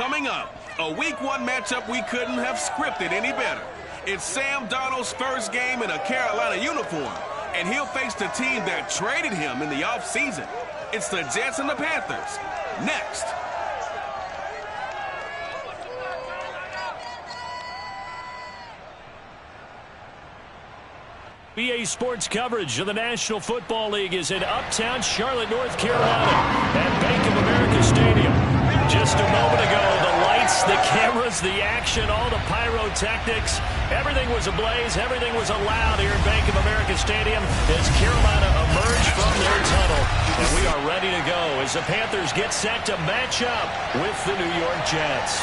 Coming up, a Week 1 matchup we couldn't have scripted any better. It's Sam Darnold's first game in a Carolina uniform, and he'll face the team that traded him in the offseason. It's the Jets and the Panthers. Next. BA Sports coverage of the National Football League is in uptown Charlotte, North Carolina at Bank of America Stadium. Just a moment ago, the lights, the cameras, the action, all the pyrotechnics, everything was ablaze, everything was allowed here at Bank of America Stadium as Carolina emerged from their tunnel. And we are ready to go as the Panthers get set to match up with the New York Jets.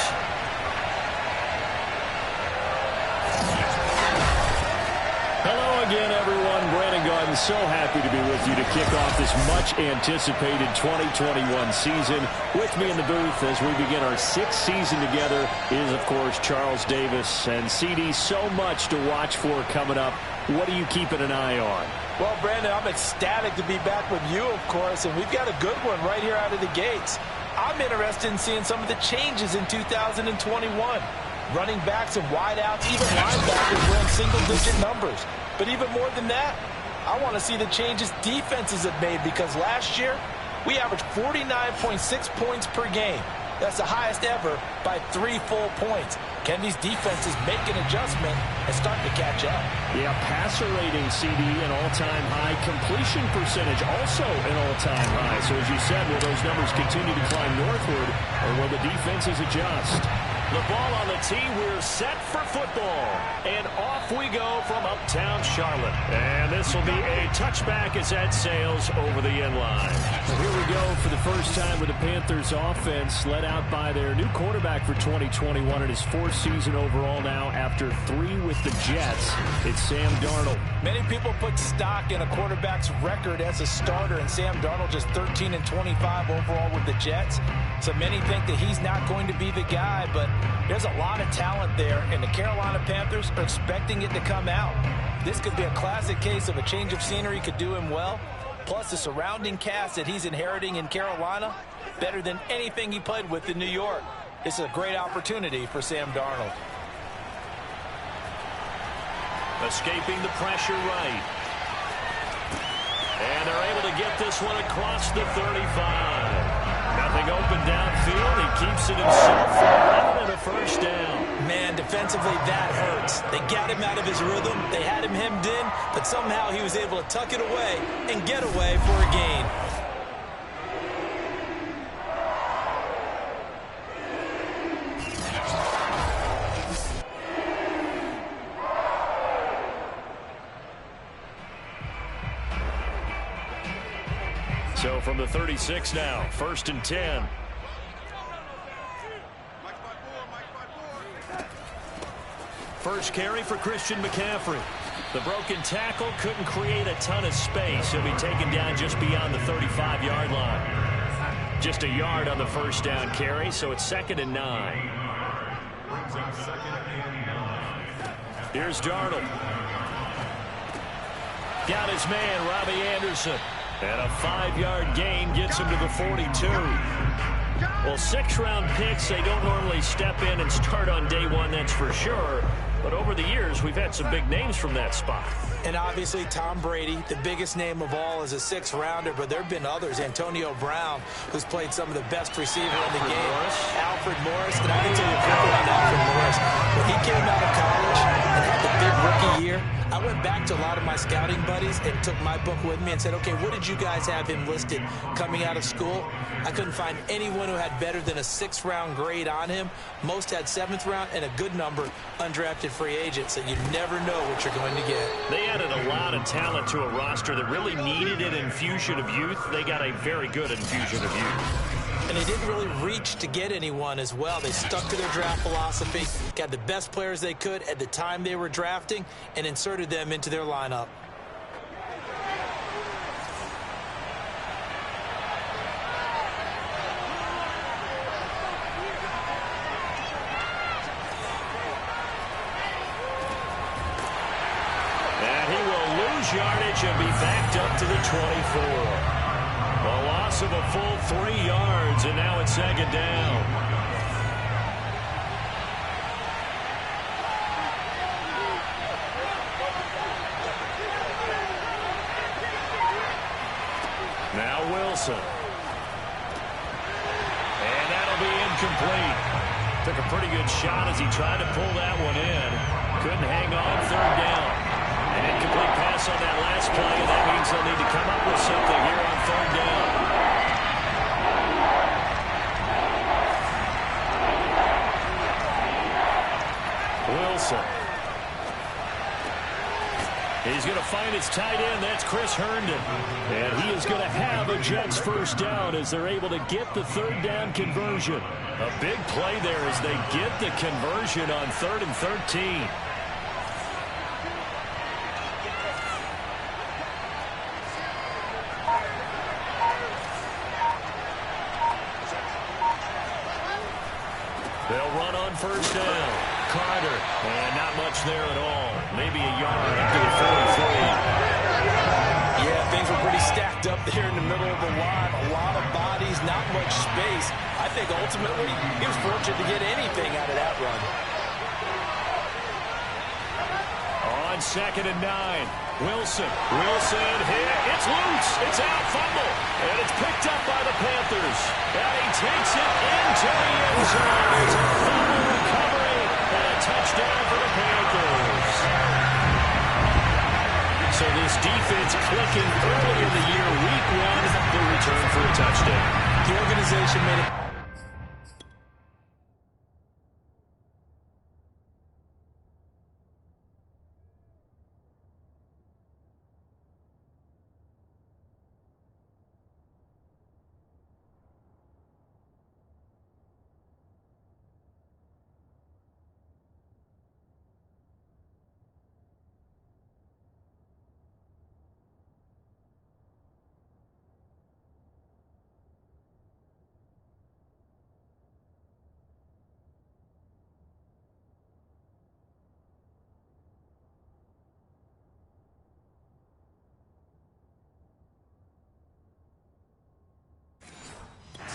Again, everyone, Brandon Garden, so happy to be with you to kick off this much-anticipated 2021 season. With me in the booth as we begin our sixth season together is, of course, Charles Davis. And, CD, so much to watch for coming up. What are you keeping an eye on? Well, Brandon, I'm ecstatic to be back with you, of course, and we've got a good one right here out of the gates. I'm interested in seeing some of the changes in 2021. Running backs and wideouts, even linebackers wearing single-digit numbers. But even more than that, I want to see the changes defenses have made, because last year we averaged 49.6 points per game. That's the highest ever by 3 full points. Can these defenses make an adjustment and start to catch up? Yeah, passer rating, CD, an all-time high. Completion percentage also an all-time high. So as you said, will those numbers continue to climb northward, or will the defenses adjust? The ball on the tee. We're set for football. And off we go from uptown Charlotte. And this will be a touchback as that sails over the end line. So here we go for the first time with the Panthers offense led out by their new quarterback for 2021 in his fourth season overall now after 3 with the Jets. It's Sam Darnold. Many people put stock in a quarterback's record as a starter, and Sam Darnold just 13-25 overall with the Jets. So many think that he's not going to be the guy, but there's a lot of talent there, and the Carolina Panthers are expecting it to come out. This could be a classic case of a change of scenery could do him well. Plus the surrounding cast that he's inheriting in Carolina, better than anything he played with in New York. This is a great opportunity for Sam Darnold. Escaping the pressure right. And they're able to get this one across the 35. Nothing open downfield. He keeps it himself for a run and a first down. Man, defensively, that hurts. They got him out of his rhythm. They had him hemmed in, but somehow he was able to tuck it away and get away for a gain. So from the 36 now, 1st and 10. First carry for Christian McCaffrey. The broken tackle couldn't create a ton of space. He'll be taken down just beyond the 35-yard line. Just a yard on the first down carry, so it's 2nd and 9. Here's Darnold. Got his man, Robbie Anderson. And a 5-yard gain gets him to the 42. Well, 6-round picks, they don't normally step in and start on day one, that's for sure. But over the years, we've had some big names from that spot. And obviously, Tom Brady, the biggest name of all, is a 6th-rounder, but there have been others. Antonio Brown, who's played some of the best receiver in the game. Alfred Morris, and I can tell you quickly on Alfred Morris. When he came out of college and had the big rookie year, I went back to a lot of my scouting buddies and took my book with me and said, okay, what did you guys have him listed coming out of school? I couldn't find anyone who had better than a 6th-round grade on him. Most had 7th round and a good number undrafted free agents, so you never know what you're going to get. They added a lot of talent to a roster that really needed an infusion of youth. They got a very good infusion of youth. And they didn't really reach to get anyone as well. They stuck to their draft philosophy, got the best players they could at the time they were drafting, and inserted them into their lineup. And he will lose yardage and be backed up to the 24. A loss of a full 3 yards, and now it's 2nd down. Now Wilson. And that'll be incomplete. Took a pretty good shot as he tried to pull that one in. Couldn't hang on, third down. An incomplete pass on that last play, and that means they'll need to come up with something here on third down. Wilson. He's going to find his tight end. That's Chris Herndon. And he is going to have a Jets first down as they're able to get the third down conversion. A big play there as they get the conversion on 3rd and 13. They'll run on first down. Carter, and not much there at all. Maybe a yard to the 43. Yeah, things were pretty stacked up there in the middle of the line. A lot of bodies, not much space. I think ultimately he was fortunate to get anything out of that run. On 2nd and 9. Wilson hit. It's loose. It's out, fumble. And it's picked up by the Panthers. And he takes it into the end zone. It's a fumble recovery. And a touchdown for the Panthers. So this defense clicking early in the year, week 1, the return for a touchdown. The organization made it.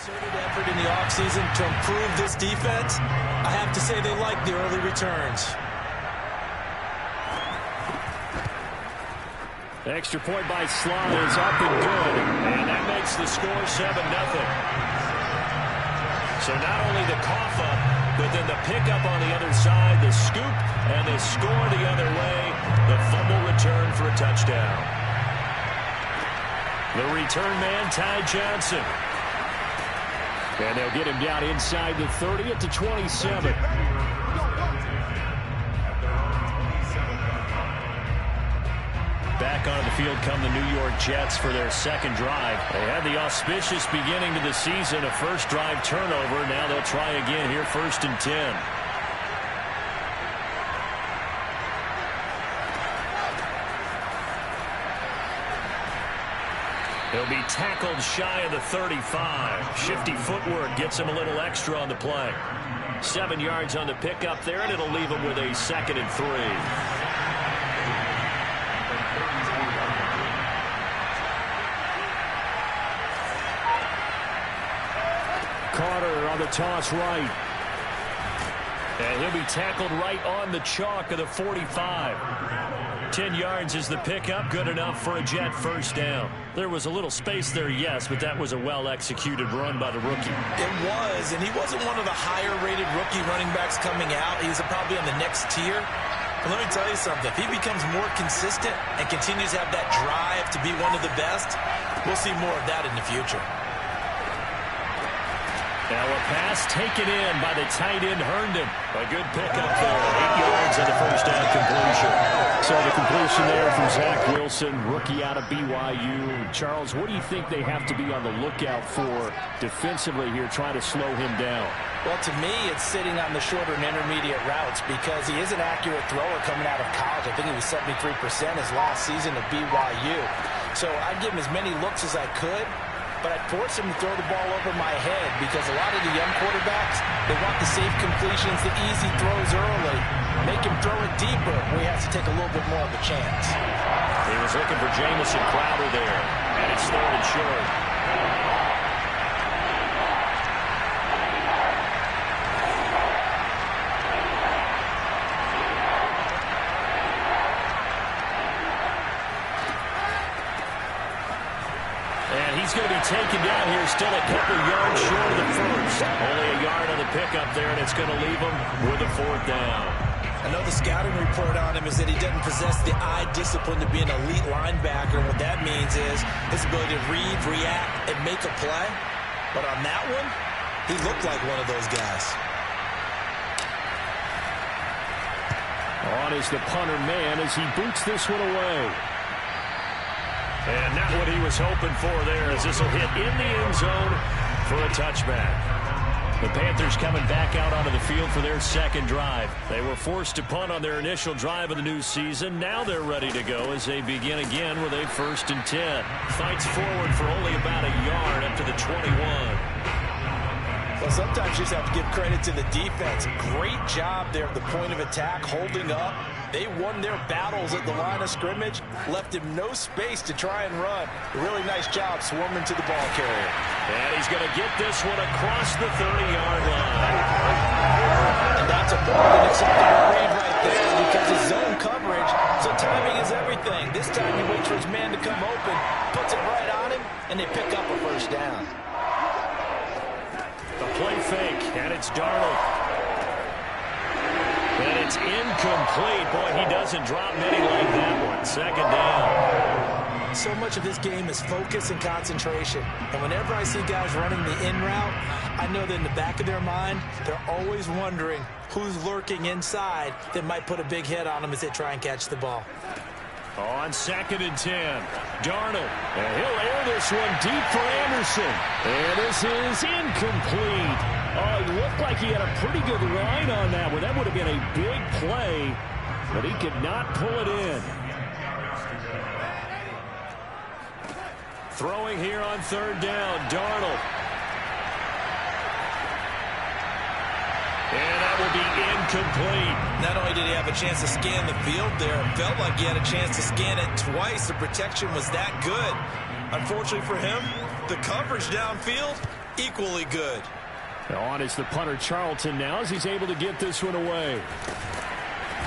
Effort in the offseason to improve this defense. I have to say they like the early returns. Extra point by Slot is up and good, and that makes the score 7-0. So not only the cough up, but then the pickup on the other side, the scoop, and the score the other way, the fumble return for a touchdown. The return man, Ty Johnson. And they'll get him down inside the 30 at the 27. Back on the field come the New York Jets for their second drive. They had the auspicious beginning to the season, a first drive turnover. Now they'll try again here, 1st and 10. He'll be tackled shy of the 35. Shifty footwork gets him a little extra on the play. 7 yards on the pickup there, and it'll leave him with a 2nd and 3. Carter on the toss right. And he'll be tackled right on the chalk of the 45. 10 yards is the pickup, good enough for a Jet first down. There was a little space there, yes, but that was a well-executed run by the rookie. It was, and he wasn't one of the higher-rated rookie running backs coming out. He's probably on the next tier. But let me tell you something. If he becomes more consistent and continues to have that drive to be one of the best, we'll see more of that in the future. Now a pass taken in by the tight end Herndon. A good pickup there. 8 yards on the first down completion. So the completion there from Zach Wilson, rookie out of BYU. Charles, what do you think they have to be on the lookout for defensively here, trying to slow him down? Well, to me, it's sitting on the shorter and intermediate routes because he is an accurate thrower coming out of college. I think he was 73% his last season at BYU. So I'd give him as many looks as I could. But I'd force him to throw the ball over my head because a lot of the young quarterbacks, they want the safe completions, the easy throws early. Make him throw it deeper where he has to take a little bit more of a chance. He was looking for Jamison Crowder there, and it's 3rd and short. And he he's going to be taken down here, still a couple yards short of the first. Only a yard on the pickup there, and it's going to leave him with a 4th down. I know the scouting report on him is that he doesn't possess the eye discipline to be an elite linebacker. What that means is his ability to read, react, and make a play. But on that one, he looked like one of those guys. On is the punter man as he boots this one away. And not what he was hoping for there, as this will hit in the end zone for a touchback. The Panthers coming back out onto the field for their second drive. They were forced to punt on their initial drive of the new season. Now they're ready to go as they begin again with a 1st and 10. Fights forward for only about a yard up to the 21. Well, sometimes you just have to give credit to the defense. Great job there at the point of attack, holding up. They won their battles at the line of scrimmage, left him no space to try and run. A really nice job swarming to the ball carrier. And he's going to get this one across the 30-yard line. And that's a more than acceptable read right there because it's zone coverage, so timing is everything. This time he waits for his man to come open, puts it right on him, and they pick up a 1st down. The play fake, and it's Darnold. And it's incomplete. Boy, he doesn't drop many like that one. 2nd down. So much of this game is focus and concentration. And whenever I see guys running the in route, I know that in the back of their mind, they're always wondering who's lurking inside that might put a big hit on them as they try and catch the ball. On 2nd and 10, Darnold. And he'll air this one deep for Anderson. And this is incomplete. Oh, it looked like he had a pretty good line on that one. That would have been a big play, but he could not pull it in. Throwing here on 3rd down, Darnold. And that will be incomplete. Not only did he have a chance to scan the field there, it felt like he had a chance to scan it twice. The protection was that good. Unfortunately for him, the coverage downfield, equally good. On is the punter Charlton now as he's able to get this one away.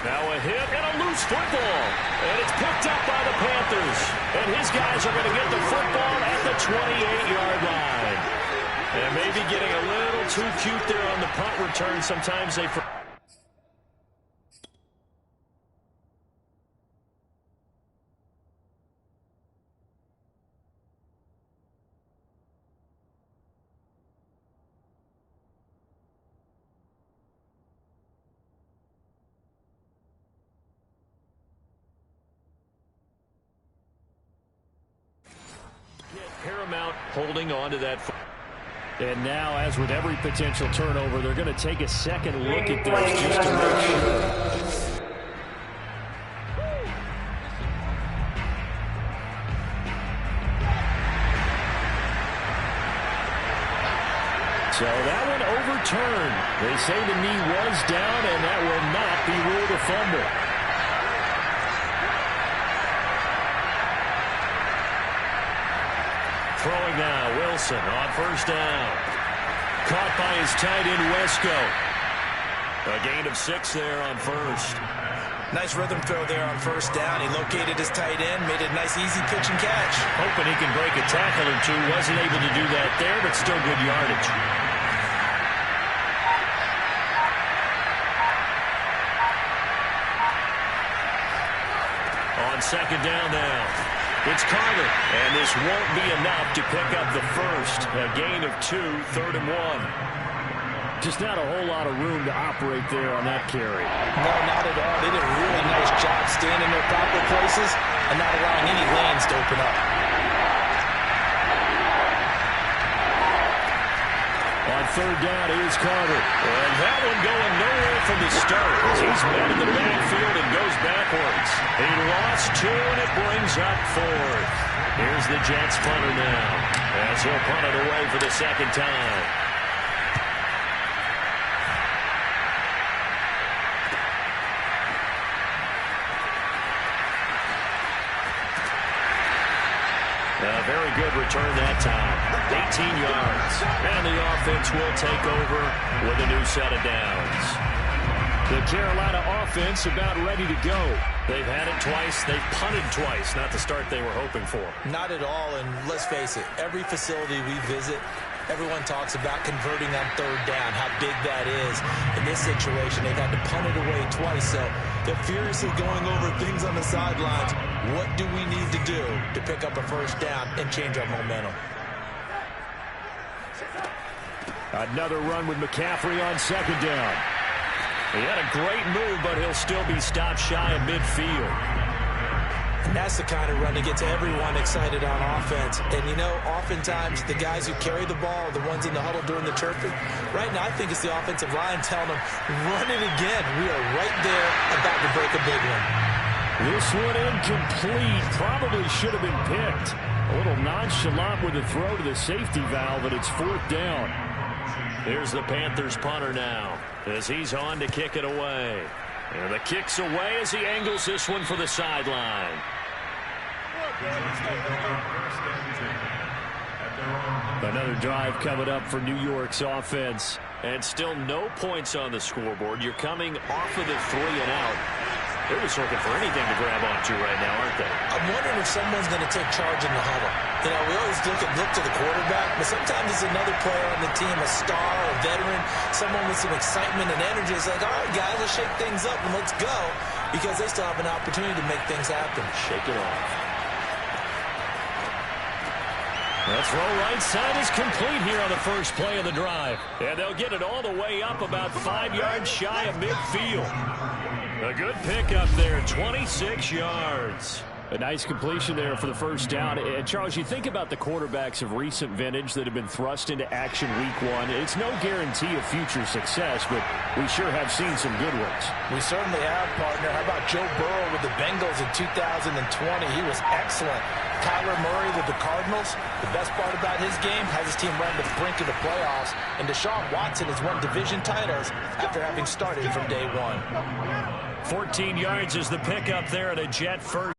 Now a hit and a loose football. And it's picked up by the Panthers. And his guys are going to get the football at the 28-yard line. And maybe getting a little too cute there on the punt return. Sometimes they... Paramount holding on to that. And now, as with every potential turnover, they're going to take a second look at this just to make sure. So that one overturned. They say the knee was down, and that will not be ruled a fumble. Throwing now, Wilson on 1st down. Caught by his tight end, Wesco. A gain of 6 there on 1st. Nice rhythm throw there on 1st down. He located his tight end, made a nice easy pitch and catch. Hoping he can break a tackle or two. Wasn't able to do that there, but still good yardage. On 2nd down now. It's Carter, and this won't be enough to pick up the first. A gain of 2, 3rd and 1. Just not a whole lot of room to operate there on that carry. No, not at all. They did a really nice job staying in their proper places and not allowing any lanes to open up. On 3rd down, here's Carter. And that one going nowhere from the start. He's met in the backfield and goes backwards. He lost 2, and it brings up 4th. Here's the Jets punter now, as he'll punt it away for the 2nd time. A very good return that time. 18 yards. And the offense will take over with a new set of downs. The Carolina offense about ready to go. They've had it twice. They've punted twice. Not the start they were hoping for. Not at all, and let's face it, every facility we visit, everyone talks about converting on third down, how big that is. In this situation, they've had to punt it away twice, so they're furiously going over things on the sidelines. What do we need to do to pick up a first down and change our momentum? Another run with McCaffrey on second down. He had a great move, but he'll still be stopped shy of midfield. And that's the kind of run that gets everyone excited on offense. And, you know, oftentimes the guys who carry the ball are the ones in the huddle doing the chirping. Right now, I think it's the offensive line telling them, run it again. We are right there about to break a big one. This one incomplete. Probably should have been picked. A little nonchalant with the throw to the safety valve, but it's fourth down. Here's the Panthers punter now as he's on to kick it away. And the kick's away as he angles this one for the sideline. Another drive coming up for New York's offense. And still no points on the scoreboard. You're coming off of the 3 and out. They're just looking for anything to grab onto right now, aren't they? I'm wondering if someone's going to take charge in the huddle. You know, we always look to the quarterback, but sometimes it's another player on the team, a star, a veteran, someone with some excitement and energy. It's like, all right, guys, let's shake things up and let's go, because they still have an opportunity to make things happen. Shake it off. The throw right side is complete here on the first play of the drive. And they'll get it all the way up about 5 yards shy of midfield. A good pickup there, 26 yards. A nice completion there for the first down. And Charles, you think about the quarterbacks of recent vintage that have been thrust into action week 1. It's no guarantee of future success, but we sure have seen some good ones. We certainly have, partner. How about Joe Burrow with the Bengals in 2020? He was excellent. Kyler Murray with the Cardinals. The best part about his game has his team right to the brink of the playoffs. And Deshaun Watson has won division titles after having started from day 1. 14 yards is the pickup there at a Jet first.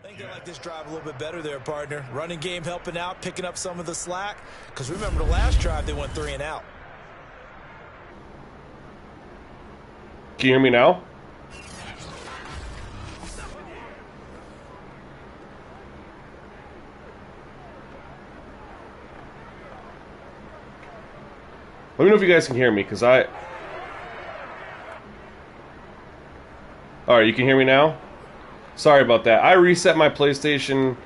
I think they like this drive a little bit better there, partner. Running game helping out, picking up some of the slack. Because remember the last drive, they went 3 and out. Can you hear me now? Let me know if you guys can hear me, because Alright, you can hear me now? Sorry about that. I reset my PlayStation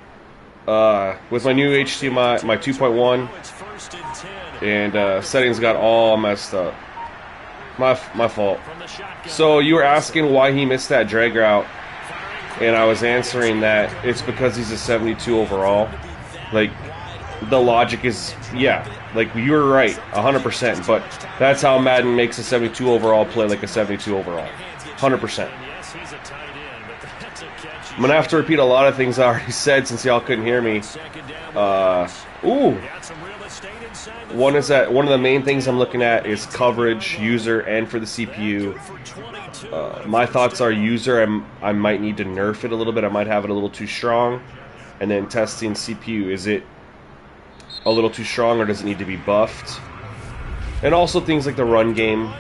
with my new HDMI, my 2.1, and settings got all messed up. My fault. So you were asking why he missed that drag route, and I was answering that it's because he's a 72 overall. Like, the logic is, yeah, like you were right, 100%, but that's how Madden makes a 72 overall play like a 72 overall. 100%. I'm going to have to repeat a lot of things I already said since y'all couldn't hear me. One of the main things I'm looking at is coverage, user, and for the CPU. My thoughts are user, I might need to nerf it a little bit. I might have it a little too strong. And then testing CPU, is it a little too strong or does it need to be buffed? And also things like the run game.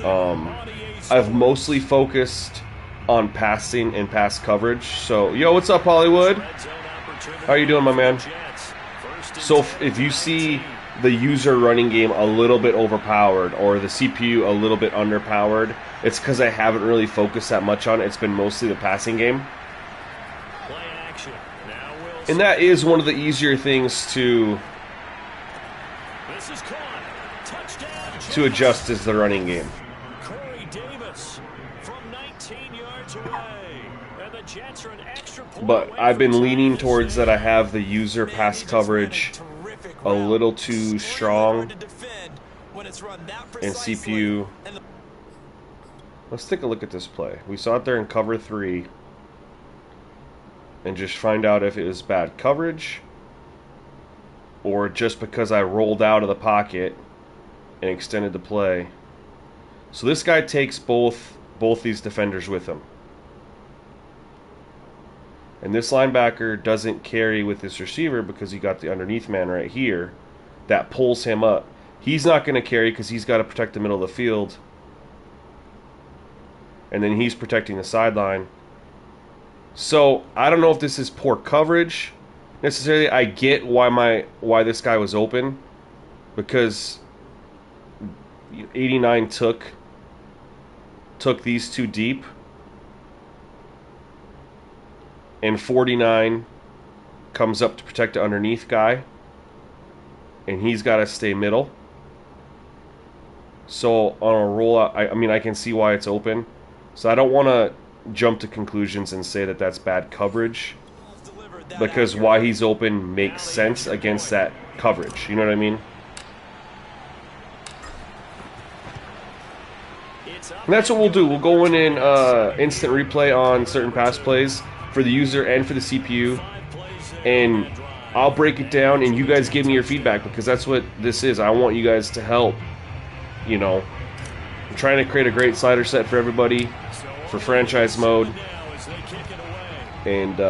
I've mostly focused on passing and pass coverage. So, yo, what's up, Hollywood? How you doing, my man? So if you see the user running game a little bit overpowered or the CPU a little bit underpowered, it's because I haven't really focused that much on it. It's been mostly the passing game. And that is one of the easier things to adjust is the running game. But I've been leaning towards that I have the user pass coverage a little too strong and CPU. Let's take a look at this play. We saw it there in cover 3 and just find out if it was bad coverage or just because I rolled out of the pocket and extended the play. So this guy takes both these defenders with him. And this linebacker doesn't carry with this receiver because he got the underneath man right here that pulls him up. He's not going to carry because he's got to protect the middle of the field. and then he's protecting the sideline. So I don't know if this is poor coverage necessarily. I get why this guy was open, because 89 took these two deep, and 49 comes up to protect the underneath guy, and he's got to stay middle. So on a rollout, I mean, I can see why it's open. So I don't want to jump to conclusions and say that that's bad coverage, because why he's open makes sense against that coverage. You know what I mean? And that's what we'll do. We'll go in and instant replay on certain pass plays for the user and for the CPU, and I'll break it down, and you guys give me your feedback, because that's what this is. I want you guys to help. You know, I'm trying to create a great slider set for everybody for franchise mode, and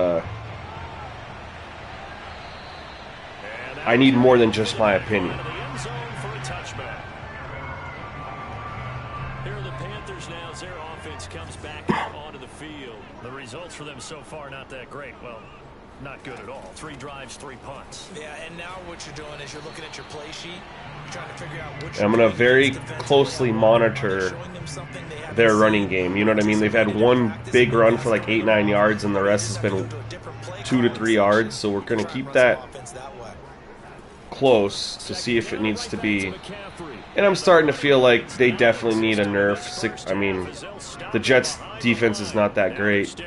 I need more than just my opinion. Here are the Panthers now as their offense comes back out onto the field. The results for them so far not that great. Well, not good at all. 3 drives, 3 punts. Yeah, and now what you're doing is you're looking at your play sheet. You're trying to figure out which. And I'm going to very closely monitor their running game. You know what I mean? They've had one big run for like 8-9 yards, and the rest has been 2 to 3 yards. So we're going to keep that close to see if it needs to be. And I'm starting to feel like they definitely need a nerf. I mean, the Jets' defense is not that great.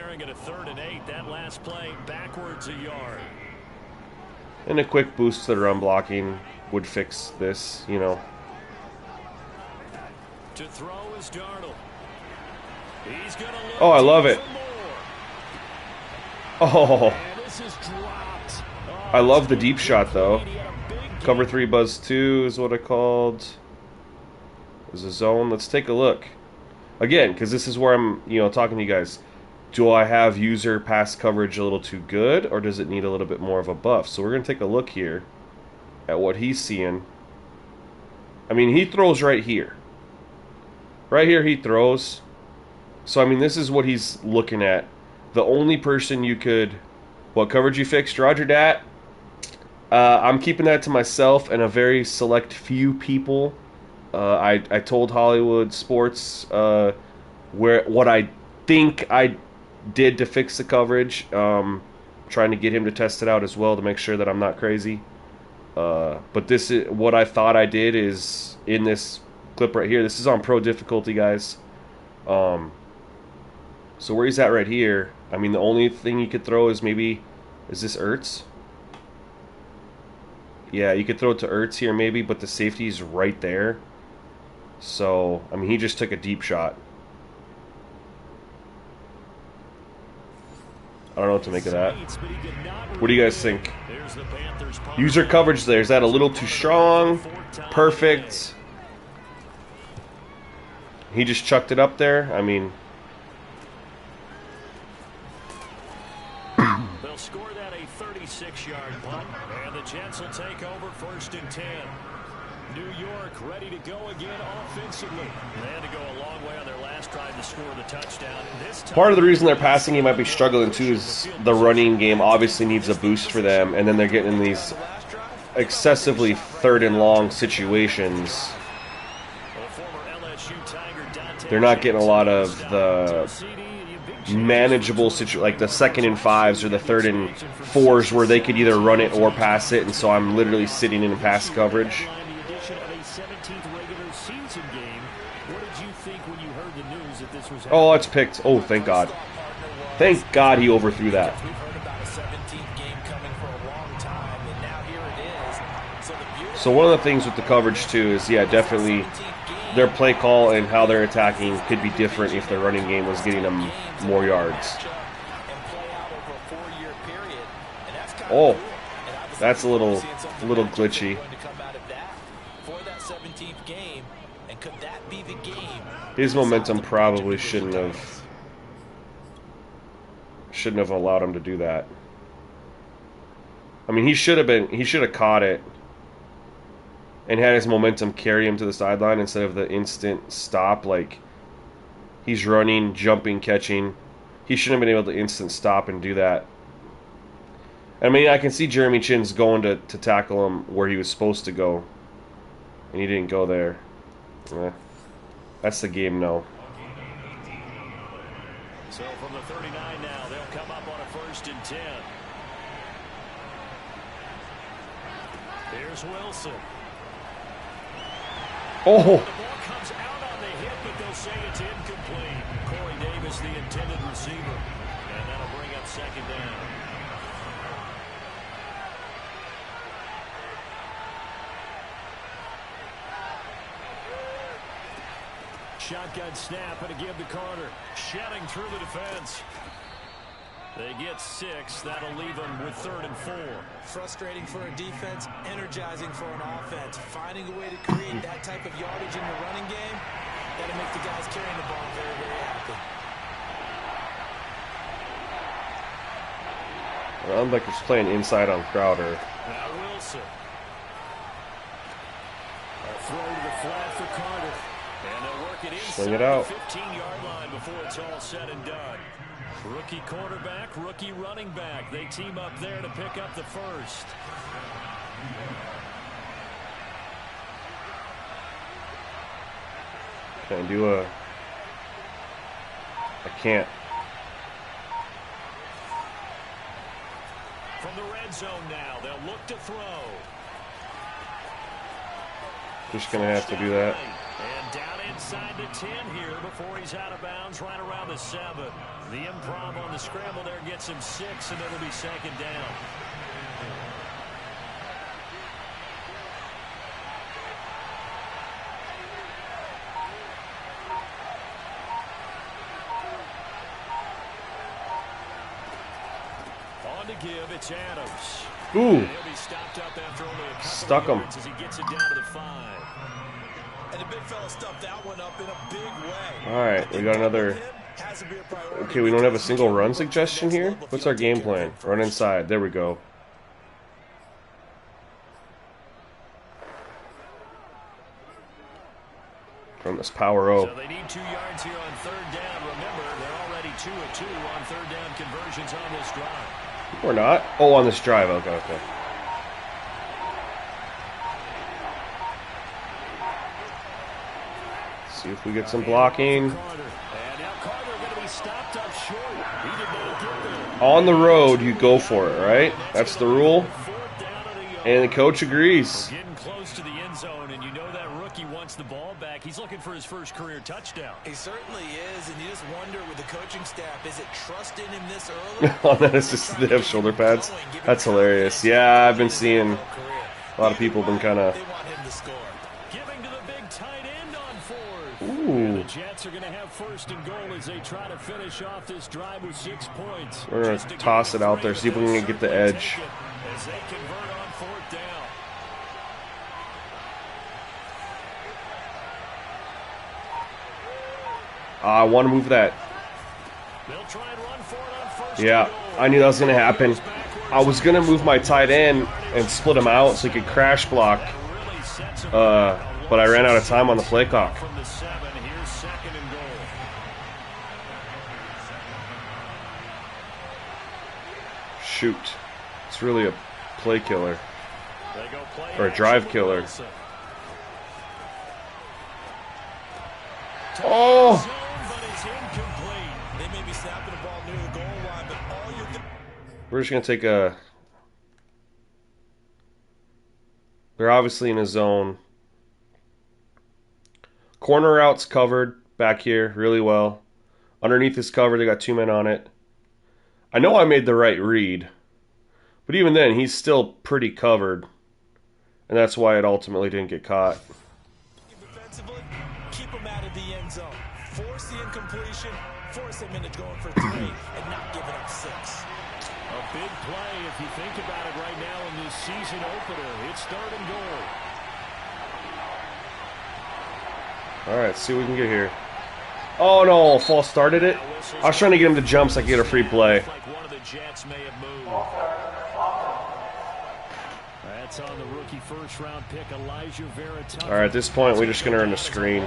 And a quick boost to the run blocking would fix this, you know. To throw is Darnold. He's gonna look. Oh, I love it. Oh, I love the deep shot though. Cover 3 buzz 2 is what I called. There's a zone. Let's take a look again, because this is where I'm, you know, talking to you guys. Do I have user pass coverage a little too good, or does it need a little bit more of a buff? So we're going to take a look here at what he's seeing. I mean, he throws right here. Right here he throws. So, I mean, this is what he's looking at. The only person you could... What coverage you fixed? Roger dat. I'm keeping that to myself and a very select few people. I told Hollywood Sports what I think I did to fix the coverage. Trying to get him to test it out as well to make sure that I'm not crazy. But this is what I thought I did is in this clip right here. This is on pro difficulty, guys. So where he's at right here, I mean, the only thing you could throw is maybe, is this Ertz? Yeah, you could throw it to Ertz here maybe, but the safety's right there. So, I mean, he just took a deep shot. I don't know what to make of that. What do you guys think? User coverage there. Is that a little too strong? Perfect. He just chucked it up there. I mean... They'll score that a 36-yard punt, and the Jets will take over 1st and 10. New York ready to go again offensively. They had to go a long way on their last drive to score the touchdown. Part of the reason their passing game might be struggling too is the running game obviously needs a boost for them, and then they're getting in these excessively 3rd and long situations. They're not getting a lot of the manageable like the 2nd and 5s or the 3rd and 4s where they could either run it or pass it, and so I'm literally sitting in pass coverage. Oh, it's picked. Oh, thank God. Thank God he overthrew that. So one of the things with the coverage too is, yeah, definitely their play call and how they're attacking could be different if their running game was getting them more yards. Oh, that's a little glitchy. His momentum probably shouldn't have allowed him to do that. I mean, he should have caught it and had his momentum carry him to the sideline instead of the instant stop. Like, He's running, jumping, catching. He shouldn't have been able to instant stop and do that. I mean, I can see Jeremy Chinn's going to tackle him where he was supposed to go. And he didn't go there. That's the game now. So from the 39 now, they'll come up on a 1st and 10. Here's Wilson. Oh! The ball comes out on the hit, but they'll say it's incomplete. Corey Davis, the intended receiver. And that'll bring up 2nd down. Shotgun snap and a give to Carter. Shedding through the defense. They get 6. That'll leave them with 3rd and 4. Frustrating for a defense, energizing for an offense. Finding a way to create that type of yardage in the running game, that'll make the guys carrying the ball very, very happy. Well, like he's playing inside on Crowder. Now Wilson. A throw to the flat for Carter. And they'll work it inside Swing it out. the 15-yard line before it's all said and done. Rookie quarterback, rookie running back. They team up there to pick up the 1st. Can I do a... I can't. From the red zone now, they'll look to throw. Just gonna have to do that. And down inside the 10 here before he's out of bounds, right around the 7. The improv on the scramble there gets him 6, and it'll be 2nd down. On to give, it's Adams. Ooh. He'll be stopped up after only a couple Stuck him. yards as he gets it down to the 5. And the big fella stuffed that one up in a big way. Alright, we got another... Okay, we don't have a single run suggestion here? What's our game plan? Run inside. There we go. From this power O. So they need 2 yards here on 3rd down. Remember, they're already 2 of 2 on 3rd down conversions on this drive. Or not. Oh, on this drive. Okay. See if we get some blocking. On the road, you go for it, right? That's the rule. And the coach agrees. Getting close to the end zone, and you know that rookie wants the ball back. He's looking for his 1st career touchdown. He certainly is, and you just wonder with the coaching staff, is it trusting him this early? Oh, that is just, they have shoulder pads. That's hilarious. Yeah, I've been seeing a lot of people have been kind of... They want him to score. Giving to the big tight end on 4th. Ooh. And the Jets are going to have 1st and goal as they try to finish off this drive with 6 points. We're going to toss it out there, see if we can get the edge. As they convert on 4th down. I want to move that. They'll try and run for it on 1st. Yeah, I knew that was going to happen. I was going to move my tight end and split him out so he could crash block. But I ran out of time on the play clock. From the 7, here's 2nd and goal. Shoot. It's really a play killer. They go play Or a drive killer. Wilson. Oh! But it's incomplete. They may be snapping the ball near the goal line, but all you're doing... We're just going to take a... They're obviously in a zone. Corner routes covered back here really well. Underneath is covered. They got 2 men on it. I know I made the right read. But even then, he's still pretty covered. And that's why it ultimately didn't get caught. Defensively, keep them out of the end zone. Force the incompletion. Force them into going for 3 and not giving up 6. A big play if you think about it right now in this season opener. It's 3rd and goal. Alright, see what we can get here. Oh no, false started it. I was trying to get him to jump so I could get a free play. Like one of the Jets may have moved. That's on the rookie 1st round pick, Elijah Vera. Alright, at this point, we're just going to earn the screen.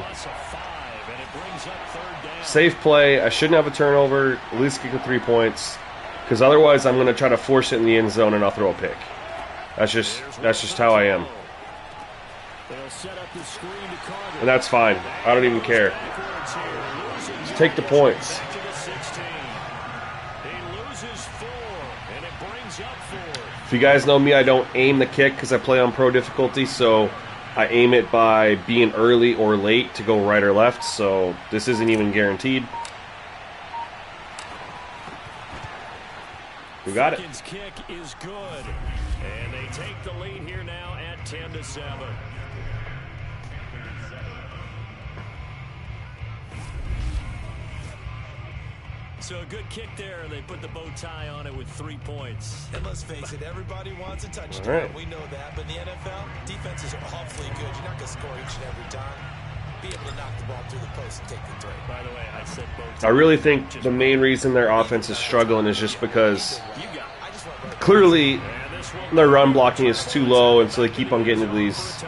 Safe play. I shouldn't have a turnover. At least kick the 3 points. Because otherwise I'm going to try to force it in the end zone and I'll throw a pick. That's just how I am. And that's fine. I don't even care. Just take the points. If you guys know me, I don't aim the kick because I play on pro difficulty, so I aim it by being early or late to go right or left, so this isn't even guaranteed. We got it. Kick is good, and they take the lead here now at 10-7. So a good kick there. They put the bow tie on it with 3 points. And let's face it, everybody wants a touchdown. Right. We know that. But in the NFL, defenses are awfully good. You're not going to score each and every time. Be able to knock the ball through the post and take the three. By the way, I said bow tie. I really think the main reason their offense is struggling is just because clearly their run blocking is too low, and so they keep on getting to these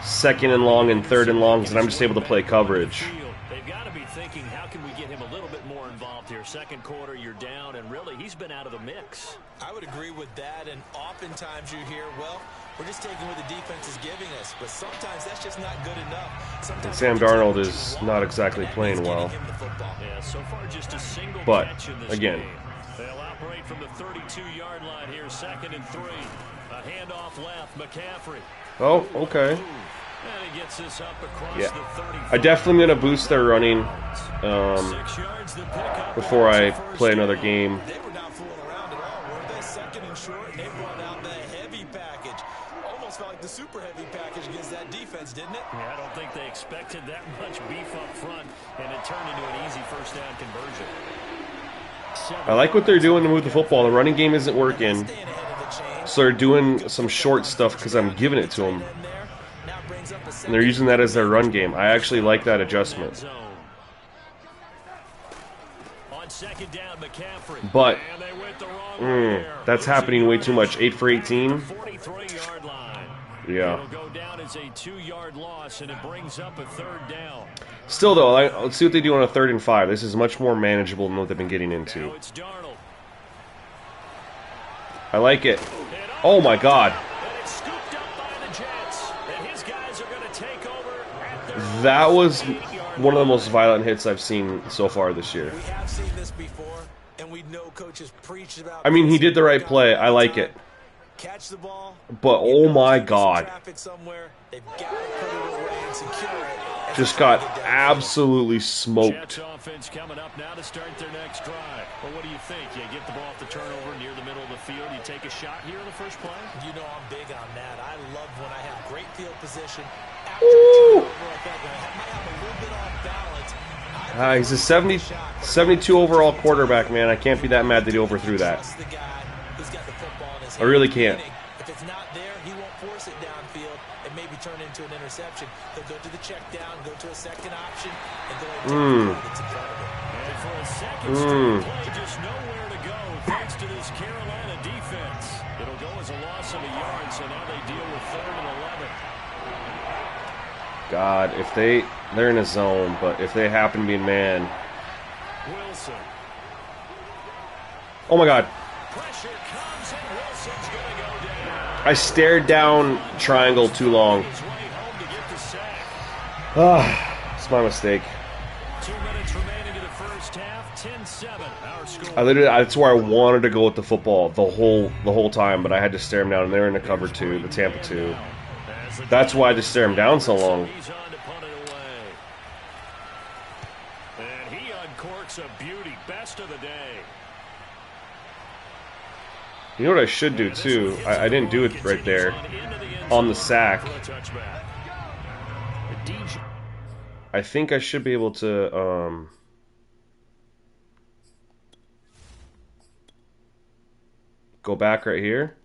second and long and third and longs, and I'm just able to play coverage. They've got to be thinking, how can we get him a little bit more involved here? Second quarter, you're down, and really, he's been out of the mix. I would agree with that, and oftentimes you hear, well, we're just taking what the defense is giving us, but sometimes that's just not good enough. Sometimes Sam Darnold is not exactly playing well. Yeah, so far just a single But, catch in this again, game. They'll operate from the 32-yard line here, 2nd and 3. A handoff left, McCaffrey. Oh, okay. And he gets this up across Yeah. the 35. I definitely going to boost their running 6 yards the pickup before I for first play another down. game. They were not fooling around at all, were they? 2nd and short, and they brought out the heavy package. Almost felt like the super heavy package against that defense, didn't it? Yeah, I don't think they expected that much beef up front, and it turned into an easy first down conversion. I like what they're doing to move the football. The running game isn't working, Staying ahead of the chain. so they're doing some short stuff because I'm giving it to them. Now brings up a And they're using that as their run game. I actually like that adjustment. On 2nd down, McCaffrey. But And they went the wrong way there. that's happening way too much. 8 for 18. 43-yard line. Yeah. It'll go down as a 2-yard loss, and it brings up a 3rd down. Still, though, let's see what they do on a 3rd and 5. This is much more manageable than what they've been getting Now into. it's Darnold. I like it. Oh, my God. And it's scooped up by the Jets. And his guys are going to take over at their That was 8-yard one of the most violent hits I've seen so far this year. We have seen this before, and we know coaches preach about. I mean, he did the right play. I like it. Catch the ball. But, oh, my God. Traffic somewhere. They've got to put it away and secure it. Just got absolutely smoked. Jets offense coming up now to start their next drive. Well, what do you think? You get the ball off the turnover near the middle of the field. You take a shot here in the first play? You know I'm big on that. I love when I have great field position. Woo! After a turnover like that, when I might have a little bit off balance. He's a 72 overall quarterback, man. I can't be that mad that he overthrew that. Trust the guy who's got the football in his I really hand. can't. If it's not there, he won't force it downfield and maybe turn it into an interception. He'll go to the check down, go to a second option, and go and take the play that's in front of him. And for a second straight play, just nowhere to go thanks to this Carolina defense. It'll go as a loss of a yard, so now they deal with 3rd and 11. God, if they're in a zone, but if they happen to be in man. Wilson. Oh, my God. Pressure comes, and Wilson's going to go down. I stared down triangle too long. His way home to get the sack. It's my mistake. 2 minutes remaining in the first half. 10-7. Our score. That's where I wanted to go with the football the whole time, but I had to stare him down, and they're in the cover 2, the Tampa 2. That's why I just stare him down so long. He's on to punt it away. And he uncorks a beauty. Best of the day. You know what I should do, too? I didn't do it right there on the sack. I think I should be able to, go back right here.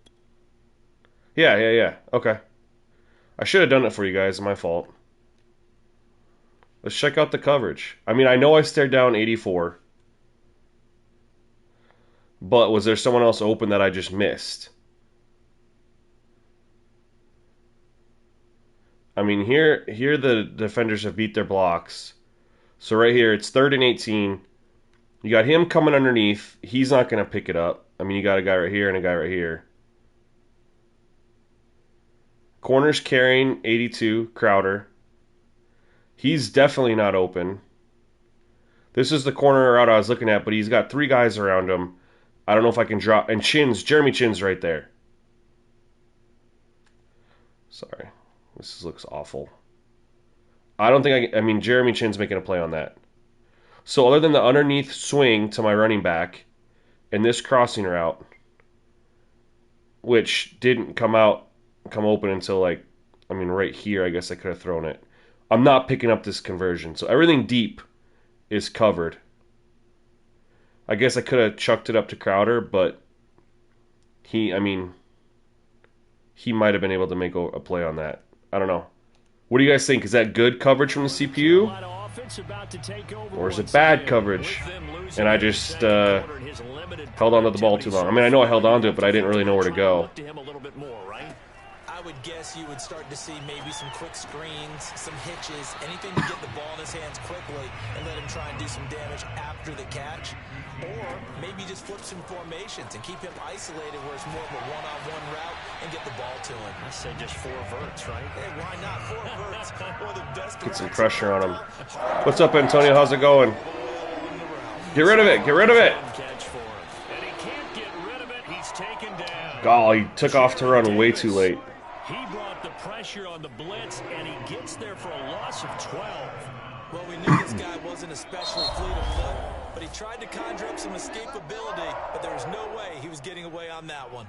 Yeah. Okay. I should have done it for you guys. My fault. Let's check out the coverage. I mean, I know I stared down 84. But was there someone else open that I just missed? I mean, here the defenders have beat their blocks. So right here, it's 3rd and 18. You got him coming underneath. He's not going to pick it up. I mean, you got a guy right here and a guy right here. Corner's carrying 82, Crowder. He's definitely not open. This is the corner route I was looking at, but he's got 3 guys around him. I don't know if I can drop. And Jeremy Chin's right there. Sorry. This looks awful. I don't think I mean, Jeremy Chin's making a play on that. So other than the underneath swing to my running back and this crossing route, which didn't come open until right here, I guess I could have thrown it. I'm not picking up this conversion. So everything deep is covered. I guess I could have chucked it up to Crowder, but he might have been able to make a play on that. I don't know. What do you guys think? Is that good coverage from the CPU? Or is it bad coverage? And I just held on to the ball too long. I mean, I know I held on to it, but I didn't really know where to go. I would guess you would start to see maybe some quick screens, some hitches, anything to get the ball in his hands quickly and let him try and do some damage after the catch. Or maybe just flip some formations and keep him isolated where it's more of a one-on-one route and get the ball to him. I say just 4 verts, right? Hey, why not? 4 verts. One of the best. Get some pressure on him. What's up, Antonio? How's it going? Get rid of it. Get rid of it. Oh, he took off to run way too late. He brought the pressure on the blitz, and he gets there for a loss of 12. Well, we knew this guy wasn't especially fleet of foot, but he tried to conjure up some escapability, but there was no way he was getting away on that one.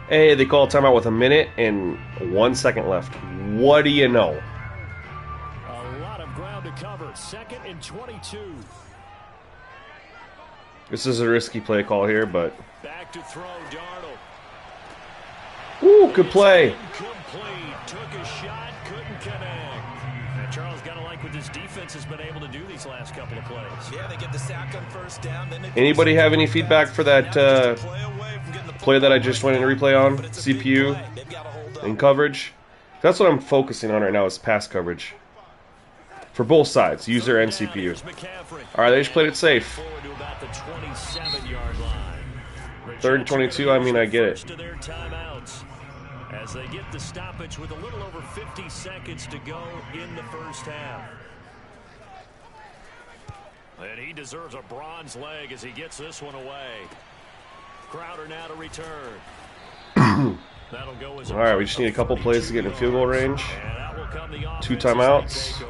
Hey, they call timeout with 1 minute and 1 second left. What do you know? A lot of ground to cover. 2nd and 22. This is a risky play call here, but... Back to throw, Darnold. Ooh, good play. Incomplete. Took a shot, couldn't connect. And Charles got to like what this defense has been able to do these last couple of plays. Yeah, they get the sack on 1st down. Then Anybody have any feedback for that play that I just went and replay on? CPU and coverage? That's what I'm focusing on right now is pass coverage. For both sides, user and CPU. Alright, they just played it safe. 3rd and 22, I mean, I get it. As they get the stoppage with a little over 50 seconds to go in the 1st half. And he deserves a bronze leg as he gets this one away. Crowder now to return. That'll go as Alright, we just need a couple plays to get in field goal range. 2 timeouts.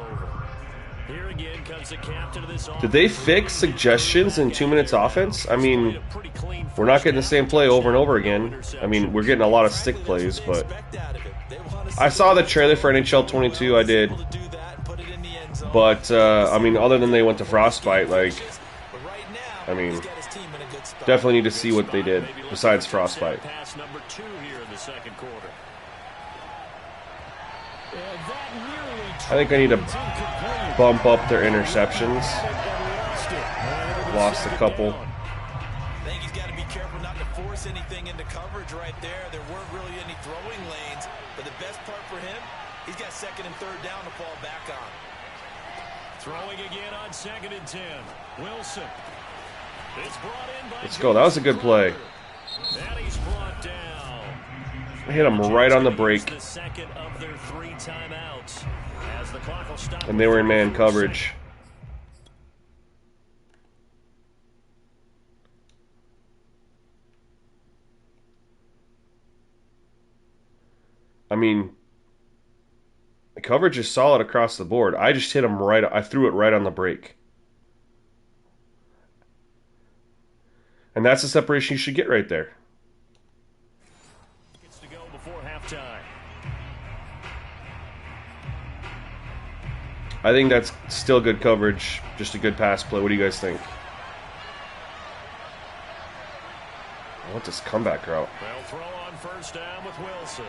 Here again comes the captain of this. Did they fix suggestions in 2 minutes offense? I mean, we're not getting the same play over and over again. I mean, we're getting a lot of stick plays, but I saw the trailer for NHL 22, I did. But, I mean, other than they went to Frostbite, I mean, definitely need to see what they did besides Frostbite. I think I need to bump up their interceptions. Lost a couple. I think he's got to be careful not to force anything into coverage right there. There weren't really any throwing lanes, but the best part for him, he's got 2nd and 3rd down to fall back on. Throwing again on 2nd and 10. Wilson. It's brought in by Let's go. That was a good play. And he's brought down. I hit him right on the break. The 2nd of their 3 timeouts. As the clock will stop. And they were in man coverage. I mean, the coverage is solid across the board. I just hit him right. I threw it right on the break. And that's the separation you should get right there. Gets to go before halftime. I think that's still good coverage. Just a good pass play. What do you guys think? I want this comeback route. They'll throw on 1st down with Wilson.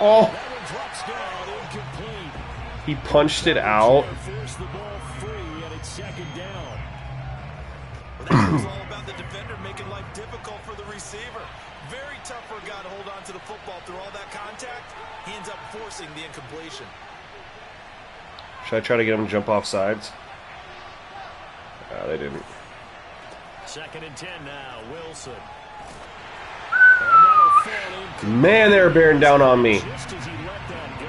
Oh! That one drops down, incomplete. He punched it out. Force the ball free, and it's 2nd down. That was all about the defender making life difficult for the receiver. Very tough for a guy to hold on to the football through all that contact. He ends up forcing the incompletion. Should I try to get them to jump off sides? They didn't. 2nd and 10 now, Wilson. Man, they were bearing down on me. Just as he let that go.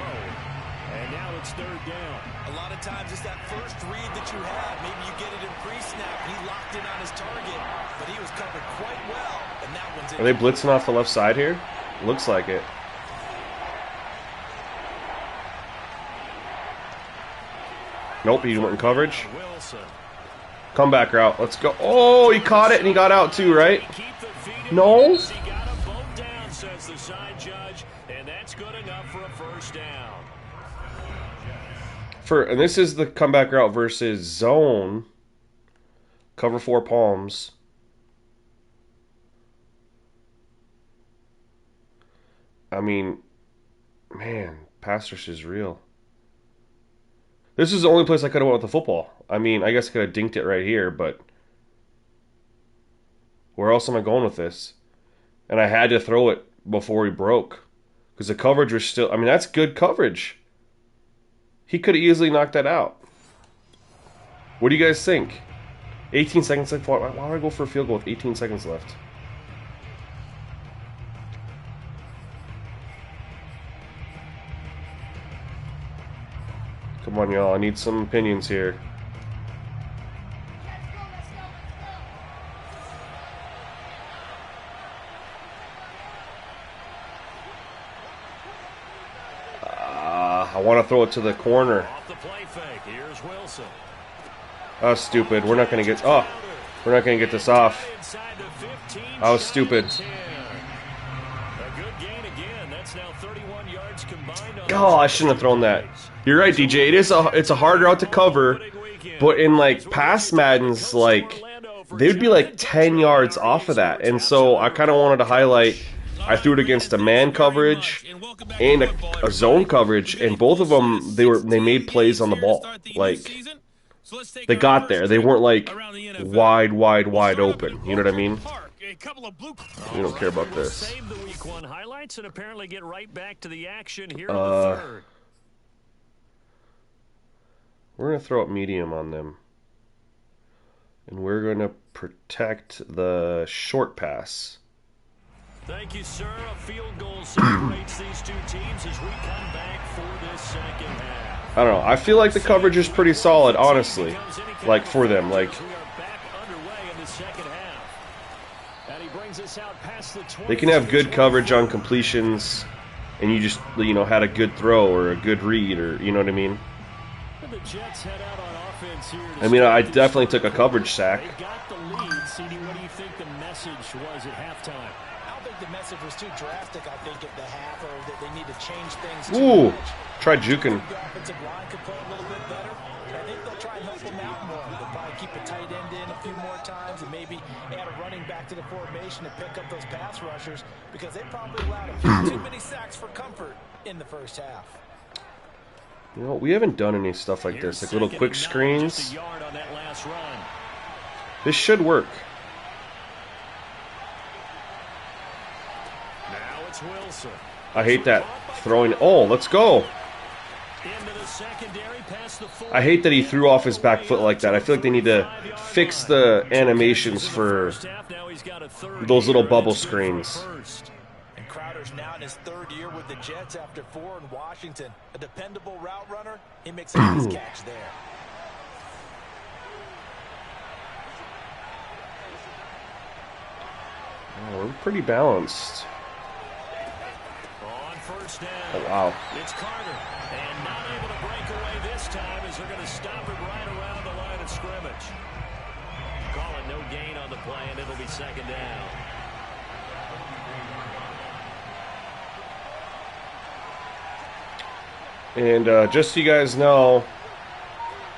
And now it's 3rd down. A lot of times it's that first read that you have. Maybe you get it in pre-snap. He locked in on his target, but he was covered quite well. And that one's in. Are they blitzing off the left side here? Looks like it. Nope, he went in coverage. Comeback route. Let's go. Oh, he caught it and he got out too, right? No. Says the side judge, and that's good enough for a 1st down. And this is the comeback route versus zone. Cover 4 palms. I mean, man, pass rush is real. This is the only place I could have went with the football. I mean, I guess I could have dinked it right here, but where else am I going with this? And I had to throw it before he broke because the coverage was still. I mean, that's good coverage. He could have easily knocked that out. What do you guys think? 18 seconds left. Why would I go for a field goal with 18 seconds left? Come on, y'all. I need some opinions here. I want to throw it to the corner. Off the play fake. Here's Wilson. That's stupid. We're not going to get. Oh, we're not going to get this off. I was stupid. A good gain again. That's now 31 yards combined. Oh, I shouldn't have thrown that. You're right, DJ. It's a hard route to cover, but in like past Maddens, like they would be like 10 yards off of that, and so I kind of wanted to highlight. I threw it against a man coverage and a zone coverage, and both of them they made plays on the ball. Like they got there. They weren't like wide open. You know what I mean? We don't care about this. Save the week 1 highlights and apparently get right back to the action here in the 3rd. We're gonna throw up medium on them, and we're gonna protect the short pass. Thank you, sir. A field goal separates these two teams as we come back for this 2nd half. I don't know. I feel like the coverage is pretty solid, honestly. Like for them, like We are back underway in the 2nd half. And he brings us out past the 20. they can have good coverage on completions, and you just had a good throw or a good read, or you know what I mean. The Jets head out on offense here. I mean, I definitely took a coverage sack. They got the lead. CD, what do you think the message was at halftime? I don't think the message was too drastic, I think, at the half, or that they need to change things Ooh, too much. try juking. The offensive line could play a little bit better. I think they'll try and help them out more. They'll probably keep a tight end in a few more times and maybe add a running back to the formation to pick up those pass rushers because they probably allowed a few too many sacks for comfort in the 1st half. You know, we haven't done any stuff like this, like little quick screens. This should work. Now it's Wilson. I hate that throwing. Oh, let's go. I hate that he threw off his back foot like that. I feel like they need to fix the animations for those little bubble screens. And Crowder's now in his 3rd year with the Jets after 4 in Washington. A dependable route runner. He makes a nice catch there. Oh, we're pretty balanced. On 1st down. Oh, wow. It's Carter. And not able to break away this time as they're going to stop it right around the line of scrimmage. Call it no gain on the play, and it'll be 2nd down. And just so you guys know,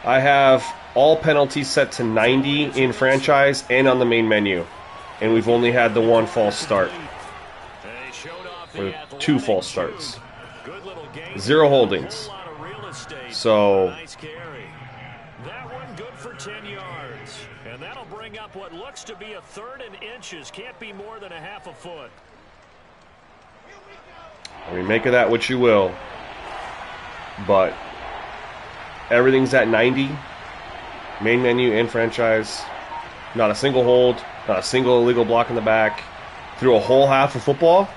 I have all penalties set to 90 in franchise and on the main menu. And we've only had the 1 false start. Or 2 false starts. 0 holdings. So That one good for 10 yards. And that'll bring up what looks to be a 3rd and inches. Can't be more than a half a foot. I mean, make of that what you will. But Everything's at 90. Main menu and franchise. Not a single hold. Not a single illegal block in the back. Through a whole half of football.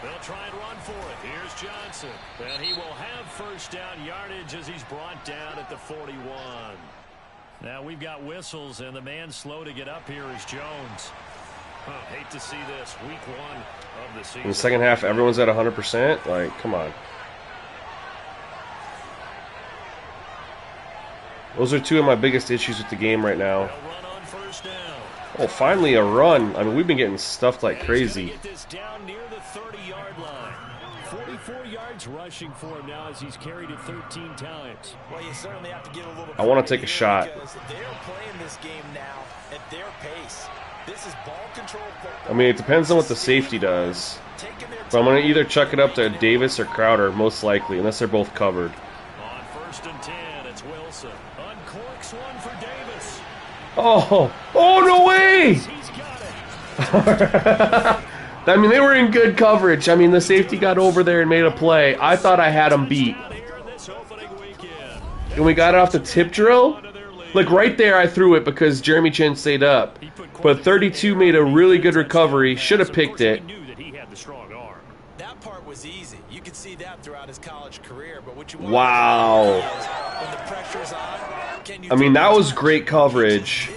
They'll try and run for it. Here's Johnson. And he will have first down yardage as he's brought down at the 41. Now we've got whistles, and the man slow to get up here is Jones. Hate to see this. Week 1 of the season. In the second half, everyone's at 100%. Like, come on. Those are two of my biggest issues with the game right now. Oh, finally a run. I mean, we've been getting stuffed like crazy. Get this down near the 30-yard line. 44 yards rushing for him now as he's carried it 13 times. Well, you certainly have to give a little I want to take a shot. They're playing this game now at their pace. This is ball control football. I mean, it depends on what the safety does. But I'm going to either chuck it up to Davis or Crowder, most likely, unless they're both covered. On 1st and 10, it's Wilson. Uncorks one for Davis. Oh, no way! He's got it. I mean, they were in good coverage. I mean, the safety got over there and made a play. I thought I had him beat. And we got it off the tip drill. Like, right there, I threw it because Jeremy Chin stayed up. But 32 made a really good recovery. Should have picked it. That part was easy. You could see that throughout his college career. But what you Wow. when the pressure's on, can you I mean, that was great coverage.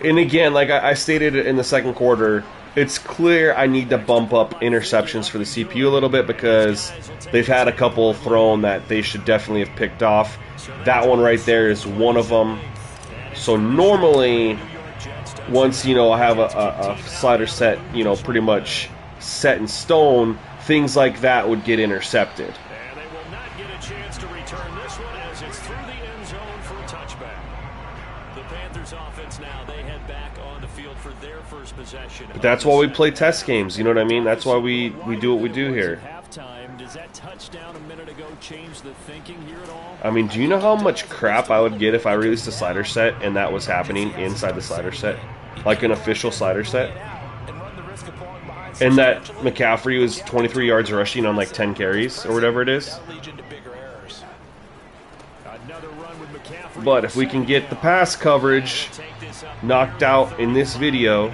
And again, like I stated in the second quarter, it's clear I need to bump up interceptions for the CPU a little bit because they've had a couple thrown that they should definitely have picked off. That one right there is one of them. So normally, once, I have a slider set, pretty much set in stone, things like that would get intercepted. And they will not get a chance to return this one as it's through the end zone for a touchback. The Panthers offense now, they head back on the field for their first possession. But that's why we play test games, you know what I mean? That's why we do what we do here. Does that touchdown a minute ago change the thinking here at all? I mean, do you know how much crap I would get if I released a slider set and that was happening inside the slider set? Like an official slider set? And that McCaffrey was 23 yards rushing on like 10 carries or whatever it is. But if we can get the pass coverage knocked out in this video,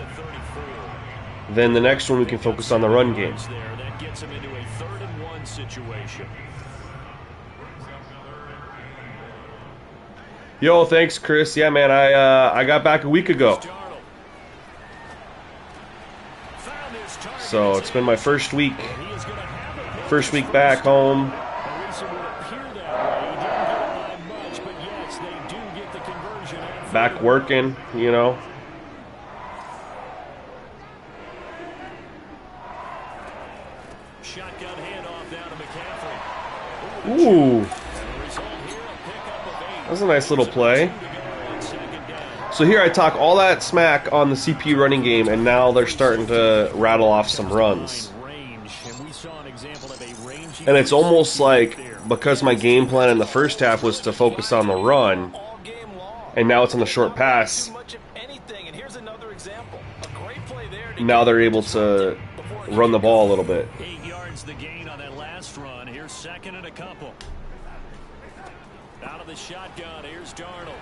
then the next one we can focus on the run game. That gets him into a 3rd and 1 situation. Yo, thanks, Chris. Yeah, man, I got back a week ago. So it's been my first week back home. Back working, Shotgun handoff down to Mccaffrey. Ooh. That was a nice little play. So here I talk all that smack on the CPU running game, and now they're starting to rattle off some runs. And it's almost like, because my game plan in the first half was to focus on the run, and now it's on the short pass, now they're able to run the ball a little bit. 8 yards the gain on that last run. Here's 2nd and a couple. Out of the shotgun, here's Darnold.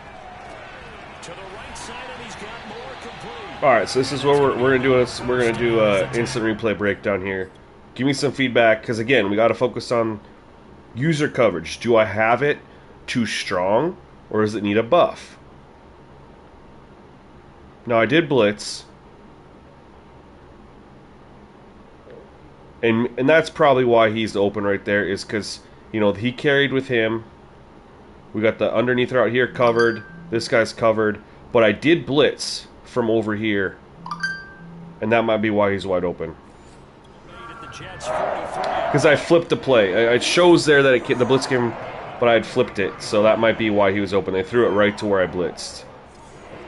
To the right side, and he's got more complete. All right, so this is what we're gonna do. We're gonna do a instant replay breakdown here. Give me some feedback, because again, we got to focus on user coverage. Do I have it too strong, or does it need a buff? Now I did blitz, and that's probably why he's open right there. Is because he carried with him. We got the underneath route here covered. This guy's covered. But I did blitz from over here. And that might be why he's wide open. Because I flipped the play. It shows there that the blitz came, but I had flipped it. So that might be why he was open. They threw it right to where I blitzed.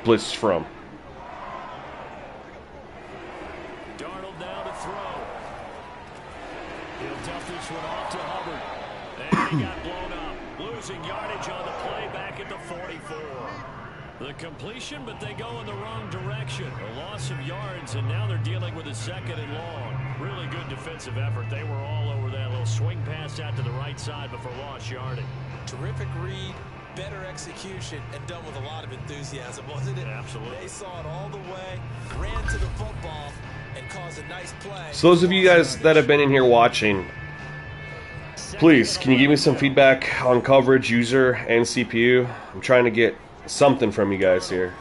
Blitzed from. Darnold down to throw. He'll dump this one off to Hubbard. And he got blown up. Losing yardage on the play back at the 44. The completion, but they go in the wrong direction. A loss of yards, and now they're dealing with a 2nd and long. Really good defensive effort. They were all over that little swing pass out to the right side before lost yardage. Terrific read, better execution, and done with a lot of enthusiasm, wasn't it? Absolutely. They saw it all the way, ran to the football, and caused a nice play. So those of you guys that have been in here watching, please, can you give me some feedback on coverage, user, and CPU? I'm trying to get something from you guys here.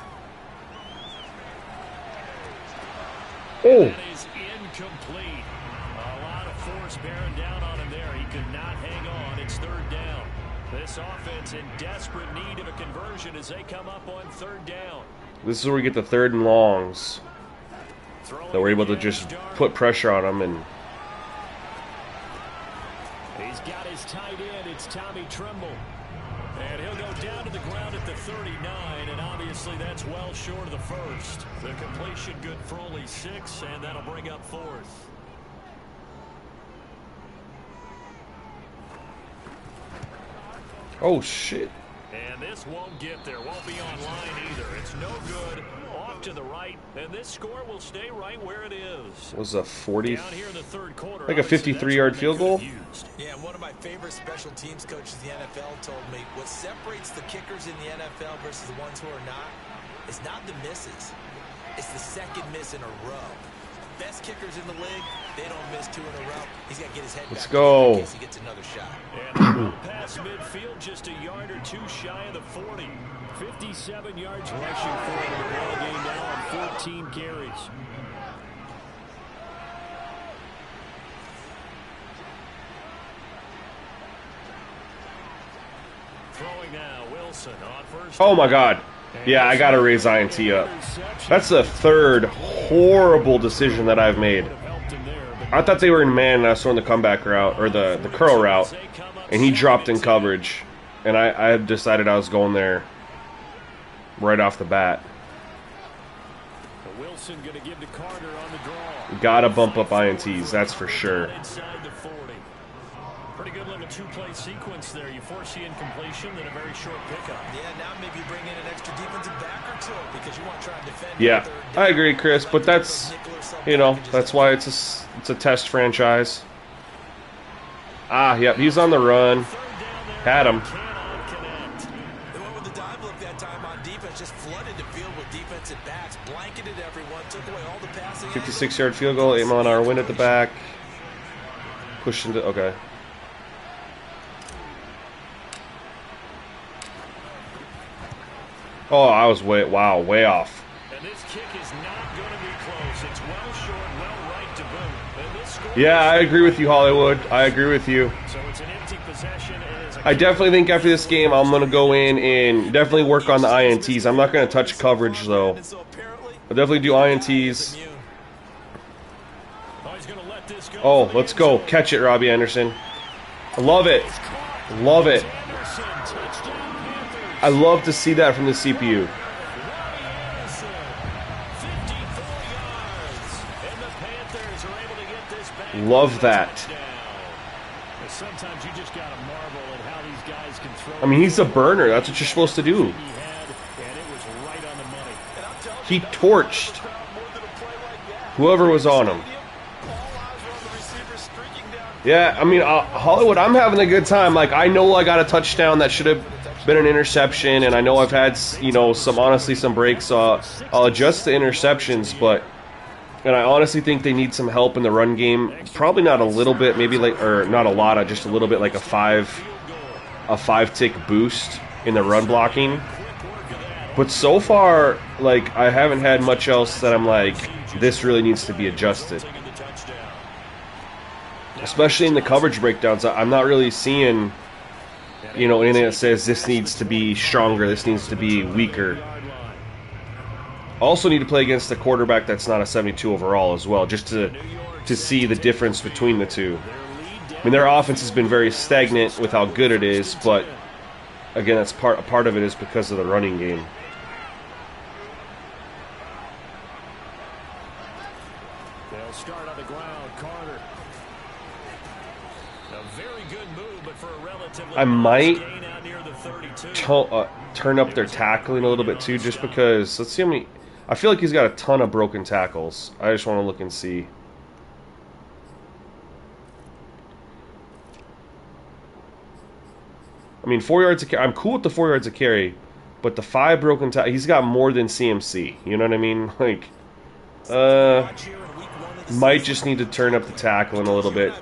Oh! That is incomplete. A lot of force bearing down on him there. He could not hang on. It's 3rd down. This offense in desperate need of a conversion as they come up on 3rd down. This is where we get the 3rd and longs. That we're able to just put pressure on them. And he's got his tight end. It's Tommy Tremble. And he'll go down to the ground at the 39, and obviously that's well short of the 1st. The completion good for only 6, and that'll bring up 4th. oh shit. And this won't get there. Won't be online either. It's no good. Off to the right, and this score will stay right where it is. It was a 40, Down here in the 3rd quarter, like a 53-yard field goal. Yeah, and one of my favorite special teams coaches in the NFL told me what separates the kickers in the NFL versus the ones who are not is not the misses. It's the 2nd miss in a row. Best kickers in the league, they don't miss 2 in a row. He's got to get his head Let's back go. in case he gets another shot. And past midfield, just a yard or 2 shy of the 40. 57 yards rushing for him in the ball game now on 14 carries. Throwing now, Wilson on 1st. Oh my god. Yeah, I gotta raise INT up. That's the 3rd horrible decision that I've made. I thought they were in man and I was throwing the comeback route, or the curl route, and he dropped in coverage. And I decided I was going there right off the bat. Wilson gonna give to Carter on the draw. Gotta bump up INTs, that's for sure. Inside the 40. Pretty good little 2-play sequence there. You force the incompletion, then a very short pickup. Yeah, now maybe you bring in an extra defensive back or 2 because you want to try and defend. Yeah, I agree, Chris, but that's, you know, that's why it's a test franchise. Ah, yep, he's on the run. Had him. They went with the dime look that time on defense, just flooded the field with defensive backs, blanketed everyone, took away all the passing. 56-yard field goal, 8-mile-an-hour wind at the back. Pushed into, okay. Oh, I was way off. And this kick is not going to be close. It's well short, well right to boot. And this score Yeah, I agree with you, Hollywood. I agree with you. So it's an empty possession. I definitely think after this game, I'm going to go in and definitely work on the INTs. I'm not going to touch coverage, though. I'll definitely do INTs. Oh, let's go. Catch it, Robbie Anderson. I love it. Love it. I love to see that from the CPU. Love that. Sometimes you just got to marvel at how these guys can throw. I mean, he's a burner. That's what you're supposed to do. He torched whoever was on him. Yeah, I mean, Hollywood, I'm having a good time. Like, I know I got a touchdown that should have been an interception, and I know I've had, you know, some breaks. I'll adjust the interceptions, but, and I honestly think they need some help in the run game. Probably not a little bit, maybe like, or not a lot, just a little bit, like a five tick boost in the run blocking. But so far, like, I haven't had much else that I'm like, this really needs to be adjusted. Especially in the coverage breakdowns, I'm not really seeing, you know, anything that says this needs to be stronger, this needs to be weaker. Also need to play against a quarterback that's not a 72 overall as well, just to see the difference between the two. I mean, their offense has been very stagnant with how good it is, but again, that's a part of it is because of the running game. They'll start on the ground. Carter. I might turn up their tackling a little bit too, just because. Let's see how many. I feel like he's got a ton of broken tackles. I just want to look and see. I mean, 4 yards a carry. I'm cool with the 4 yards a carry, but the 5 broken tackles. He's got more than CMC. You know what I mean? Like, might just need to turn up the tackling a little bit.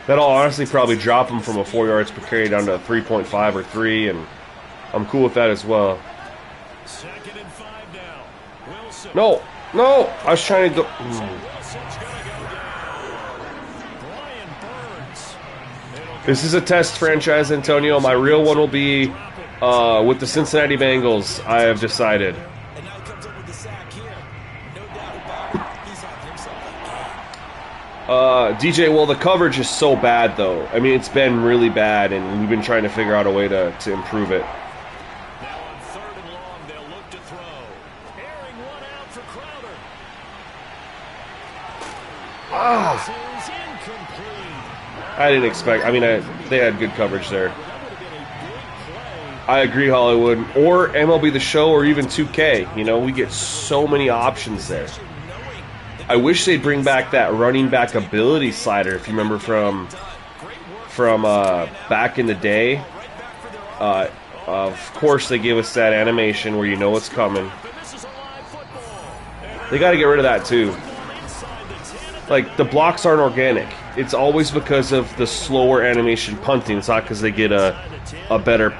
That'll honestly probably drop him from a 4 yards per carry down to 3.5 or 3, and I'm cool with that as well. No, no, I was trying to go. This is a test franchise, Antonio. My real one will be with the Cincinnati Bengals, I have decided. DJ, well, the coverage is so bad, though. I mean, it's been really bad, and we've been trying to figure out a way to improve it. Now on 3rd and long, they'll look to throw. Airing one out for Crowder. I didn't expect. I mean, they had good coverage there. I agree, Hollywood. Or MLB The Show, or even 2K. You know, we get so many options there. I wish they'd bring back that running back ability slider. If you remember from back in the day. Of course, they gave us that animation where you know what's coming. They got to get rid of that too. Like, the blocks aren't organic. It's always because of the slower animation punting. It's not because they get a better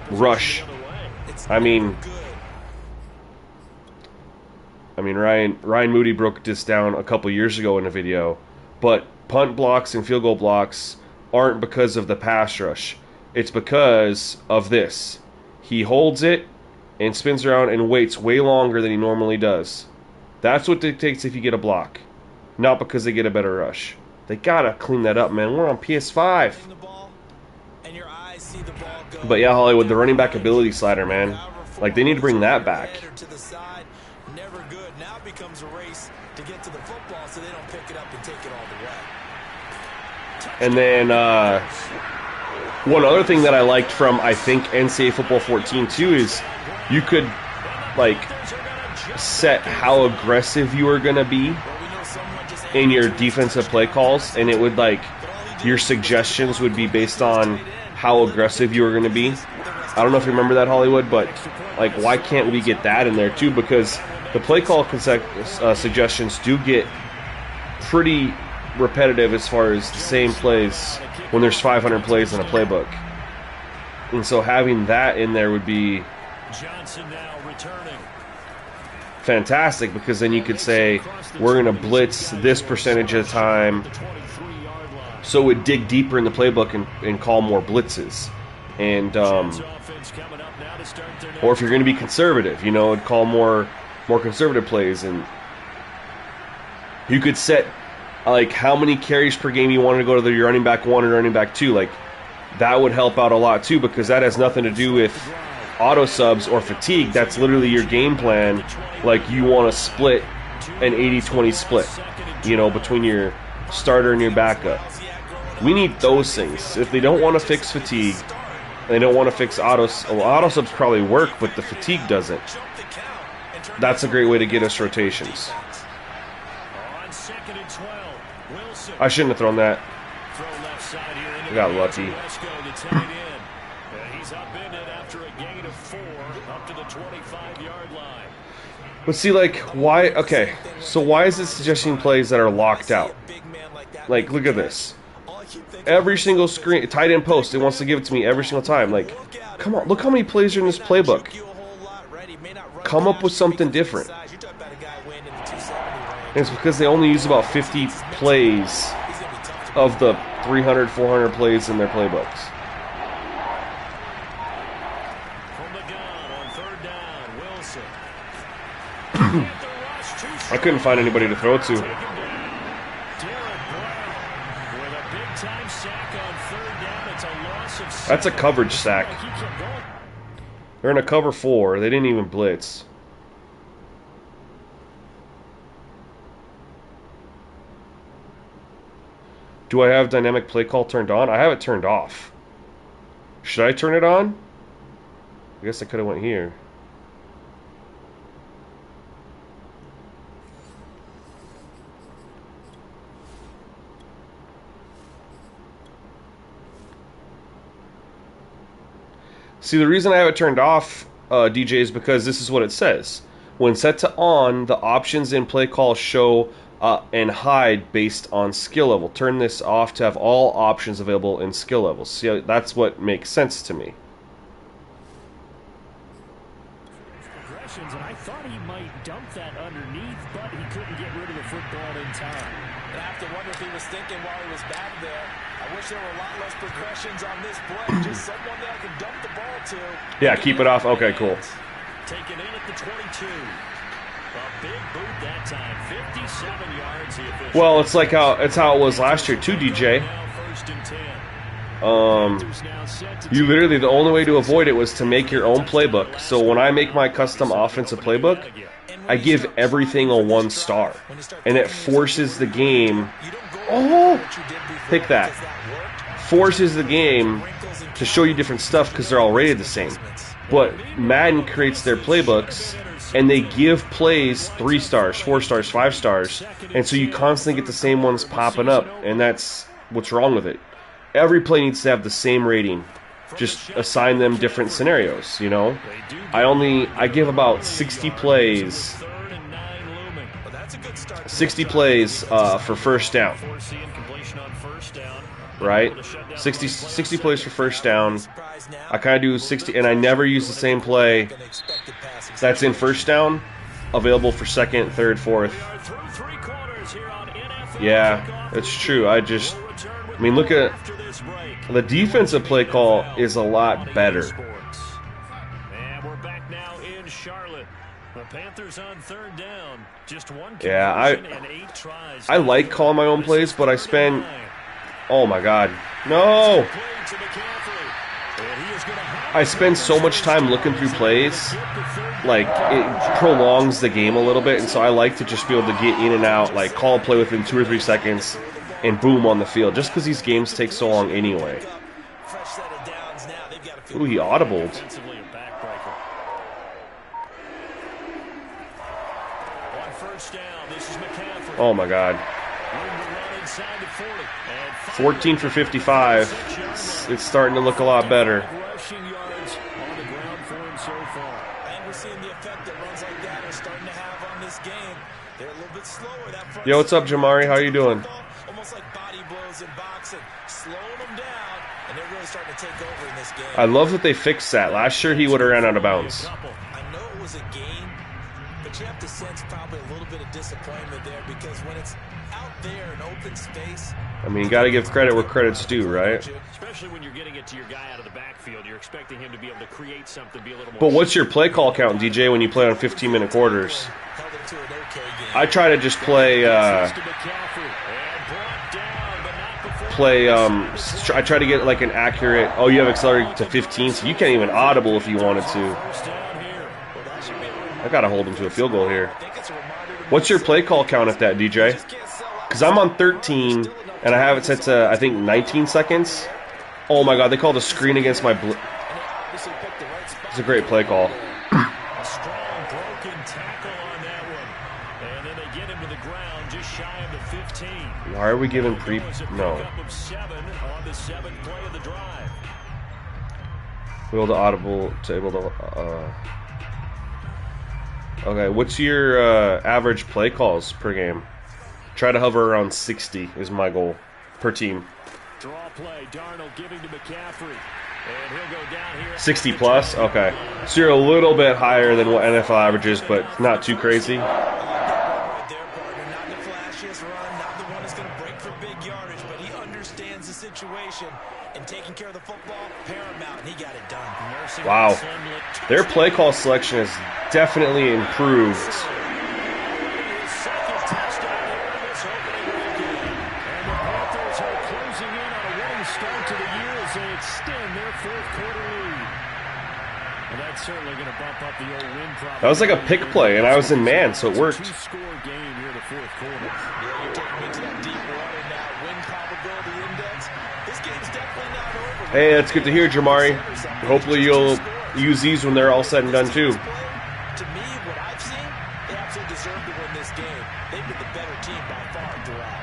rush. I mean, Ryan Moody broke this down a couple years ago in a video. But punt blocks and field goal blocks aren't because of the pass rush. It's because of this. He holds it and spins around and waits way longer than he normally does. That's what it takes if you get a block. Not because they get a better rush. They gotta clean that up, man. We're on PS5. But yeah, Hollywood, the running back ability slider, man. Like, they need to bring that back. And then one other thing that I liked from, I think, NCAA Football 14 too is you could, like, set how aggressive you were going to be in your defensive play calls, and it would, like, your suggestions would be based on how aggressive you were going to be. I don't know if you remember that, Hollywood, but, like, why can't we get that in there too? Because the play call suggestions do get pretty repetitive as far as the same plays when there's 500 plays in a playbook. And so having that in there would be fantastic, because then you could say, we're going to blitz this percentage of the time, so it would dig deeper in the playbook and call more blitzes. And or if you're going to be conservative, you know, it'd call more conservative plays. And you could set, like, how many carries per game you wanted to go to your running back 1 or running back 2. Like, that would help out a lot too, because that has nothing to do with auto subs or fatigue. That's literally your game plan. Like, you want to split an 80-20 split, you know, between your starter and your backup. We need those things. If they don't want to fix fatigue, they don't want to fix auto subs probably work, but the fatigue doesn't. That's a great way to get us rotations. I shouldn't have thrown that. I got lucky. But see, like, why? Okay, so why is it suggesting plays that are locked out? Like, look at this. Every single screen, tight end post, it wants to give it to me every single time. Like, come on, look how many plays are in this playbook. Come up with something different. And it's because they only use about 50 plays of the 300, 400 plays in their playbooks. I couldn't find anybody to throw it to. That's a coverage sack. They're in a cover 4. They didn't even blitz. Do I have dynamic play call turned on? I have it turned off. Should I turn it on? I guess I could have went here. See, the reason I have it turned off, DJ, is because this is what it says. When set to on, the options in play call show and hide based on skill level. Turn this off to have all options available in skill levels. See, that's what makes sense to me. And I thought he might dump that underneath, but he couldn't get rid of the football in time. And I have to wonder if he was thinking while he was back there, I wish there were a lot less progressions on this play. Just someone that I could dump the ball to. Yeah, keep it off. Okay, cool. Taken in at the 22. A big boot that time. 57 yards. Well, it's like how it was last year too, DJ. You literally, the only way to avoid it was to make your own playbook. So when I make my custom offensive playbook, I give everything a 1 star, and it forces the game. Oh, pick that. Forces the game to show you different stuff because they're all rated the same. But Madden creates their playbooks, and they give plays 3 stars, 4 stars, 5 stars, and so you constantly get the same ones popping up, and that's what's wrong with it. Every play needs to have the same rating. Just assign them different scenarios, you know? I give about 60 plays. 60 plays for first down. Right? 60 plays for first down. I kind of do 60, and I never use the same play that's in first down, available for second, third, fourth. Yeah, it's true. I mean, look at the defensive play call is a lot better. And we're back now in Charlotte. The Panthers on third down. Just one and 8 tries. I like calling my own plays, but I spend. Oh my God, no! I spend so much time looking through plays, like it prolongs the game a little bit, and so I like to just be able to get in and out, like call a play within 2 or 3 seconds, and boom, on the field, just because these games take so long anyway. Ooh, he audibled. Oh my God. 14 for 55. It's starting to look a lot better. Yo, what's up, Jamari? How you doing? I love that they fixed that. Last year he would have ran out of bounds. I know it was a game, but you have to sense probably a little bit of disappointment there because when it's out there in open space. I mean, you got to give credit where credit's due, right? Especially when you're getting it to your guy out of the backfield, you're expecting him to be able to create something, be a little more. But what's your play call count, DJ, when you play on 15-minute quarters? I try to just play. I try to get like an accurate. Oh, you have accelerated to 15, so you can't even audible if you wanted to. I gotta hold him to a field goal here. What's your play call count at that, DJ? Because I'm on 13, and I have it set to, I think, 19 seconds. Oh my God, they called a screen against my Blitz. It's a great play call. Why are we giving pre... No. We able to audible to able to... Okay, what's your average play calls per game? Try to hover around 60 is my goal per team. Draw play, Darnold giving to Mccaffrey. And he'll go down here. 60 plus? Okay. So you're a little bit higher than what NFL averages, but not too crazy. Wow. Their play call selection has definitely improved. That was like a pick play, and I was in man, so it worked. win probability index. This game's definitely not over. Hey, that's good to hear, Jamari. Hopefully you'll use these when they're all said and done, too. To me, what I've seen, they absolutely deserve to win this game. They've been the better team by far throughout.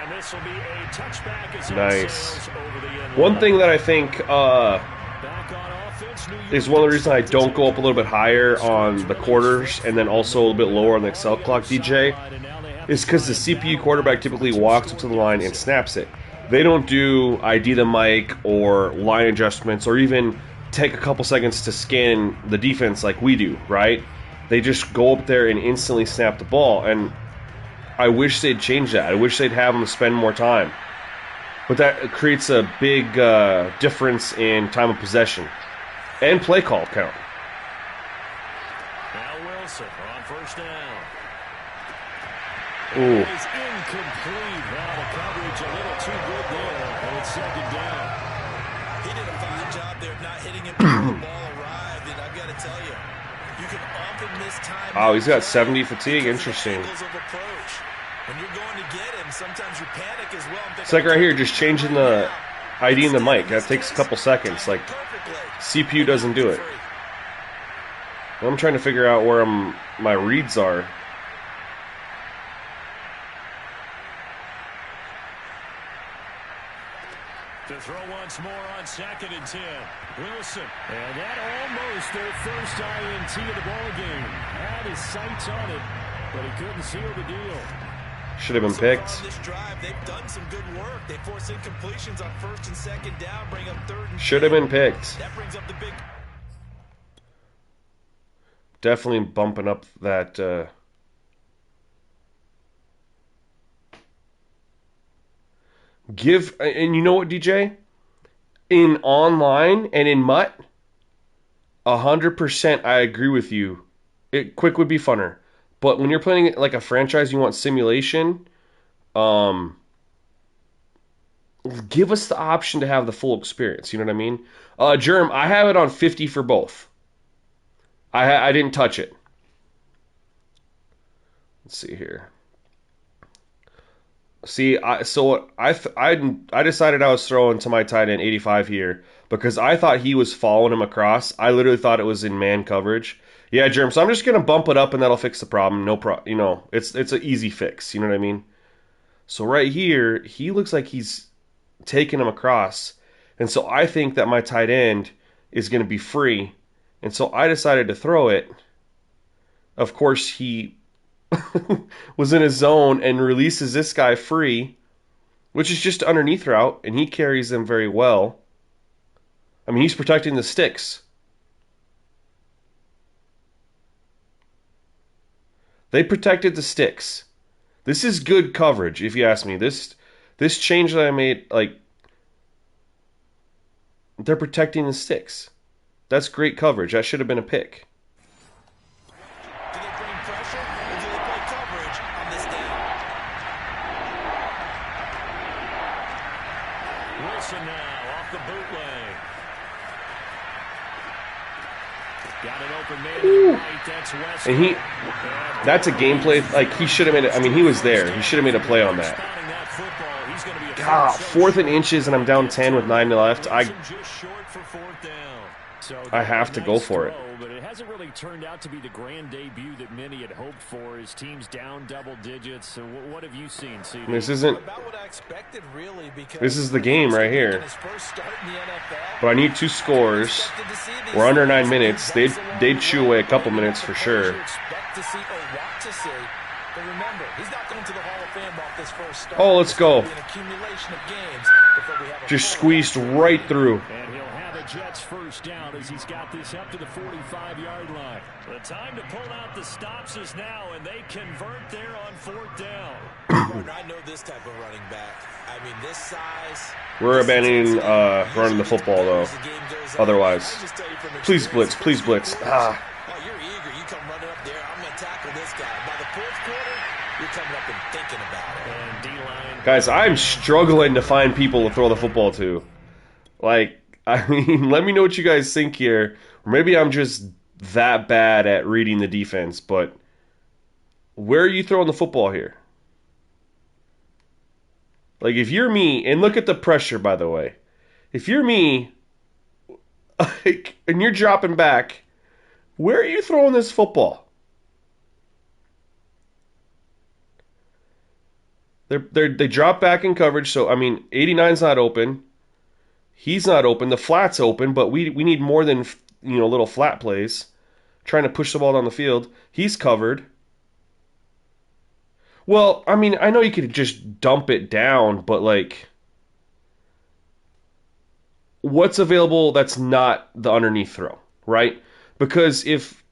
And this will be a touchback as Nice. over the end. One thing that I think Back on offense, New York is one of the reasons I don't go up a little bit higher on the quarters and then also a little bit lower on the Excel clock, DJ, is because the CPU quarterback typically walks up to the line and snaps it. They don't do ID the mic or line adjustments or even take a couple seconds to scan the defense like we do, right? They just go up there and instantly snap the ball, and I wish they'd change that. I wish they'd have them spend more time. But that creates a big difference in time of possession and play call count. Now Wilson on first down. Ooh. It is incomplete. Wow, the coverage a little too good there. And it's second down. He did a fine job there of not hitting him before the ball arrived, and I've got to tell you, you can often miss time. Oh, he's got 70 fatigue. Interesting. When you're going to get him, sometimes you panic as well. It's like right here, just changing the ID in the mic. That takes a couple seconds. Like, CPU doesn't do it. I'm trying to figure out where my reads are. To throw once more on 2nd and 10. Wilson. And that almost their first INT of the ball game. Had his sights on it, but he couldn't seal the deal. Should have been picked. On this drive, they've done some good work. They force incompletions on 1st and 2nd down, bring up 3rd and Should have been picked. That brings up the big. Definitely bumping up that. And you know what, DJ? In online and in MUT, 100% I agree with you. Quick would be funner. But when you're playing it like a franchise, you want simulation, give us the option to have the full experience. You know what I mean? Germ, I have it on 50 for both. I didn't touch it. Let's see here. See, I decided I was throwing to my tight end 85 here because I thought he was following him across. I literally thought it was in man coverage. Yeah, Germ. So I'm just gonna bump it up and that'll fix the problem. No problem. You know, it's an easy fix. You know what I mean? So right here, he looks like he's taking him across, and so I think that my tight end is gonna be free, and so I decided to throw it. Of course, he was in his zone and releases this guy free, which is just underneath route, and he carries them very well. I mean, he's protecting the sticks. They protected the sticks. This is good coverage, if you ask me. This change that I made, like, they're protecting the sticks. That's great coverage. That should have been a pick. Do they bring pressure or do they play coverage on this down? Wilson now off the bootleg. Got an open man to the right. That's West. And that's a gameplay. Like, he should have made it. I mean, he was there. He should have made a play on that. God, 4th and inches, and I'm down 10 with 9 left. I have to go for it. But it hasn't really turned out to be the grand debut that many had hoped for. His team's down double digits. So what have you seen, CD? This isn't. About what I expected, really, because This is the game right here. his first start in the NFL, But I need 2 scores. We're under 9 minutes. They'd chew away a couple minutes for sure. expect to see or want to see. But remember, he's not going to the Hall of Fame off this first start. Oh, let's go. An accumulation of games before we have a Just full squeezed right through. And he'll have a Jets first down as he's got this up to the 45-yard line. The time to pull out the stops is now, and they convert there on 4th down. partner. I know this type of running back. I mean, this size. We're abandoning running the football, though. Otherwise. Please blitz. Please blitz. Ah. Oh, you're eager. You come running up there. I'm going to tackle this guy. By the 4th quarter, you're coming up and thinking about it. And D-line. Guys, I'm struggling to find people to throw the football to. Like, I mean, let me know what you guys think here. Or maybe I'm just that bad at reading the defense, but where are you throwing the football here? Like, if you're me, and look at the pressure, by the way. If you're me, like, and you're dropping back, where are you throwing this football? They drop back in coverage, so, I mean, 89's not open. He's not open. The flat's open, but we need more than, little flat plays. Trying to push the ball down the field. He's covered. Well, I mean, I know you could just dump it down, but, like, what's available that's not the underneath throw, right? Because if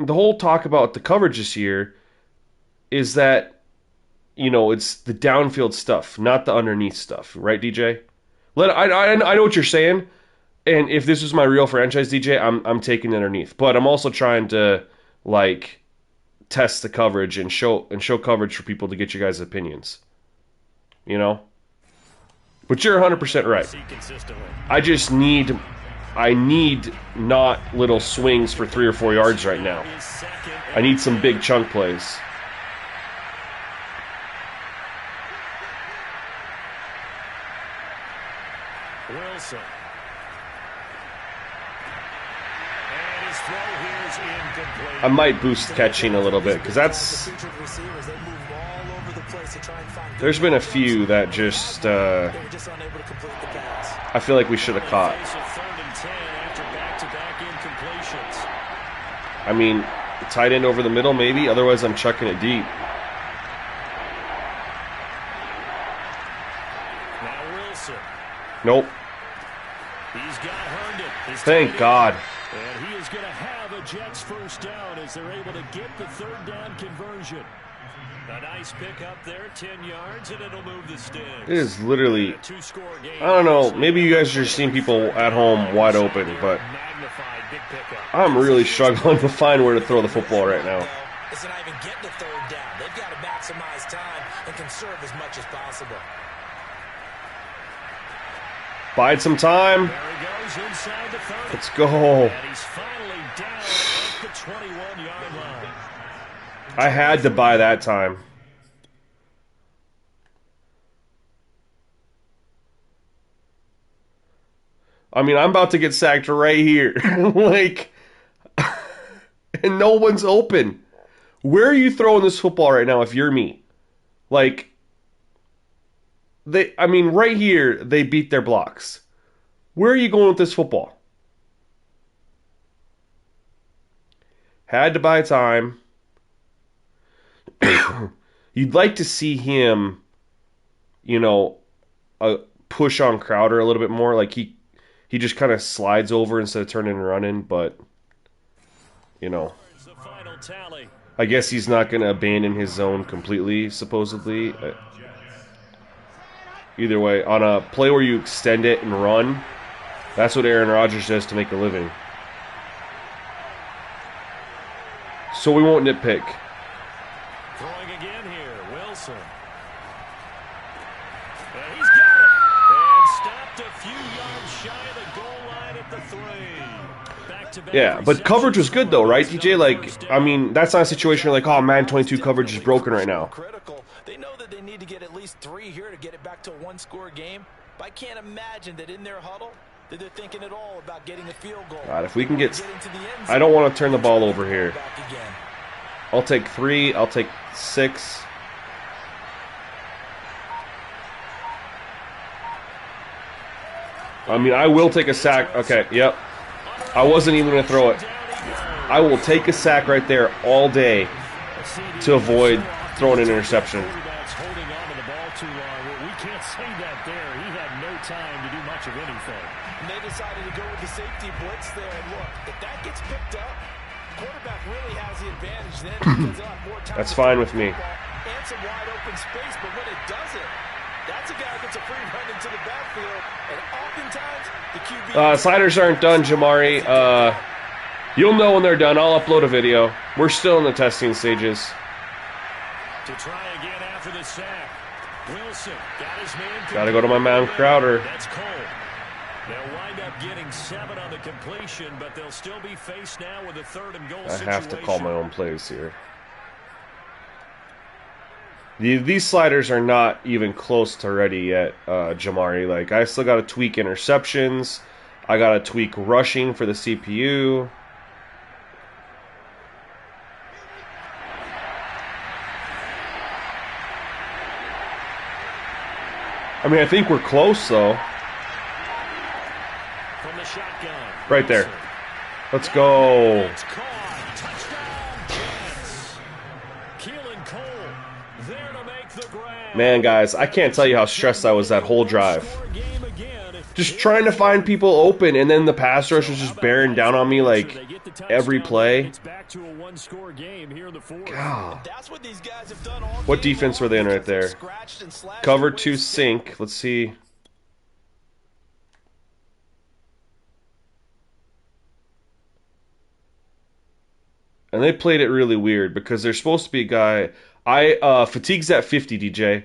the whole talk about the coverage this year is that, it's the downfield stuff, not the underneath stuff, right, DJ? I know what you're saying, and if this was my real franchise, DJ, I'm taking it underneath. But I'm also trying to, like, test the coverage and show coverage for people to get you guys' opinions. But you're 100% right. I need not little swings for 3 or 4 yards right now. I need some big chunk plays. Wilson. And his throw here is incomplete. I might boost catching a little bit, because that's... There's been a few that just... I feel like we should have caught. I mean, tight end over the middle, maybe. Otherwise, I'm chucking it deep. Nope. Thank God. And he is going to have a Jets first down as they're able to get the third down conversion. A nice pickup there, 10 yards, and it'll move the sticks. It is literally, I don't know, maybe you guys are just seeing people at home wide open, but I'm really struggling to find where to throw the football right now. It's not even getting the third down. They've got to maximize time and conserve as much as possible. Bide some time. Let's go. And he's finally down at the 21-yard line. I had to buy that time. I mean, I'm about to get sacked right here. Like, and no one's open. Where are you throwing this football right now if you're me? Like, right here, they beat their blocks. Where are you going with this football? Had to buy time. You'd like to see him, push on Crowder a little bit more. Like, he just kind of slides over instead of turning and running, but, I guess he's not going to abandon his zone completely, supposedly. Either way, on a play where you extend it and run, that's what Aaron Rodgers does to make a living. So we won't nitpick. Throwing again here, Wilson. And he's got it. And stopped a few yards shy of the goal line at the 3. Back-to-back Yeah, but coverage was good though, right, DJ? Like, I mean, that's not a situation like, oh, Madden 22 coverage is broken right now. They know that they need to get at least 3 here to get it back to a one-score game. But I can't imagine that in their huddle that they're thinking at all about getting a field goal. God, if we can get... I don't want to turn the ball over here. I'll take 3. I'll take 6. I mean, I will take a sack. Okay, yep. I wasn't even going to throw it. I will take a sack right there all day to avoid throwing an interception. Holding on to the ball too long. We can't say that there. He had no time to do much of anything. And they decided to go with the safety blitz there. And look, if that gets picked up, quarterback really has the advantage then because they'll have more time. That's fine with me. And some wide open space, but when it doesn't, that's a guy who gets a free run into the backfield. And oftentimes, the QB... sliders aren't done, Jamari. You'll know when they're done. I'll upload a video. We're still in the testing stages. To try again after the sack. Wilson got his man. Gotta go to my man Crowder. That's Cole. They'll wind up getting 7 on the completion, but they'll still be faced now with a 3rd and goal situation. I have to call my own plays here. These sliders are not even close to ready yet, Jamari. Like, I still got to tweak interceptions. I got to tweak rushing for the CPU. I mean, I think we're close, though. From the shotgun. Right there. Let's go. Man, guys, I can't tell you how stressed I was that whole drive. Just trying to find people open, and then the pass rush was just bearing down on me like every play. God. What defense were they in right there? Cover 2 sink. Let's see. And they played it really weird because there's supposed to be a guy. Fatigue's at 50, DJ.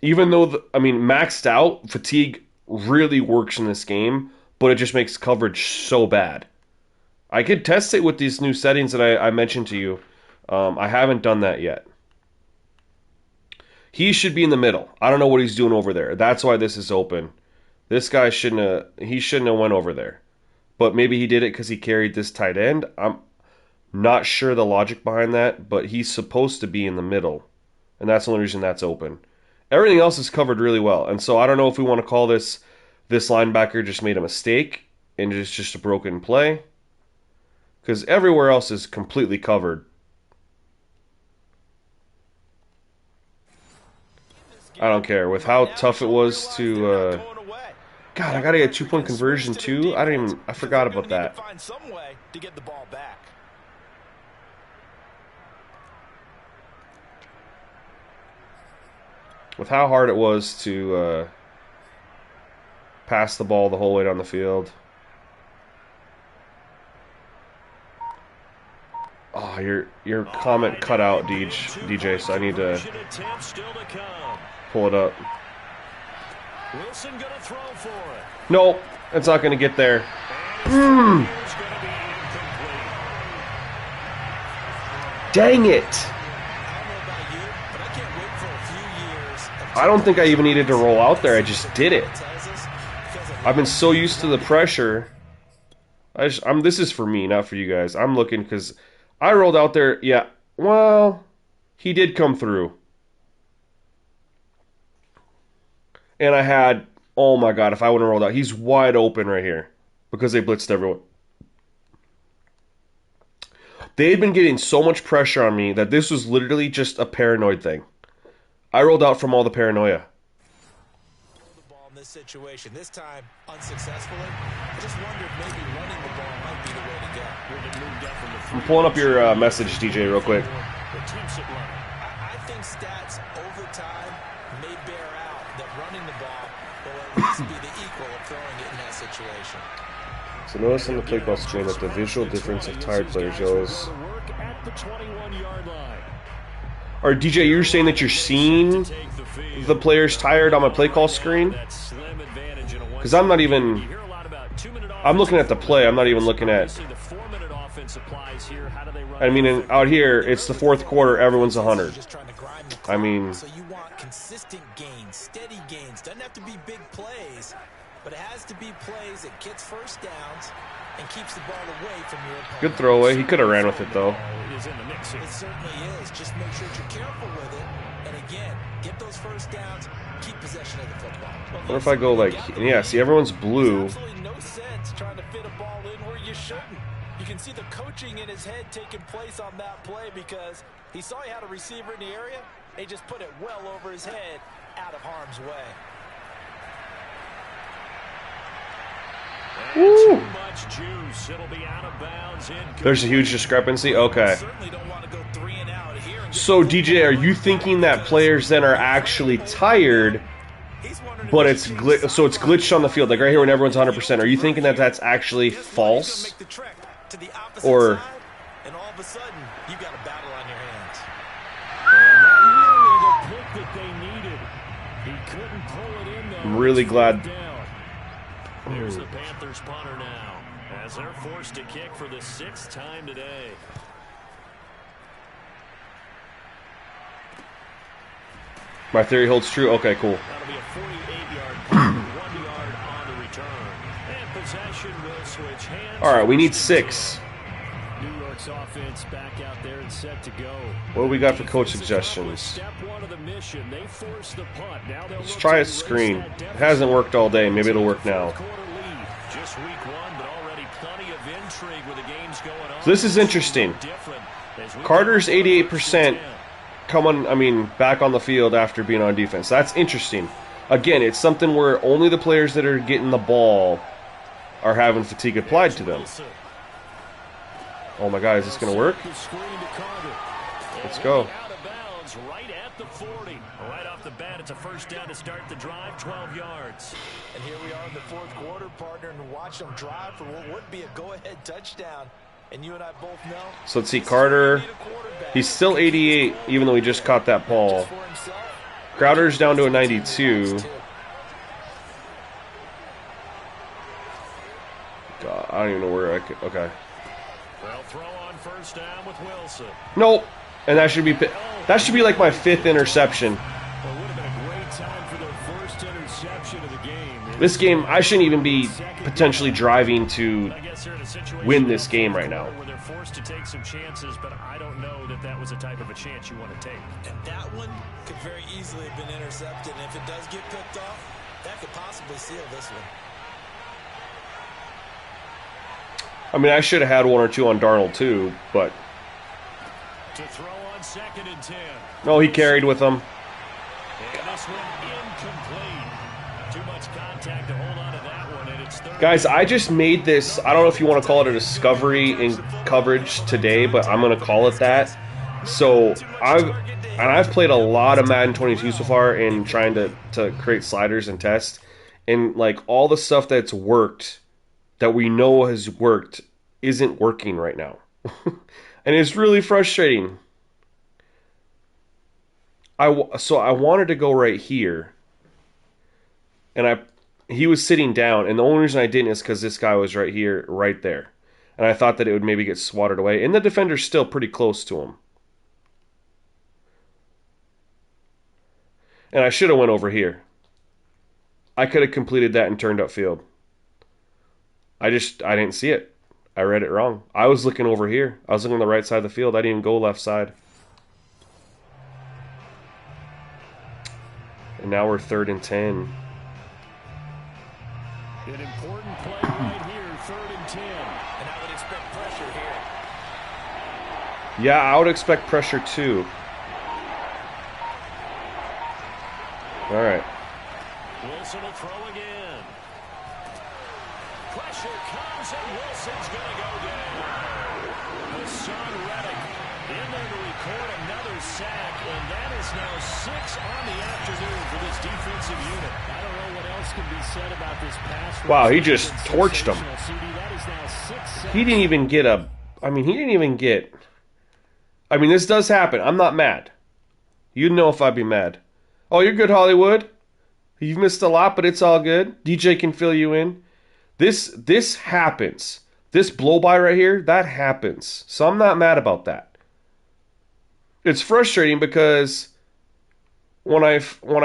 Even though, maxed out, fatigue really works in this game, but it just makes coverage so bad. I could test it with these new settings that I mentioned to you. I haven't done that yet. He should be in the middle. I don't know what he's doing over there. That's why this is open. This guy shouldn't have went over there. But maybe he did it because he carried this tight end. I'm not sure the logic behind that, but he's supposed to be in the middle. And that's the only reason that's open. Everything else is covered really well. And so I don't know if we want to call this linebacker just made a mistake and it's just a broken play. Because everywhere else is completely covered. I don't care. With how tough it was to... God, I gotta get 2-point conversion too? I forgot about that. With how hard it was to pass the ball the whole way down the field. Oh, your comment cut out, DJ, so I need to pull it up. Wilson gonna throw for it. Nope, it's not gonna get there. Dang it! I don't think I even needed to roll out there. I just did it. I've been so used to the pressure. This is for me, not for you guys. I'm looking because I rolled out there. Yeah, well, he did come through. And I had, oh my God, if I wouldn't have rolled out, he's wide open right here because they blitzed everyone. They had been getting so much pressure on me that this was literally just a paranoid thing. I rolled out from all the paranoia. The ball in this situation, this time unsuccessfully. I just wondered maybe running the ball might be the way to go. I'm pulling up your message, DJ, real quick. I think stats over time may bear out that running the ball will at least be the equal of throwing it in that situation. So notice on the play call screen that the visual difference of tired players shows. Or DJ, you're saying that you're seeing the players tired on my play call screen? Because I'm not even... I'm looking at the play. I'm not even looking at... I mean, out here, it's the fourth quarter. Everyone's 100. I mean... So you want consistent gains, steady gains. Doesn't have to be big plays, but it has to be plays that gets first downs and keeps the ball away from your opponent. Good throwaway. He could have ran with it, though. It certainly is. Just make sure that you're careful with it. And again, get those first downs, keep possession of the football. What if I go like, yeah, see, everyone's blue. There's absolutely no sense trying to fit a ball in where you shouldn't. You can see the coaching in his head taking place on that play because he saw he had a receiver in the area. He just put it well over his head, out of harm's way. Woo. There's a huge discrepancy. Okay. So DJ, are you thinking that players then are actually tired, but it's glitched on the field, like right here when everyone's 100%? Are you thinking that that's actually false? Or and all of a sudden you got a battle on your hands. I'm really glad. There's the Panthers punter now, as they're forced to kick for the 6th time today. My theory holds true? Okay, cool. That'll be a 48-yard punt, 1 yard on the return. And possession will switch hands. All right, we need 6. New York's offense back out there and set to go. What do we got for coach suggestions? Step 1 of the mission, they force the punt. Now they'll Let's try a screen. It hasn't worked all day. Maybe it'll work now. Just week 1, but already plenty of intrigue with the games going on. So this is interesting. Carter's 88% back on the field after being on defense. That's interesting. Again, it's something where only the players that are getting the ball are having fatigue applied to them. Oh my God, is this going to work? Let's go. Out of bounds, right at the 40. Right off the bat, it's a first down to start the drive, 12 yards. And here we are in the fourth quarter, partner, and watch them drive for what would be a go-ahead touchdown. And you and I both know. So let's see, Carter, he's still 88, even though he just caught that ball. Crowder's down to a 92. God, I don't even know where I could. Okay. Well, throw on first down with Wilson. Nope. And that should be like my 5th interception. Well, it would have been a great time for their first interception of the game. This game, I shouldn't even be potentially driving to win this game right now. Where they're forced to take some chances, but I don't know that that was the type of a chance you want to take. And that one could very easily have been intercepted. And if it does get picked off, that could possibly seal this one. I mean, I should have had 1 or 2 on Darnold too, but To throw on 2nd and 10. no, he carried with him. And this one incomplete. Too much contact to hold on to that one, and it's third. Guys, I just made this, I don't know if you want to call it a discovery in coverage today, but I'm going to call it that. So, I've played a lot of Madden 22 so far in trying to create sliders and test. And, like, all the stuff that's worked, that we know has worked, isn't working right now. And it's really frustrating. So I wanted to go right here. And he was sitting down, and the only reason I didn't is because this guy was right here, right there. And I thought that it would maybe get swatted away. And the defender's still pretty close to him. And I should have went over here. I could have completed that and turned upfield. I didn't see it. I read it wrong. I was looking over here. I was looking on the right side of the field. I didn't even go left side. And now we're 3rd and 10. An important play right here, 3rd and 10. And I would expect pressure here. Yeah, I would expect pressure too. All right. Wilson will throw again. Pressure comes, and Wilson's going to go down. Hassan Reddick in there to record another sack, and that is now 6 on the afternoon for this defensive unit. I don't know what else can be said about this pass. Wow, he just torched him. He didn't even get I mean, this does happen. I'm not mad. You'd know if I'd be mad. Oh, you're good, Hollywood. You've missed a lot, but it's all good. DJ can fill you in. This happens. This blow-by right here, that happens. So I'm not mad about that. It's frustrating because when I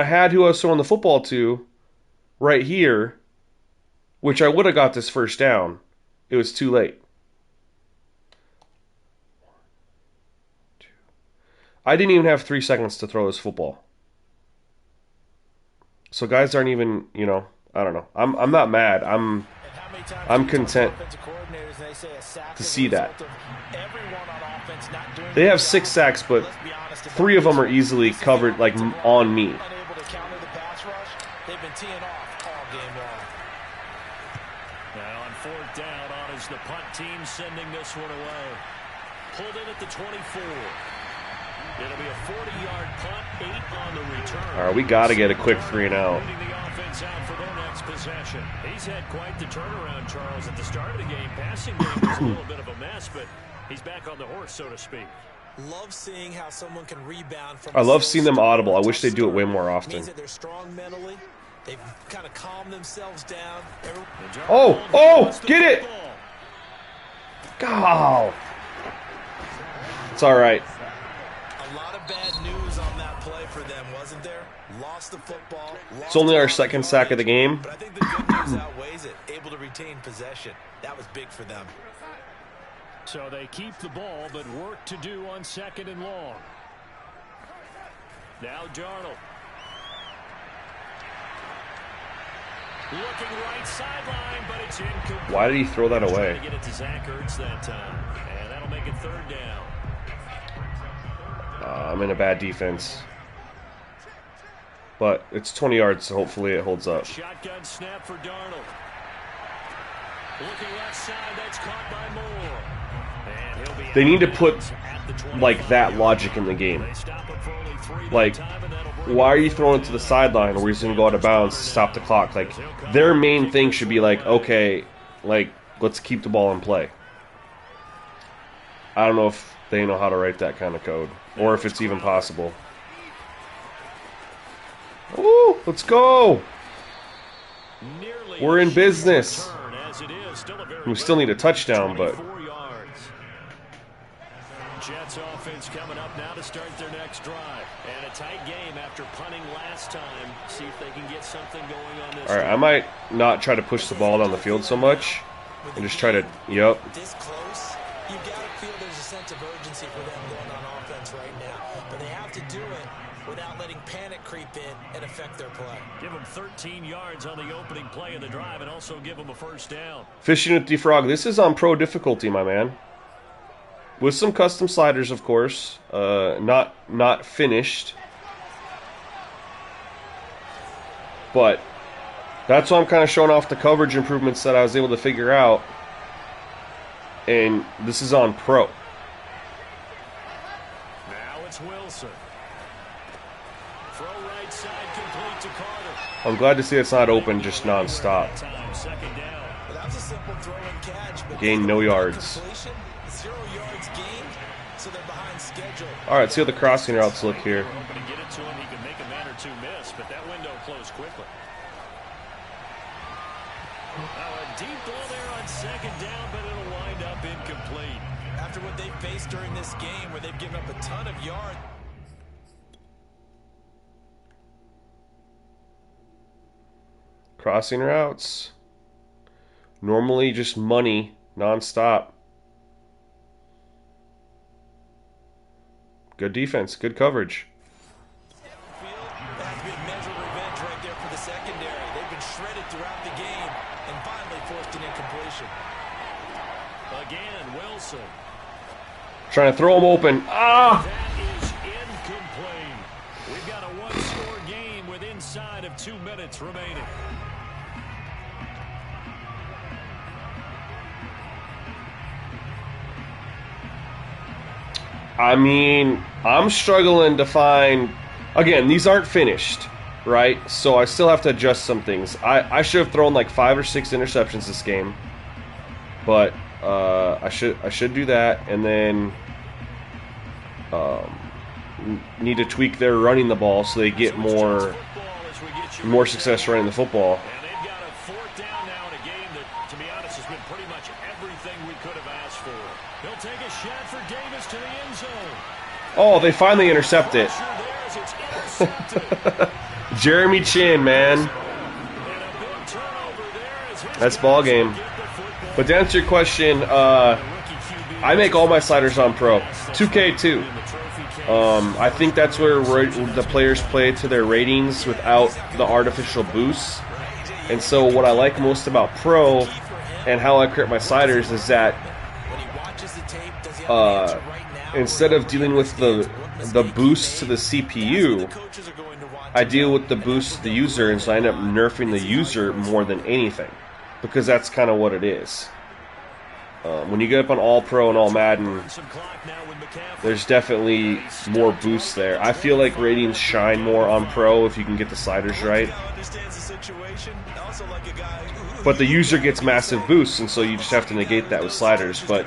had who I was throwing the football to right here, which I would have got this first down, it was too late. I didn't even have 3 seconds to throw this football. So guys aren't even, I don't know. I'm not mad. I'm content to see that. They have 6 sacks, but 3 of them are easily covered, like, on me. Now on 4th down, on is the punt team sending this one away. Pulled in at the 24. It'll be a 40-yard punt, 8 on the return. All right, we got to get a quick 3 and out. The offense out for their next possession. He's had quite the turnaround, Charles, at the start of the game. Passing game was a little bit of a mess, but he's back on the horse, so to speak. Love seeing how someone can rebound from. I love seeing them audible. I wish they'd do it way more often. Means that they're strong mentally. They've kind of calmed themselves down. Oh, get it! God. It's all right. A lot of bad news on that play for them, wasn't wasn't there, lost the football. It's only our second sack of the game. But I think the good news outweighs it. Able to retain possession. That was big for them. So they keep the ball, but work to do on 2nd and long. Now Darnold. Looking right sideline, but it's incomplete. Why did he throw that away? To get it to Zach Ertz that time, and that'll make it 3rd down. I'm in a bad defense. But it's 20 yards, so hopefully it holds up. Shotgun snap for Darnold. Looking left side, that's caught by Moore. And he'll be they need to put like that logic in the game. Like, why are you throwing it to the sideline where he's going to go out of bounds to stop the clock? Like, their main thing should be like, okay, like, let's keep the ball in play. I don't know if they know how to write that kind of code, or if it's even possible. Ooh, let's go! We're in business. We still need a touchdown, but... Jets offense coming up now to start their next drive. And a tight game after punting last time. See if they can get something going on this. Alright, I might not try to push the ball down the field so much. And just try to, yep. This close, you got to feel there's a sense of urgency for them going on offense right now. But they have to do it without letting panic creep in and affect their play. Give them 13 yards on the opening play of the drive and also give them a 1st down. Fishing with Defrog. This is on pro difficulty, my man. With some custom sliders, of course. Not finished. But that's why I'm kind of showing off the coverage improvements that I was able to figure out. And this is on pro. Now it's Wilson. Throw right side complete to Carter. I'm glad to see it's not open, just non-stop. Gain no yards. Alright, let's see how the crossing routes look here. A deep ball there on 2nd down, but it'll wind up incomplete. After what they faced during this game where they've given up a ton of yards. Crossing routes. Normally just money, non-stop. Good defense, good coverage. That's been measured revenge right there for the secondary. They've been shredded throughout the game and finally forced an incompletion. Again, Wilson. Trying to throw him open. Ah! That is incomplete. We've got a 1-score game with inside of 2 minutes remaining. I mean, I'm struggling to find... Again, these aren't finished, right? So I still have to adjust some things. I should have thrown like 5 or 6 interceptions this game. But I should do that. And then need to tweak their running the ball so they get more success running the football. And they've got a 4th down now in a game that, to be honest, has been pretty much everything we could have asked for. He'll take a shot for Davis to the end zone. Oh, they finally intercept it. Jeremy Chin, man. That's ball game. But to answer your question, I make all my sliders on pro. 2K too. I think that's where the players play to their ratings without the artificial boosts. And so what I like most about pro and how I create my sliders is that instead of dealing with the boost to the CPU, I deal with the boost to the user, and so I end up nerfing the user more than anything, because that's kind of what it is. When you get up on All Pro and All Madden, there's definitely more boosts there. I feel like ratings shine more on Pro if you can get the sliders right. But the user gets massive boosts, and so you just have to negate that with sliders. But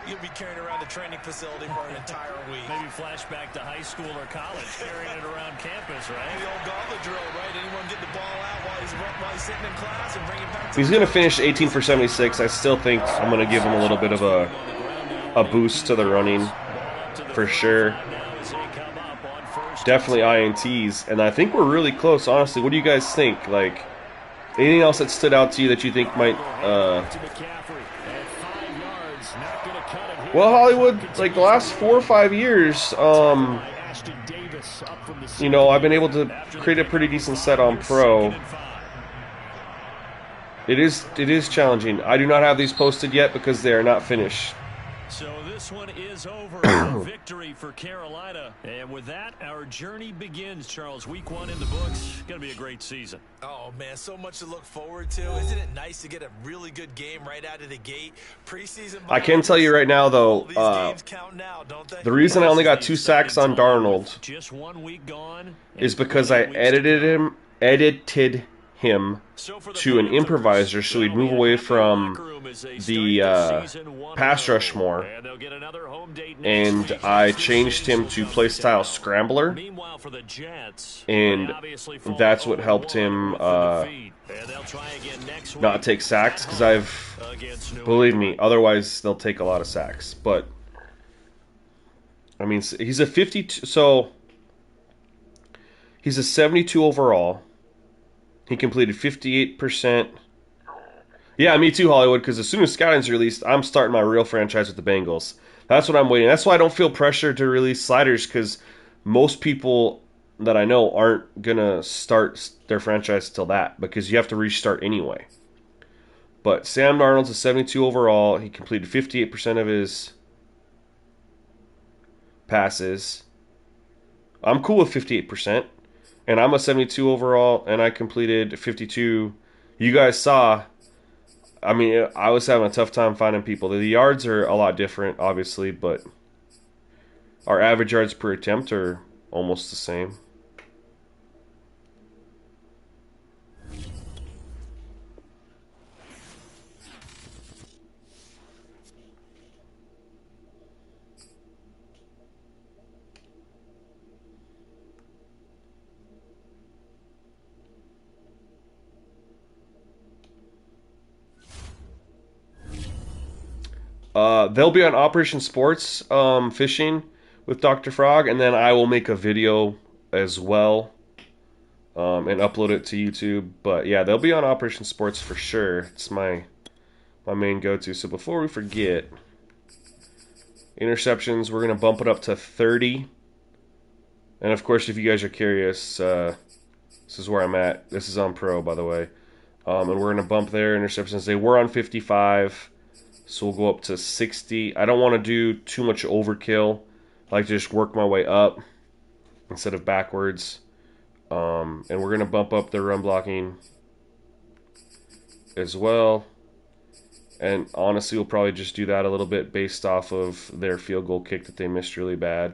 you'll be carrying around the training facility for an entire week. Maybe flashback to high school or college, carrying it around campus, right? The old gauntlet drill, right? Anyone get the ball out while he's sitting in class and bring it back. He's going to finish 18 for 76. I still think I'm going to give him a little bit of a boost to the running, for sure. definitely INTs, and I think we're really close, honestly. What do you guys think? Like, anything else that stood out to you that you think might, well, Hollywood, like the last 4 or 5 years, you know, I've been able to create a pretty decent set on Pro. It is challenging. I do not have these posted yet because they are not finished. So this one is over. A victory for Carolina. And with that, our journey begins, Charles. Week 1 in the books. Going to be a great season. Oh, man, so much to look forward to. Isn't it nice to get a really good game right out of the gate? Preseason. I can tell you right now, though, the reason I only got 2 sacks on Darnold just 1 week gone is because I edited him to an improviser, so he'd move away from the pass rush more, and I changed him to playstyle scrambler, and that's what helped him not take sacks, because believe me, otherwise they'll take a lot of sacks. But I mean, he's a 52, so he's a 72 overall. He completed 58%. Yeah, me too, Hollywood, because as soon as scouting's released, I'm starting my real franchise with the Bengals. That's what I'm waiting. That's why I don't feel pressure to release sliders, because most people that I know aren't going to start their franchise till that, because you have to restart anyway. But Sam Darnold's a 72 overall. He completed 58% of his passes. I'm cool with 58%. And I'm a 72 overall, and I completed 52. You guys saw, I mean, I was having a tough time finding people. The yards are a lot different, obviously, but our average yards per attempt are almost the same. They'll be on Operation Sports fishing with Dr. Frog, and then I will make a video as well and upload it to YouTube. But yeah, they'll be on Operation Sports for sure. It's my main go-to. So before we forget, interceptions, we're going to bump it up to 30. And of course, if you guys are curious, this is where I'm at. This is on Pro, by the way. And we're going to bump their interceptions. They were on 55. So we'll go up to 60. I don't want to do too much overkill. I like to just work my way up instead of backwards. And we're going to bump up their run blocking as well. And honestly, we'll probably just do that a little bit based off of their field goal kick that they missed really bad.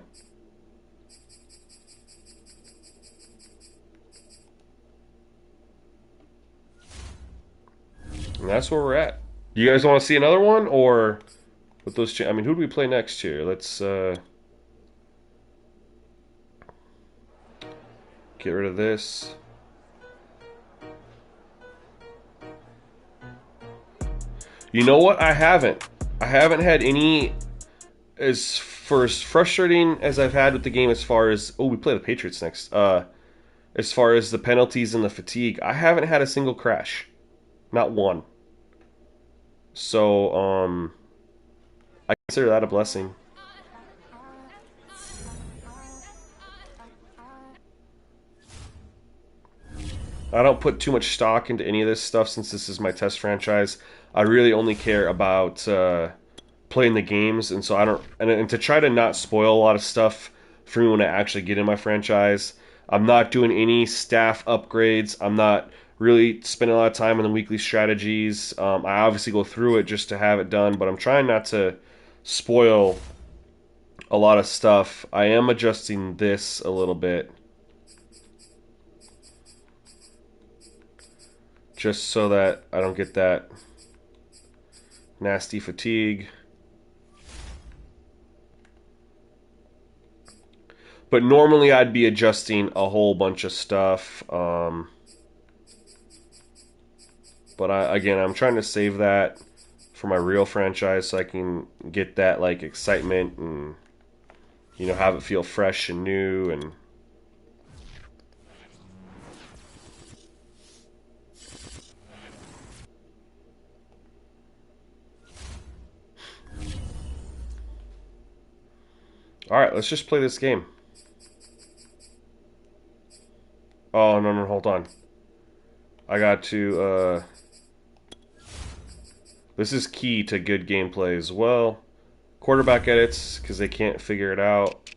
And that's where we're at. You guys want to see another one, or with those? I mean, who do we play next here? Let's get rid of this. You know what? I haven't had any as frustrating as I've had with the game. As far as we play the Patriots next. As far as the penalties and the fatigue, I haven't had a single crash, not one. So, I consider that a blessing. I don't put too much stock into any of this stuff since this is my test franchise. I really only care about playing the games, and so I don't. And to try to not spoil a lot of stuff for me when I actually get in my franchise, I'm not doing any staff upgrades. I'm not really spending a lot of time on the weekly strategies. I obviously go through it just to have it done, but I'm trying not to spoil a lot of stuff. I am adjusting this a little bit, just so that I don't get that nasty fatigue. But normally I'd be adjusting a whole bunch of stuff. But I'm trying to save that for my real franchise so I can get that like excitement and have it feel fresh and new. And Alright, let's just play this game. Oh, no, hold on. I got to, This is key to good gameplay as well. Quarterback edits, because they can't figure it out.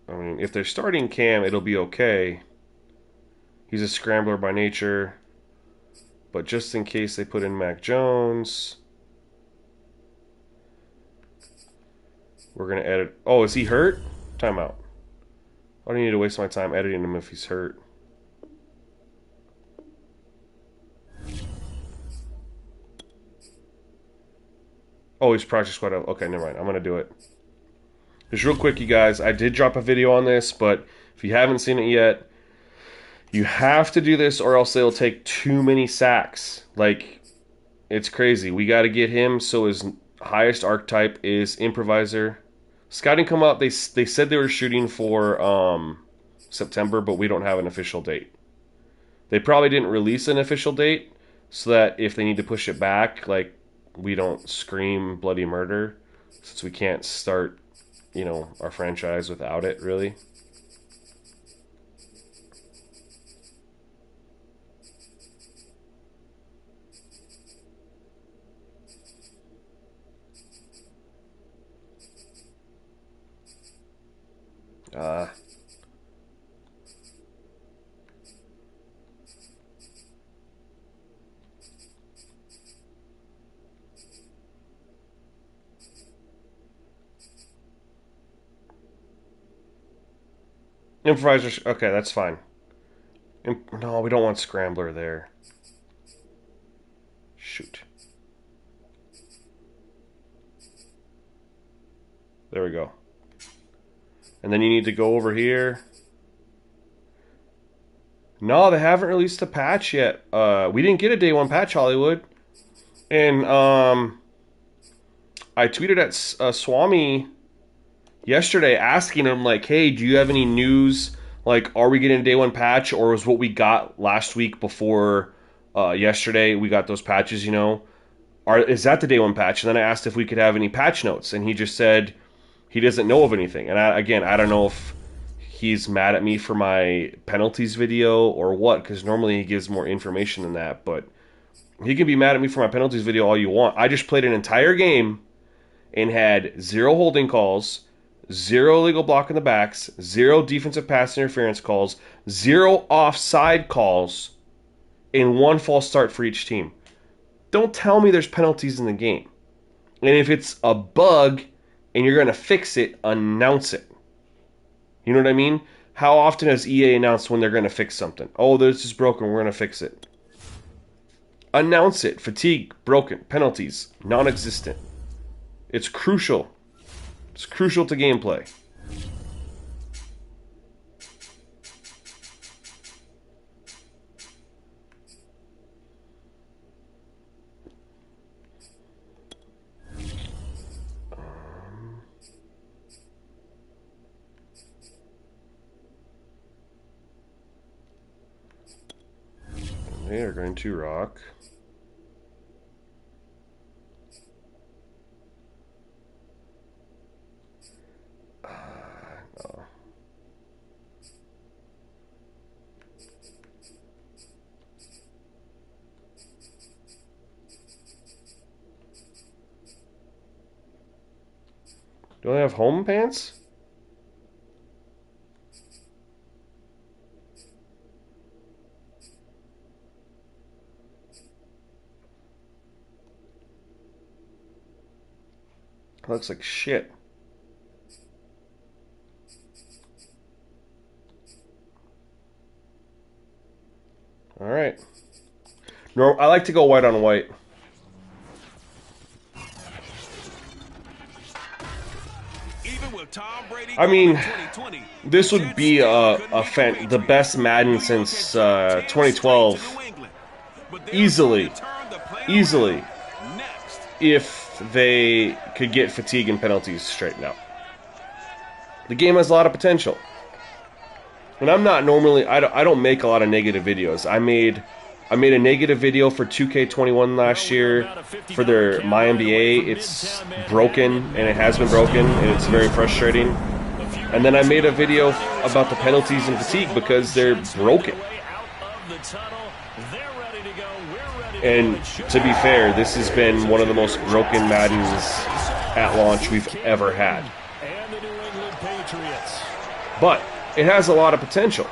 I mean, if they're starting Cam, it'll be okay. He's a scrambler by nature. But just in case they put in Mac Jones, we're going to edit. Oh, is he hurt? Timeout. I don't need to waste my time editing him if he's hurt. Oh, he's practice squad. Okay, never mind. I'm going to do it. Just real quick, you guys. I did drop a video on this, but if you haven't seen it yet, you have to do this or else they'll take too many sacks. Like, it's crazy. We got to get him so his highest archetype is improviser. Scouting come out, they said they were shooting for September, but we don't have an official date. They probably didn't release an official date so that if they need to push it back, like, we don't scream bloody murder, since we can't start, you know, our franchise without it, really. Improvisers, okay, that's fine. No, we don't want Scrambler there. Shoot. There we go. And then you need to go over here. No, they haven't released a patch yet. We didn't get a day one patch, Hollywood. And I tweeted at Swami yesterday asking him, like, hey, do you have any news? Like, are we getting a day one patch, or was what we got last week before yesterday, we got those patches, you know? Is that the day one patch? And then I asked if we could have any patch notes, and he just said he doesn't know of anything. And I don't know if he's mad at me for my penalties video or what, because normally he gives more information than that, but he can be mad at me for my penalties video all you want. I just played an entire game and had 0 holding calls, 0 illegal block in the backs, 0 defensive pass interference calls, 0 offside calls, and 1 false start for each team. Don't tell me there's penalties in the game. And if it's a bug and you're going to fix it, announce it. You know what I mean? How often has EA announced when they're going to fix something? Oh, this is broken, we're going to fix it. Announce it. Fatigue, broken. Penalties, non-existent. It's crucial. It's crucial to gameplay. They are going to rock. No. Do I have home pants? Looks like shit. All right. No, I like to go white on white. I mean, this would be the best Madden since 2012. Easily. If they could get fatigue and penalties straightened out. The game has a lot of potential. And I'm not normally, I don't make a lot of negative videos. I made I made a negative video for 2K21 last year for their My NBA. It's broken, and it has been broken, and it's very frustrating. And then I made a video about the penalties and fatigue because they're broken. And to be fair, this has been one of the most broken Maddens at launch we've ever had. But it has a lot of potential.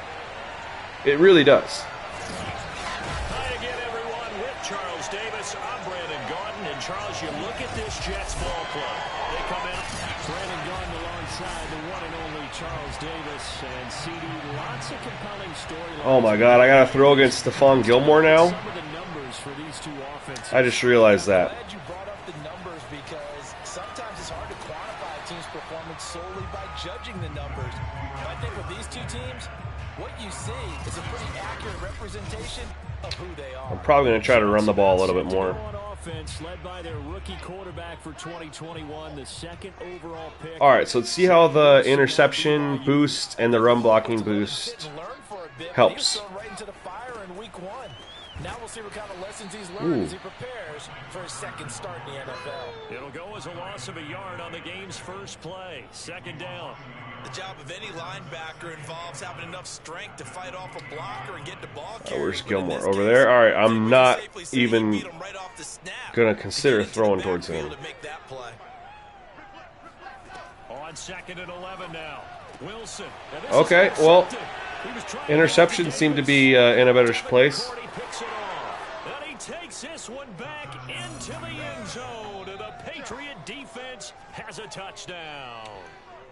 It really does. Charles, you look at this Jets ball club. They come out. Brandon Gordon alongside the one and only Charles Davis and CD. Lots of compelling storylines. Oh my God, I got to throw against Stephon Gilmore now. Some of the numbers for these two offenses. I just realized that. I'm glad you brought up the numbers because sometimes it's hard to quantify a team's performance solely by judging the numbers. But I think with these two teams, what you see is a pretty accurate representation of who they are. I'm probably going to try to run the ball a little bit more. Led by their rookie quarterback for 2021, the second overall pick. All right, so let's see how the interception boost and the run blocking boost helps. Now we'll see what kind of lessons he's learned as he prepares for his second start in the NFL. It'll go as a loss of a yard on the game's first play. Second down. The job of any linebacker involves having enough strength to fight off a blocker and get the ball carried. Oh, where's Gilmore? Over there? All right, I'm not even going to consider throwing towards him. On second and 11 now. Wilson. Okay, well, interceptions seem to be in a better place. And he takes this one back into the end zone. And the Patriot defense has a touchdown.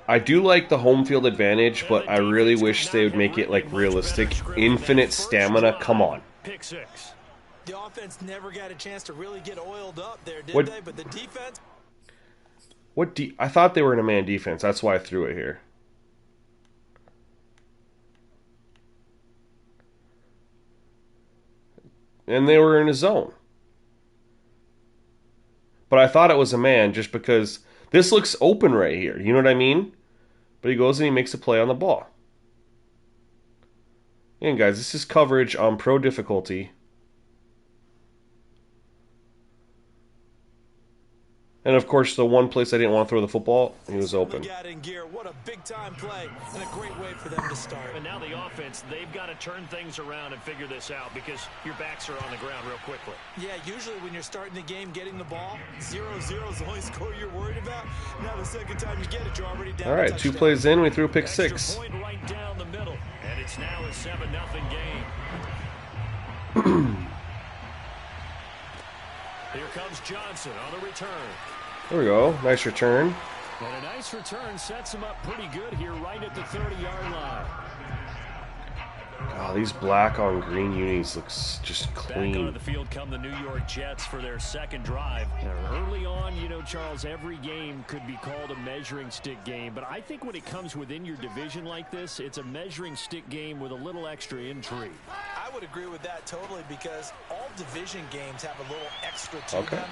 I do like the home field advantage, but I really wish they would make it like realistic. Infinite stamina, come on. Pick six. The offense never got a chance to really get oiled up there, did What? they? But the defense. I thought they were in a man defense. That's why I threw it here. And they were in a zone. But I thought it was a man just because this looks open right here. You know what I mean? But he goes and he makes a play on the ball. And guys, this is coverage on pro difficulty. And of course, the one place I didn't want to throw the football, he was open. What a big time play and a great way for them to start. And now the offense, they've got to turn things around and figure this out because your backs are on the ground real quickly. Yeah, usually when you're starting the game getting the ball, 0-0 is the only score you're worried about. Now the second time you get it, you're already down. All right, 2 plays in, we threw a pick six. Point right down the middle, and it's now a 7-0 game. Here comes Johnson on the return. There we go. Nice return. And a nice return sets him up pretty good here right at the 30-yard line. Oh, these black on green unis looks just clean. Back onto the field come the New York Jets for their second drive. Early on, you know, Charles, every game could be called a measuring stick game. But I think when it comes within your division like this, it's a measuring stick game with a little extra intrigue. I would agree with that totally because all division games have a little extra to them.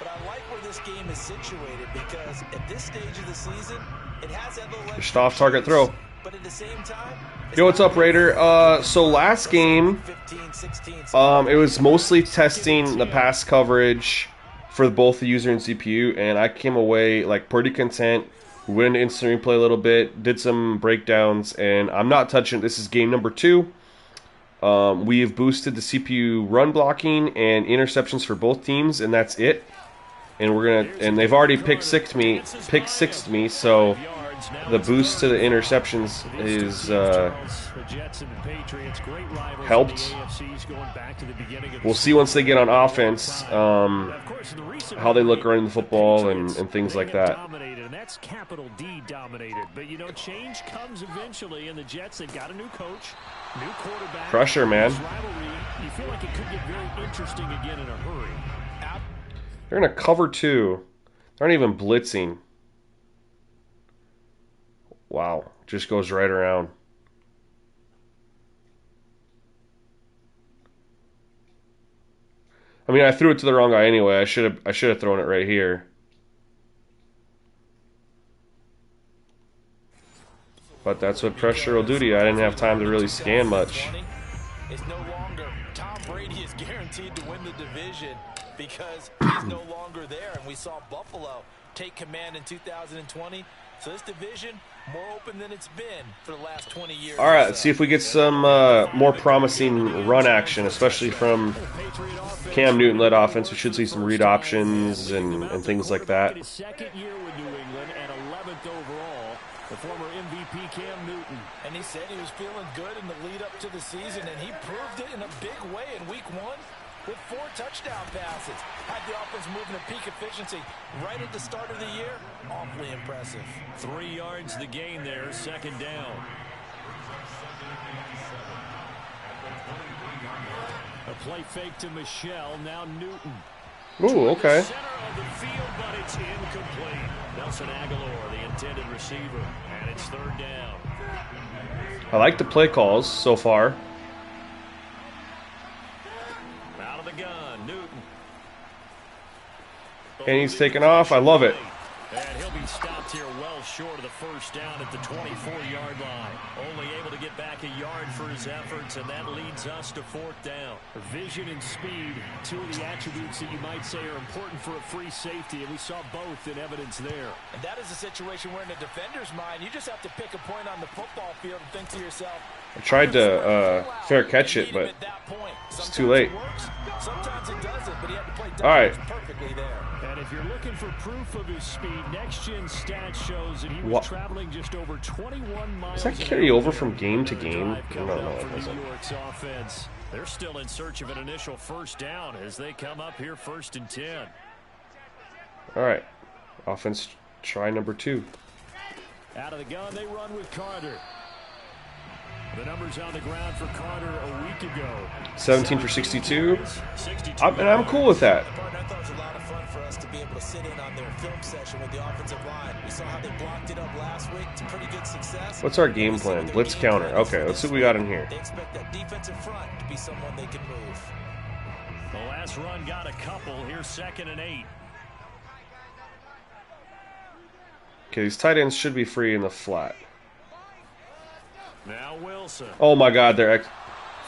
But I like where this game is situated because at this stage of the season, it has that little just off target throw. But at the same time, yo, what's up, Raider? So last game, it was mostly testing the pass coverage for both the user and CPU, and I came away like pretty content. We went into instant replay a little bit, did some breakdowns, and I'm not touching it. This is game number 2. We have boosted the CPU run blocking and interceptions for both teams, and that's it. And they've already pick sixed me, so the boost to the interceptions is helped. We'll see once they get on offense how they look running the football and things like that. That's capital D dominated, but you know, change comes eventually, and the Jets, they've got a new coach, new quarterback. Pressure, man. You feel like it could get very interesting again in a hurry. They're in a cover 2. They aren't even blitzing. Wow, just goes right around. I mean, I threw it to the wrong guy anyway. I should have thrown it right here. But that's what pressure will do to you. I didn't have time to really scan much. It's no longer Tom Brady guaranteed to win the division because he's no longer there. And we saw Buffalo take command in 2020. So this division, more open than it's been for the last 20 years. All right, let's see if we get some more promising run action, especially from Cam Newton-led offense. We should see some read options and things like that. His second year with New England and 11th overall, the former MVP Cam Newton. And he said he was feeling good in the lead up to the season, and he proved it in a big way in week 1 with 4 touchdown passes. Had the offense moving at peak efficiency right at the start of the year. Awfully impressive. 3 yards the gain there, second down. A play fake to Michelle, now Newton. Ooh, okay. Center of the field, but it's incomplete. Nelson Aguilar, the intended receiver, and it's third down. I like the play calls so far. Out of the gun, Newton. And he's taking off. I love it. And he'll be stopped here well short of the first down at the 24-yard line. Only able to get back a yard for his efforts, and that leads us to fourth down. Vision and speed, 2 of the attributes that you might say are important for a free safety, and we saw both in evidence there. And that is a situation where in a defender's mind, you just have to pick a point on the football field and think to yourself, I tried to fair catch it, but it's too late. Sometimes it doesn't, but he had to play all right. perfectly there. And if you're looking for proof of his speed, Next Gen Stats shows that he was traveling just over 21 miles. Does that carry over from game to game? No, it doesn't. New York's offense. They're still in search of an initial first down as they come up here 1st and 10. All right. Offense try number 2. Out of the gun, they run with Carter. The numbers on the ground for Carter a week ago. 17 for 62. And I'm cool with that. I thought it was a lot of fun for us to be able to sit in on their film session with the offensive line. We saw how they blocked it up last week to pretty good success. What's our game plan? Blitz counter. Okay, let's see what we got in here. They expect that defensive front to be someone they can move. The last run got a couple. Here's 2nd and 8. Okay, these tight ends should be free in the flat. Now Wilson. Oh my God, they're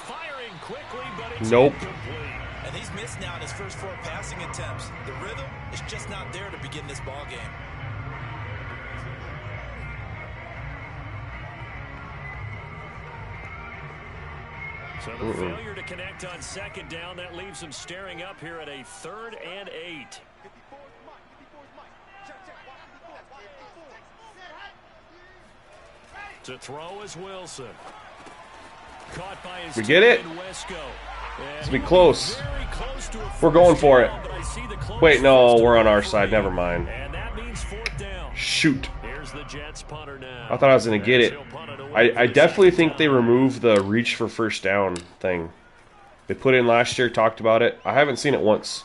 firing quickly, but it's nope. incomplete. And he's missed now in his first 4 passing attempts. The rhythm is just not there to begin this ball game. So the failure to connect on 2nd down, that leaves him staring up here at a 3rd and 8. To throw is Wilson. Caught by his we get it? It's be close. We're going for it. Wait, no, we're on our side. Never mind. And that means 4th down. Shoot. Here's the Jets punter now. I thought I was going to get it. I definitely think they removed the reach for first down thing. They put in last year, talked about it. I haven't seen it once.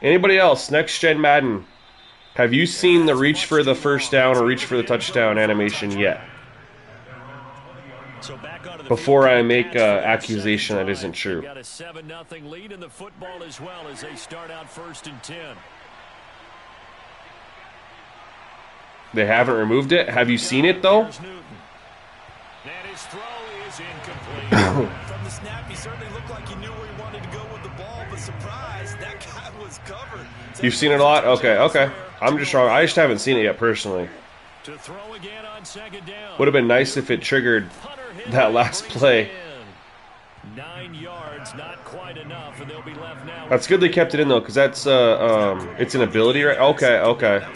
Anybody else? Next Gen Madden. Have you seen the reach for the first down or reach for the touchdown animation yet? Before I make an accusation that isn't true. Got a 7-0 lead in the football as well as they start out 1st and 10. They haven't removed it. Have you seen it though? And his throw is incomplete. From the snap, he certainly looked like he knew where he wanted to go with the ball, but surprise, that guy was covered. You've seen it a lot? Okay. I'm just wrong. I just haven't seen it yet personally. To throw again on 2nd down. Would have been nice if it triggered that last play. 9 yards, not quite enough, and they'll be left now. That's good they kept it in though, because that's it's an ability, right? Okay.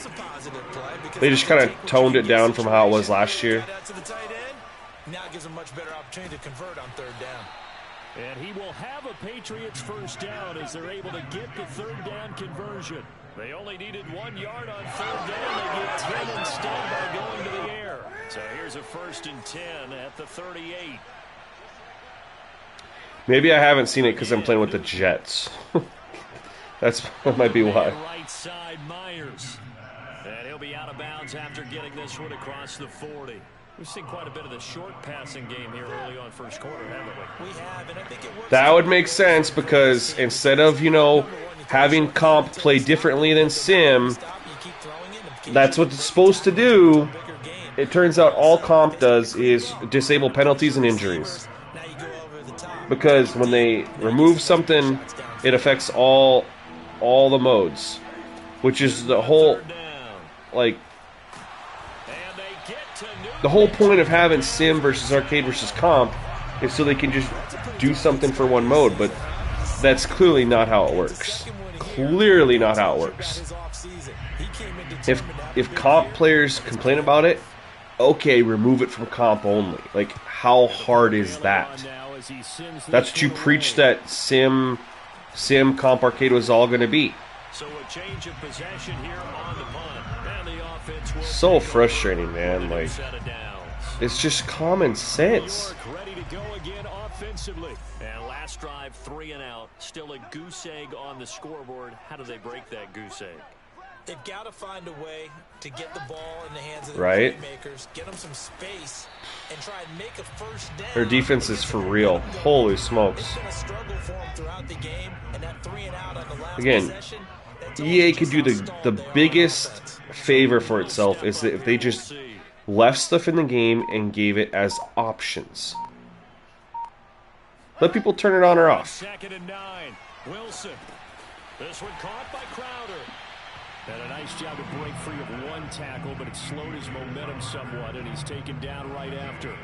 They just kind of toned it down from how it was last year. Now it gives him much better opportunity to convert on 3rd down. And he will have a Patriots first down as they're able to get the 3rd down conversion. They only needed 1 yard on 3rd down. They get 10 instead by going to the air. So here's a 1st and 10 at the 38. Maybe I haven't seen it because I'm playing with the Jets. That might be why. Right side, Myers. And he'll be out of bounds after getting this one across the 40. We've seen quite a bit of the short passing game here early on first quarter, haven't we? We have, and I think it works. That would make sense because instead of, having comp play differently than sim, that's what it's supposed to do. It turns out all comp does is disable penalties and injuries. Now you go over the top. because when they remove something, it affects all the modes, which is the whole, like, the whole point of having sim versus arcade versus comp is so they can just do something for one mode, but that's clearly not how it works. Clearly not how it works. If comp players complain about it, okay, remove it from comp only. Like, how hard is that? That's what you preached that sim comp arcade was all going to be. So frustrating, man. Like, it's just common sense. And last drive, 3 and out. Still a goose egg on the scoreboard. How do they break that goose egg? They've got to find a way to get the ball in the hands of the playmakers, get them some space, and try and make a first down. Their defense is for real. Holy smokes. It's been a struggle for them throughout the game, and that 3 and out on the last Again, possession, EA could do the biggest favor for itself is that if they just left stuff in the game and gave it as options. Let people turn it on or off. 2nd and 9. Wilson. This one caught by Crowder. And a nice job to break free of one tackle, but it slowed his momentum somewhat, and he's taken down right after.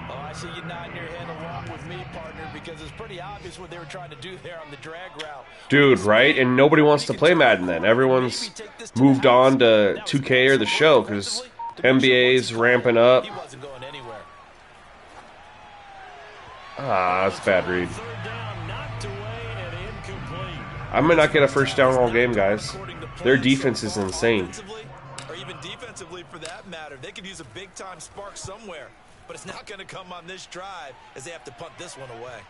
Oh, I see you nodding your head along with me, partner, because it's pretty obvious what they were trying to do there on the drag route. Dude, right? And nobody wants to play Madden then. Everyone's moved on to 2K or the show because NBA's ramping up. He wasn't going anywhere. Ah, that's a bad read. I might not get a first down all game, guys. Their defense is insane. Or even defensively, for that matter. They could use a big-time spark somewhere. But it's not going to come on this drive as they have to punt this one away.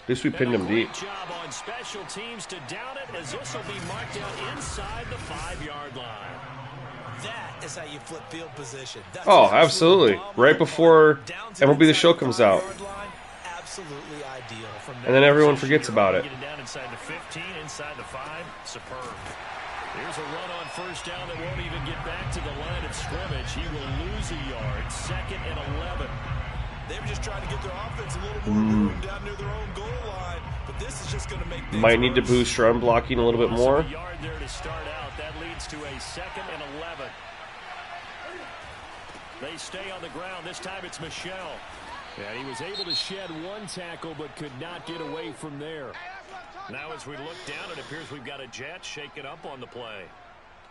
At least we pinned them deep. Job on special teams to down it, as this will be marked out inside the 5-yard line. That is how you flip field position. Oh, absolutely. Right before MLB The Show comes out. Absolutely ideal. And then everyone forgets about it. Down inside the 15, inside the 5. Superb. Here's a run on first down that won't even get back to the line of scrimmage. He will lose a yard. 2nd and 11. They were just trying to get their offense a little more room down near their own goal line, but this is just going to make things Might need to worse. boost run blocking a little bit more. A yard there to start out. That leads to a 2nd and 11. They stay on the ground. This time it's Michelle. And he was able to shed one tackle but could not get away from there. Now as we look down, it appears we've got a Jet shaking up on the play.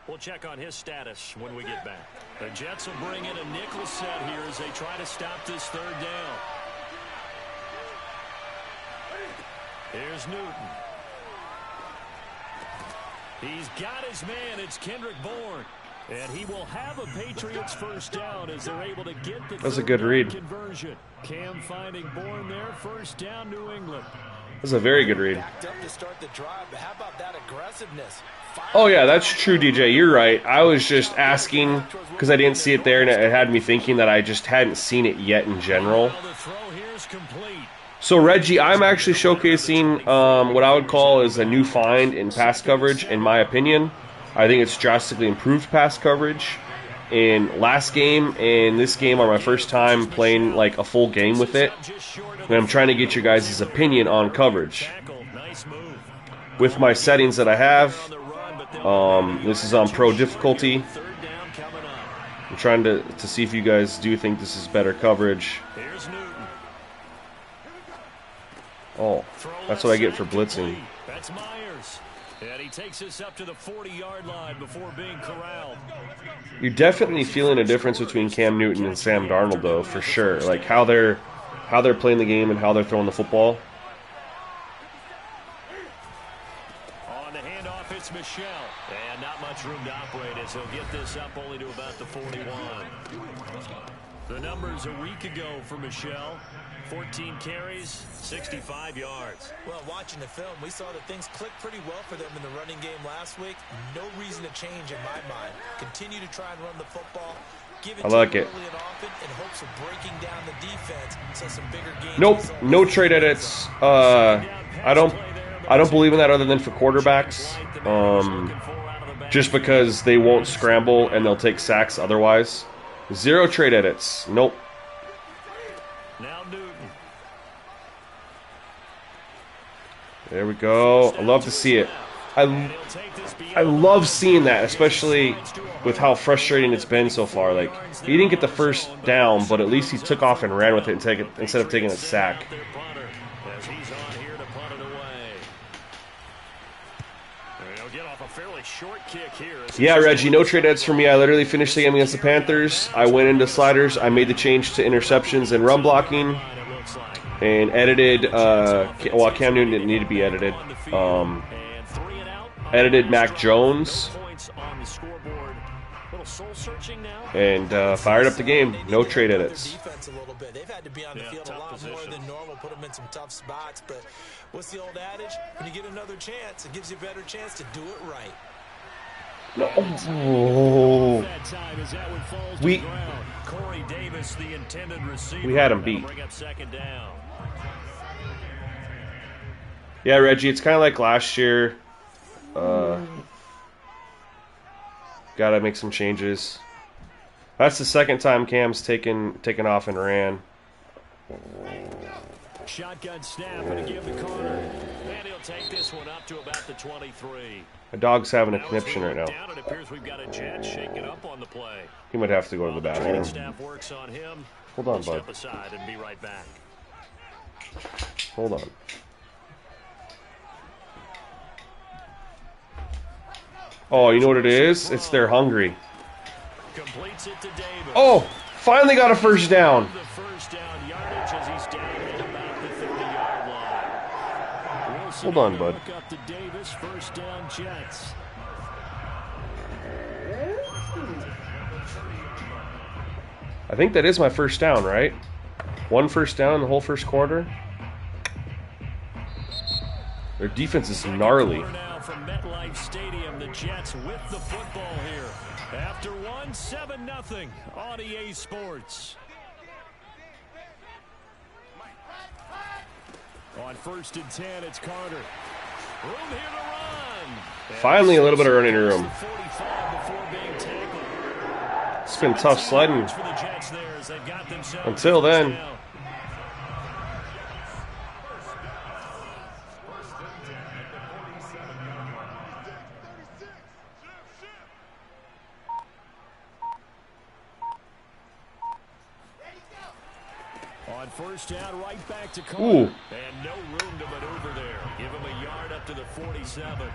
We'll check on his status when we get back. The Jets will bring in a nickel set here as they try to stop this 3rd down. Here's Newton. He's got his man. It's Kendrick Bourne. And he will have a Patriots first down as they're able to get the That's a good read. conversion. Cam finding Bourne there. First down, New England. That's a very good read. Backed up to start the drive, but how about that aggressiveness? Oh, yeah, that's true, DJ. You're right. I was just asking because I didn't see it there, and it had me thinking that I just hadn't seen it yet in general. Well, the throw here is complete. So, Reggie, I'm actually showcasing what I would call is a new find in pass coverage, in my opinion. I think it's drastically improved pass coverage. In last game and this game are my first time playing like a full game with it. And I'm trying to get your guys' opinion on coverage. With my settings that I have, this is on pro difficulty. I'm trying to see if you guys do think this is better coverage. Oh, that's what I get for blitzing. That's Myers. And he takes us up to the 40-yard line before being corralled. You're definitely feeling a difference between Cam Newton and Sam Darnold, though, for sure. Like how they're playing the game and how they're throwing the football. On the handoff, it's Michelle. And not much room to operate as he'll get this up only to about the 41. The numbers a week ago for Michelle. 14 carries, 65 yards. Well, watching the film, we saw that things clicked pretty well for them in the running game last week. No reason to change in my mind. Continue to try and run the football. Give it I like it. early and often in hopes of breaking down the defense so some bigger gains. Nope, no trade edits. I don't believe in that other than for quarterbacks. Just because they won't scramble and they'll take sacks otherwise. 0 trade edits. Nope. Now Newton. There we go. I love to see it. I love seeing that, especially with how frustrating it's been so far. Like, he didn't get the first down, but at least he took off and ran with it instead of taking a sack. Yeah, Reggie, no trade heads for me. I literally finished the game against the Panthers. I went into sliders. I made the change to interceptions and run blocking. And edited, well, Cam Newton didn't need to be edited. Edited Mac Jones. And fired up the game. No trade edits. They've had to be on the field a lot more than normal, put them in some tough spots. But what's the old adage? When you get another chance, it gives you a better chance to do it right. No. Oh. We had him beat. Yeah, Reggie, it's kind of like last year. Gotta make some changes. That's the second time Cam's taken off and ran. Shotgun snap and give the corner. And he'll take this one up to about the 23. My dog's having a conniption right now. It appears we've got a jet shaking up on the play. He might have to go to the bathroom. Staff works on him. Hold on, bud. Step aside and be right back. Hold on. Oh, you know what it is? It's they're hungry. Oh, finally got a first down. Hold on, bud. I think that is my first down, right? One first down the whole first quarter. Their defense is gnarly. From MetLife Stadium, the Jets with the football here. After 7-0 on EA Sports. On 1st and 10, it's Carter. Room here to run. Finally, a little bit of running room. It's been tough sledding until then. On 1st down, right back to Carter. Ooh. And no room to maneuver there. Give him a yard up to the 47.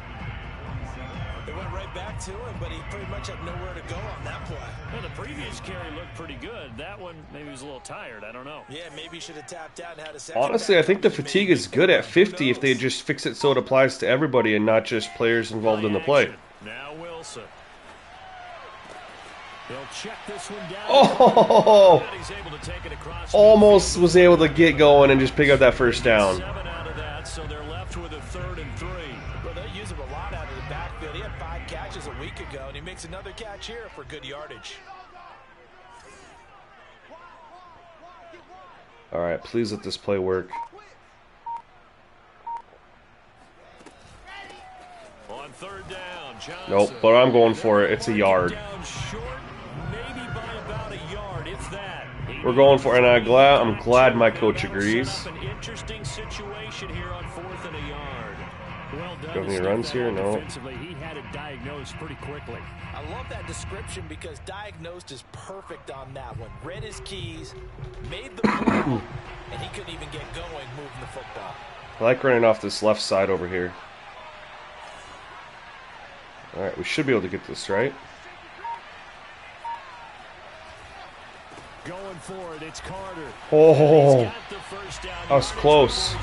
They went right back to him, but he pretty much had nowhere to go on that play. Well, the previous carry looked pretty good. That one, maybe he was a little tired. I don't know. Yeah, maybe he should have tapped out and had a second. Honestly, I think the fatigue is good at 50 if they just fix it so it applies to everybody and not just players involved in the play. Now Wilson. They'll check this one down. Oh! Almost was able to get going and just pick up that first down. 7 out of that, so they're left with a 3rd and 3. Well, they use him a lot out of the backfield. He had 5 catches a week ago, and he makes another catch here for good yardage. All right, please let this play work. On 3rd down, Johnson. Nope, but I'm going for it. It's a yard. We're going for it, and I'm glad my coach agrees. An interesting situation here on 4th and a yard. Well done. Got any runs here? No. He had it diagnosed pretty quickly. I love that description because diagnosed is perfect on that one. Read his keys, made the move, and he couldn't even get going moving the football. I like running off this left side over here. All right, we should be able to get this right. Going for it, it's Carter. Oh, that was close.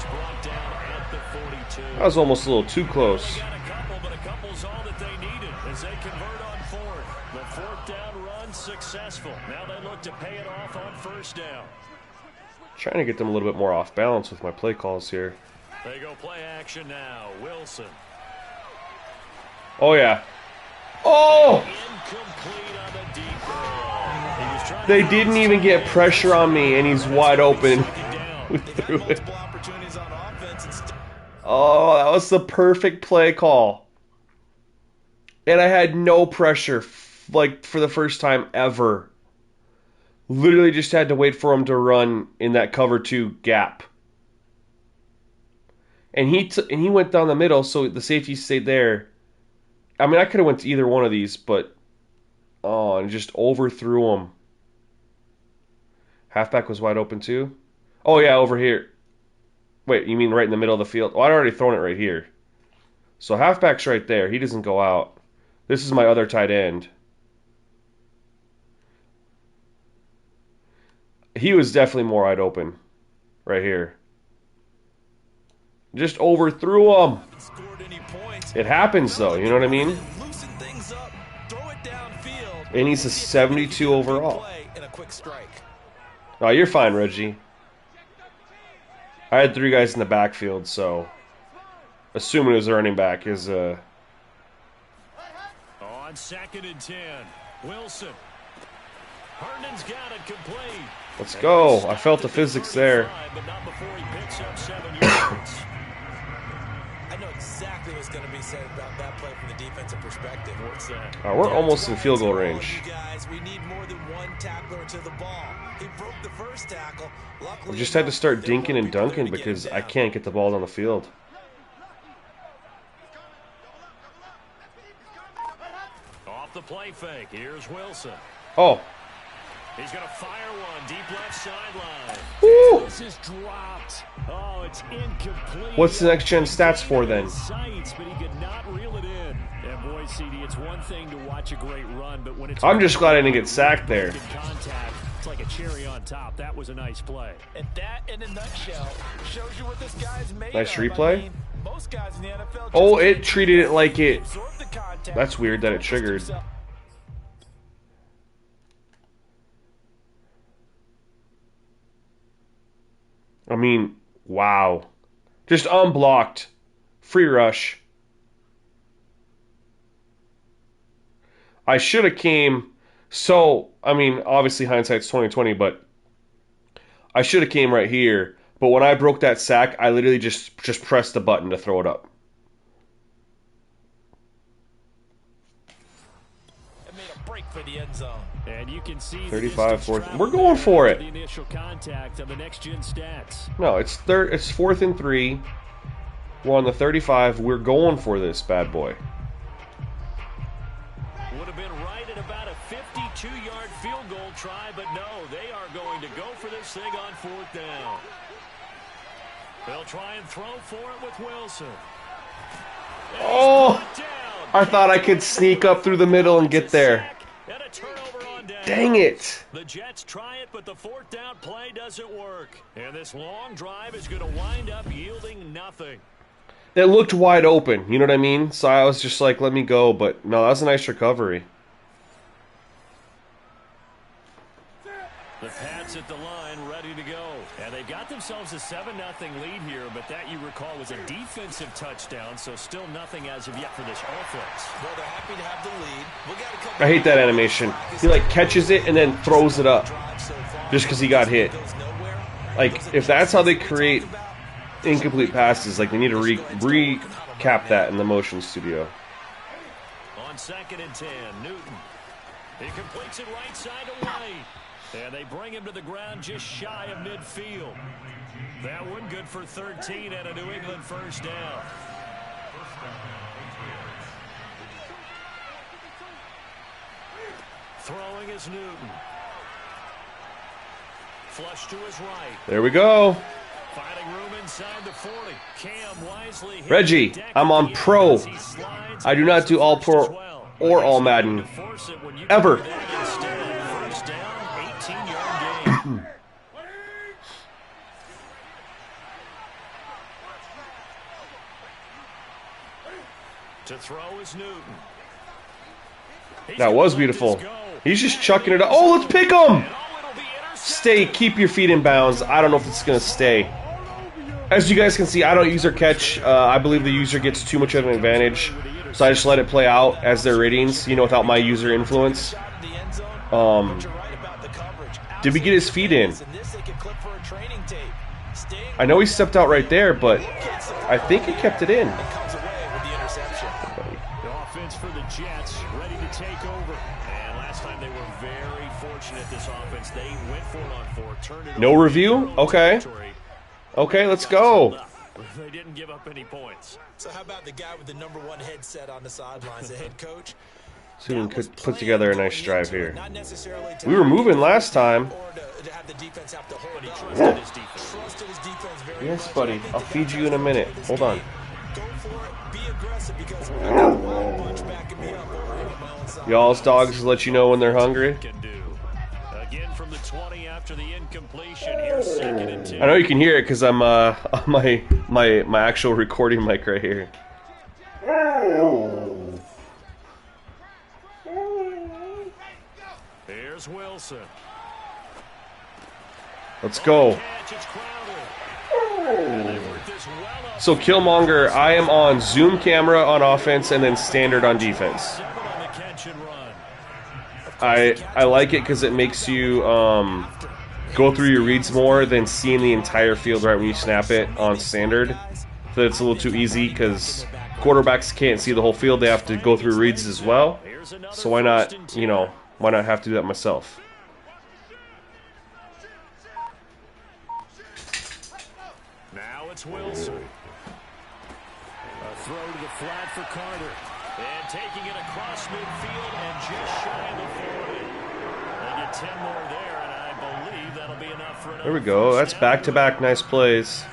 That was almost a little too close. But a couple's all that they needed as they convert on 4th. The 4th down run successful. Now they look to pay it off on 1st down. Trying to get them a little bit more off balance with my play calls here. They go play action now. Wilson. Oh, yeah. Oh! Incomplete on the deep ball. They didn't even get pressure on me, and he's wide open. We threw it. Oh, that was the perfect play call. And I had no pressure, like, for the first time ever. Literally just had to wait for him to run in that cover 2 gap. And he went down the middle, so the safety stayed there. I mean, I could have went to either one of these, but and just overthrew him. Halfback was wide open too. Oh yeah, over here. Wait, you mean right in the middle of the field? Oh, I'd already thrown it right here. So halfback's right there. He doesn't go out. This is my other tight end. He was definitely more wide open. Right here. Just overthrew him. It happens though, you know what I mean? And he's a 72 overall. Oh, you're fine, Reggie. I had 3 guys in the backfield, so assuming it was a running back is on 2nd and 10, Wilson. Herndon's got it complete. Let's go. I felt the physics there. But not before he picks up 7 yards. I know exactly what's going to be said about that play from the defensive perspective. What's that? We're almost in field goal range. We need more than one tackler to the ball. He broke the first tackle. I just had to start dinking and dunking because I can't get the ball down the field. Off the play fake. Here's Wilson. Oh. He's going to fire one deep left sideline. Woo! This is dropped. Oh, it's incomplete. What's the next gen stats for then? Sights, but he could not reel it in. And boy, CD, it's one thing to watch a great run, but when it's I'm just glad I didn't get sacked there. Contact, it's like a cherry on top. That was a nice play. And that, in a nutshell, shows you what this guy's made Nice of. replay. I mean, most guys in the NFL Oh, it treated it like it. absorb the contact. That's weird that it triggered. I mean, wow. Just unblocked. Free rush. I should have came. So, I mean, obviously hindsight's 2020, but I should have came right here. But when I broke that sack, I literally just pressed the button to throw it up. It made a break for the end zone. And you can see 35, 4th. We're going for it. The initial contact of the next gen stats. No, it's 4th and 3. We're on the 35. We're going for this bad boy. Would have been right at about a 52-yard field goal try, but no, they are going to go for this thing on 4th down. They'll try and throw for it with Wilson. Oh, I thought I could sneak up through the middle and get there. And a turnover on down. Dang it. The Jets try it, but the 4th down play doesn't work. And this long drive is going to wind up yielding nothing. It looked wide open, you know what I mean? So I was just like, let me go, but no, that was a nice recovery. The Pats at the line, ready to go. And they've got themselves a 7-0 lead here, but that, you recall, was a defensive touchdown, so still nothing as of yet for this offense. Well, they're happy to have the lead. We got a couple I hate that animation. He like catches it and then throws it up just because he got hit. Like, if that's how they create incomplete passes, like, they need to recap that in the motion studio. On 2nd and 10, Newton. He completes it right side to White. And they bring him to the ground just shy of midfield. That one good for 13 and a New England first down. Throwing is Newton. Flush to his right. There we go. Finding room inside the 40. Cam wisely Reggie, I'm on pro. I do not do all pro or all Madden. Ever. First down, 18-yard gain. To throw is Newton. That was beautiful. He's just chucking it up. Oh, let's pick him! Stay, keep your feet in bounds. I don't know if it's going to stay. As you guys can see, I don't user catch. I believe the user gets too much of an advantage. So I just let it play out as their ratings, you know, without my user influence. Did we get his feet in? I know he stepped out right there, but I think he kept it in. The offense for the Jets ready to take over. And last time they were very fortunate fortunate this offense. They went for it on 4, turned it No over. review? Okay. Okay, let's go. They didn't give up any points. So how about the guy with the #1 headset on the sidelines, the head coach? See if we can put together a nice drive here. We were moving last time. Yes, buddy. I'll feed you in a minute. Hold on. Y'all's dogs let you know when they're hungry. Again from the 20 after the incompletion. Here's 2nd and 2. I know you can hear it because I'm on my actual recording mic right here. Here's Wilson. Let's go. So Killmonger, I am on zoom camera on offense and then standard on defense. I like it because it makes you go through your reads more than seeing the entire field right when you snap it on standard. So it's a little too easy because quarterbacks can't see the whole field. They have to go through reads as well. So why not, why not have to do that myself? Now it's Wilson. A throw to the flat for Carter. And taking it across midfield and just shy of the 40. They get 10 more there, and I believe that'll be enough for another. There we go. That's back-to-back nice plays.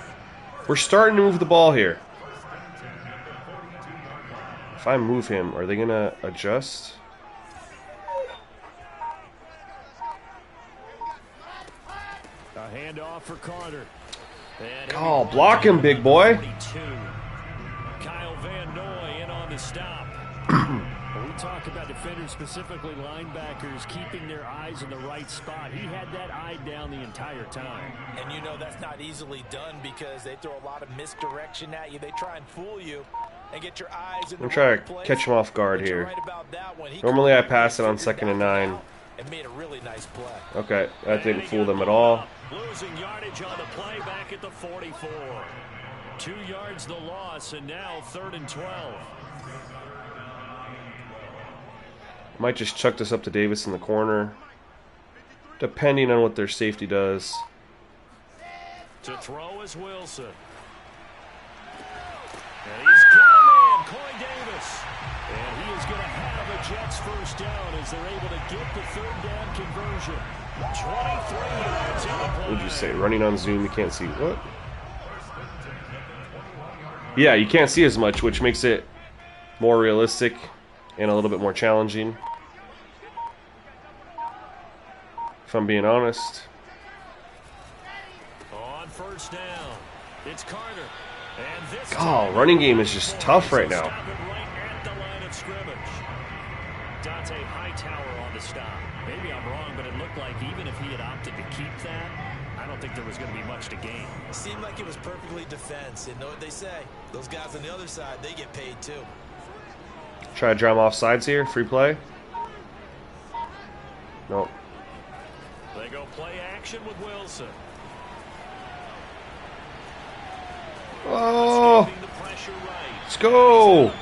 We're starting to move the ball here. If I move him, are they going to adjust? A handoff for Carter. Oh, block him, big boy. Kyle Van Noy in on the stop. We talk about defenders, specifically linebackers, keeping their eyes in the right spot. He had that eye down the entire time. And that's not easily done because they throw a lot of misdirection at you. They try and fool you and get your eyes in the I'm trying right to place. catch him off guard here. Right about that one. Normally I pass it on 2nd and 9. And made a really nice play. Okay, that didn't fool them at all. Losing yardage on the play back at the 44. 2 yards the loss, and now 3rd and 12. Might just chuck this up to Davis in the corner, depending on what their safety does. To throw is Wilson. And he's got a man, Corey Davis. And he is going to have a Jets first down as they're able to get the 3rd down conversion. 23 yards in the play. What would you say? Running on Zoom, you can't see what? Yeah, you can't see as much, which makes it more realistic and a little bit more challenging. If I'm being honest. On 1st down, it's Carter. And this Oh, running game is just tough right now. right at the line of scrimmage. Dante Hightower on the stop. Maybe I'm wrong, but it looked like even if he had opted to keep that, I don't think there was going to be much to gain. It seemed like it was perfectly defense. And know what they say? Those guys on the other side, they get paid too. Try to drive off sides here. Free play. Nope. They go play action with Wilson. Oh, let's go.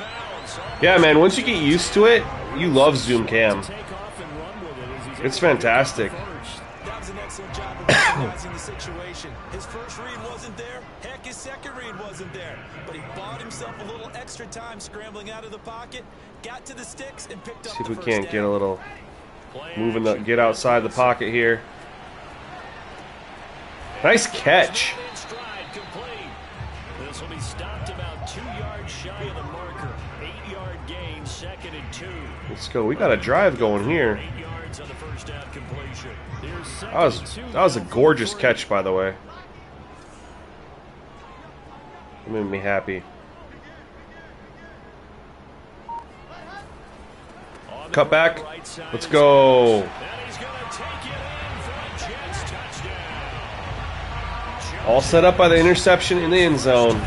Yeah, man, once you get used to it, you love Zoom Cam. It's fantastic. That was an excellent job of recognizing the situation. His first read wasn't there. Heck, his second read wasn't there. But he bought himself a little extra time scrambling out of the pocket, got to the sticks, and picked up See if the we first can't down. get a little get outside the pocket here. Nice catch. This will be stopped about 2 yards shy of the marker. 8-yard gain, 2nd and 2. Let's go. We got a drive going here. 8 yards on the first down completion. That was a gorgeous catch, by the way. It made me happy. Cut back. Let's go. All set up by the interception in the end zone.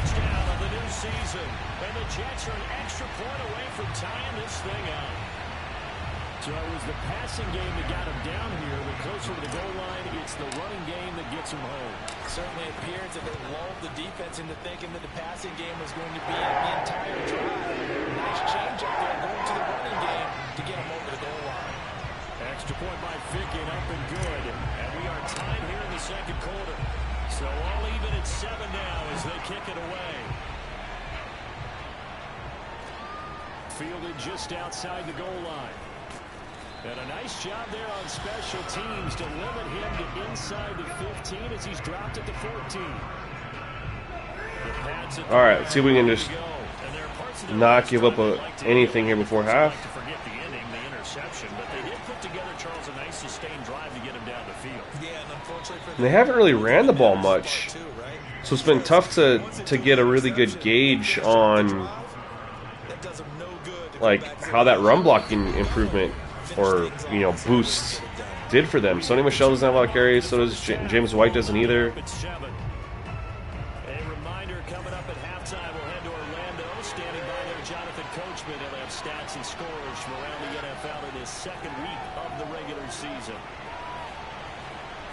So it was the passing game that got him down here. The closer to the goal line, it's the running game that gets him home. Certainly appears that they lulled the defense into thinking that the passing game was going to be the entire drive. Nice change up there going to the running game to get him over the goal line. extra point by Ficken up and good. And we are tied here in the second quarter. So all even at 7 now as they kick it away. Fielded just outside the goal line. And a nice job there on special teams to limit him to inside the 15 as he's dropped at the 14. All right, let's see if we can just not give up anything here before half. And they haven't really ran the ball much, so it's been tough to get a really good gauge on like how that run blocking improvement or boost did for them. Sonny Michel doesn't have a lot of carries, so does James White doesn't either.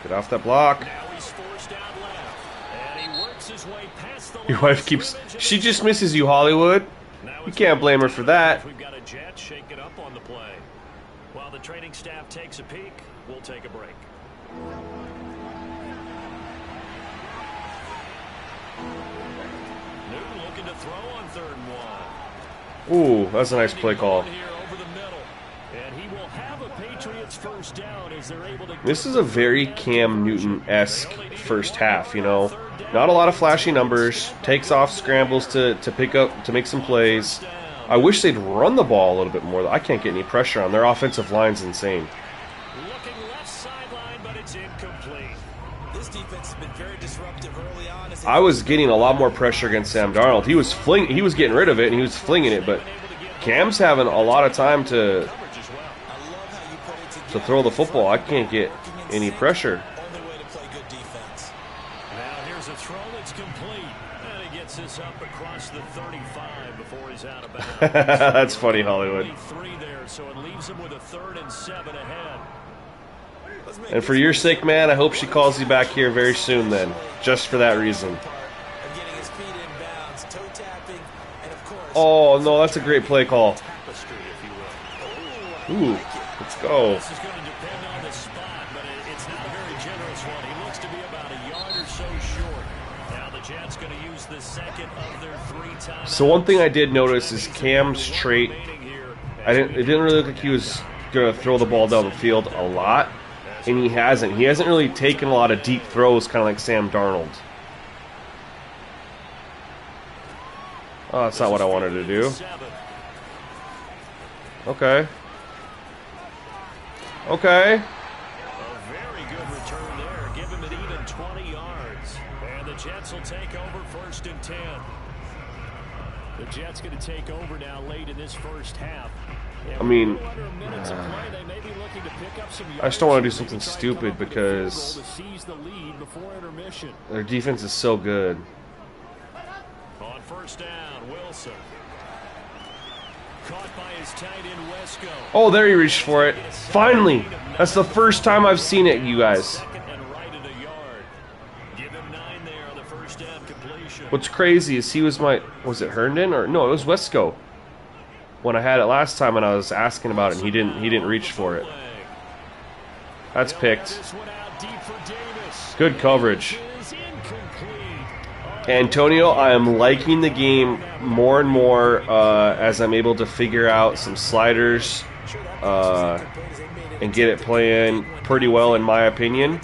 Get off that block. Your wife keeps... She just misses you, Hollywood. You can't blame her for that. We've got a jet shaking up on the play. While the training staff takes a peek, we'll take a break. Newton looking to throw on 3rd and 1. Ooh, that's a nice play call. This is a very Cam Newton-esque first half, Not a lot of flashy numbers. Takes off scrambles to make some plays. I wish they'd run the ball a little bit more. I can't get any pressure on. Their offensive line's insane. Looking left sideline, but it's incomplete. This defense has been very disruptive early on. I was getting a lot more pressure against Sam Darnold. He was getting rid of it and he was flinging it, but Cam's having a lot of time to throw the football. I can't get any pressure. Now here's a throw that's complete. And he gets this up across the 35 before he's out of bounds. That's funny, Hollywood. There, so it leaves him with a 3rd and 7 ahead. And for your sake, man, I hope she calls you back here very soon then. Just for that reason. Oh, no, that's a great play call. Ooh, let's go. This is going to depend on the spot, but it's not a very generous one. He looks to be about a yard or so short. Now the Jets going to use the second of their 3 times. So one thing I did notice is Cam's trait. It didn't really look like he was going to throw the ball down the field a lot, and he hasn't. He hasn't really taken a lot of deep throws, kind of like Sam Darnold. Oh, that's not what I wanted to do. Okay. Okay. A very good return there. Give him an even 20 yards. And the Jets will take over 1st and 10. The Jets going to take over now late in this first half. I mean, I just don't want to do something stupid because their defense is so good. On 1st down, Wilson. Caught by his tight end, Wesco. Oh, there he reached for it. Finally. That's the first time I've seen it, you guys. What's crazy is he was was it Herndon or no, it was Wesco. When I had it last time and I was asking about it and he didn't reach for it. That's picked. Good coverage. Antonio, I am liking the game more and more as I'm able to figure out some sliders and get it playing pretty well in my opinion.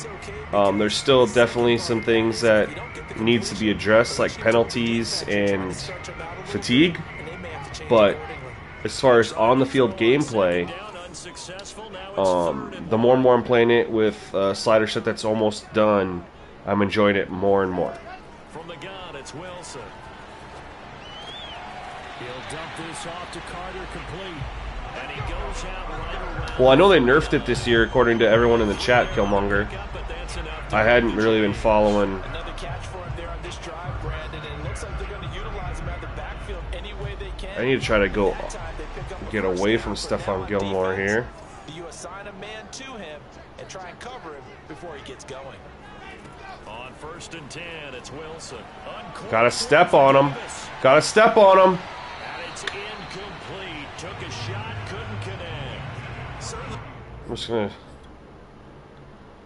There's still definitely some things that needs to be addressed like penalties and fatigue, but as far as on the field gameplay, the more and more I'm playing it with a slider set that's almost done, I'm enjoying it more and more. From the gun, it's Wilson. He'll dump this off to Carter complete. And he goes out right around. Well, I know they nerfed it this year, according to everyone in the chat, Killmonger. I hadn't really been following. Another catch for him there on this drive, Brandon, and it looks like they're going to utilize him out of the backfield any way they can. I need to try to get away from Stephon Gilmore here. You assign a man to him and try and cover him before he gets going. On 1st and 10, it's Wilson. Gotta step on him. Gotta step on him. And it's incomplete. Took a shot, couldn't connect. I'm just gonna...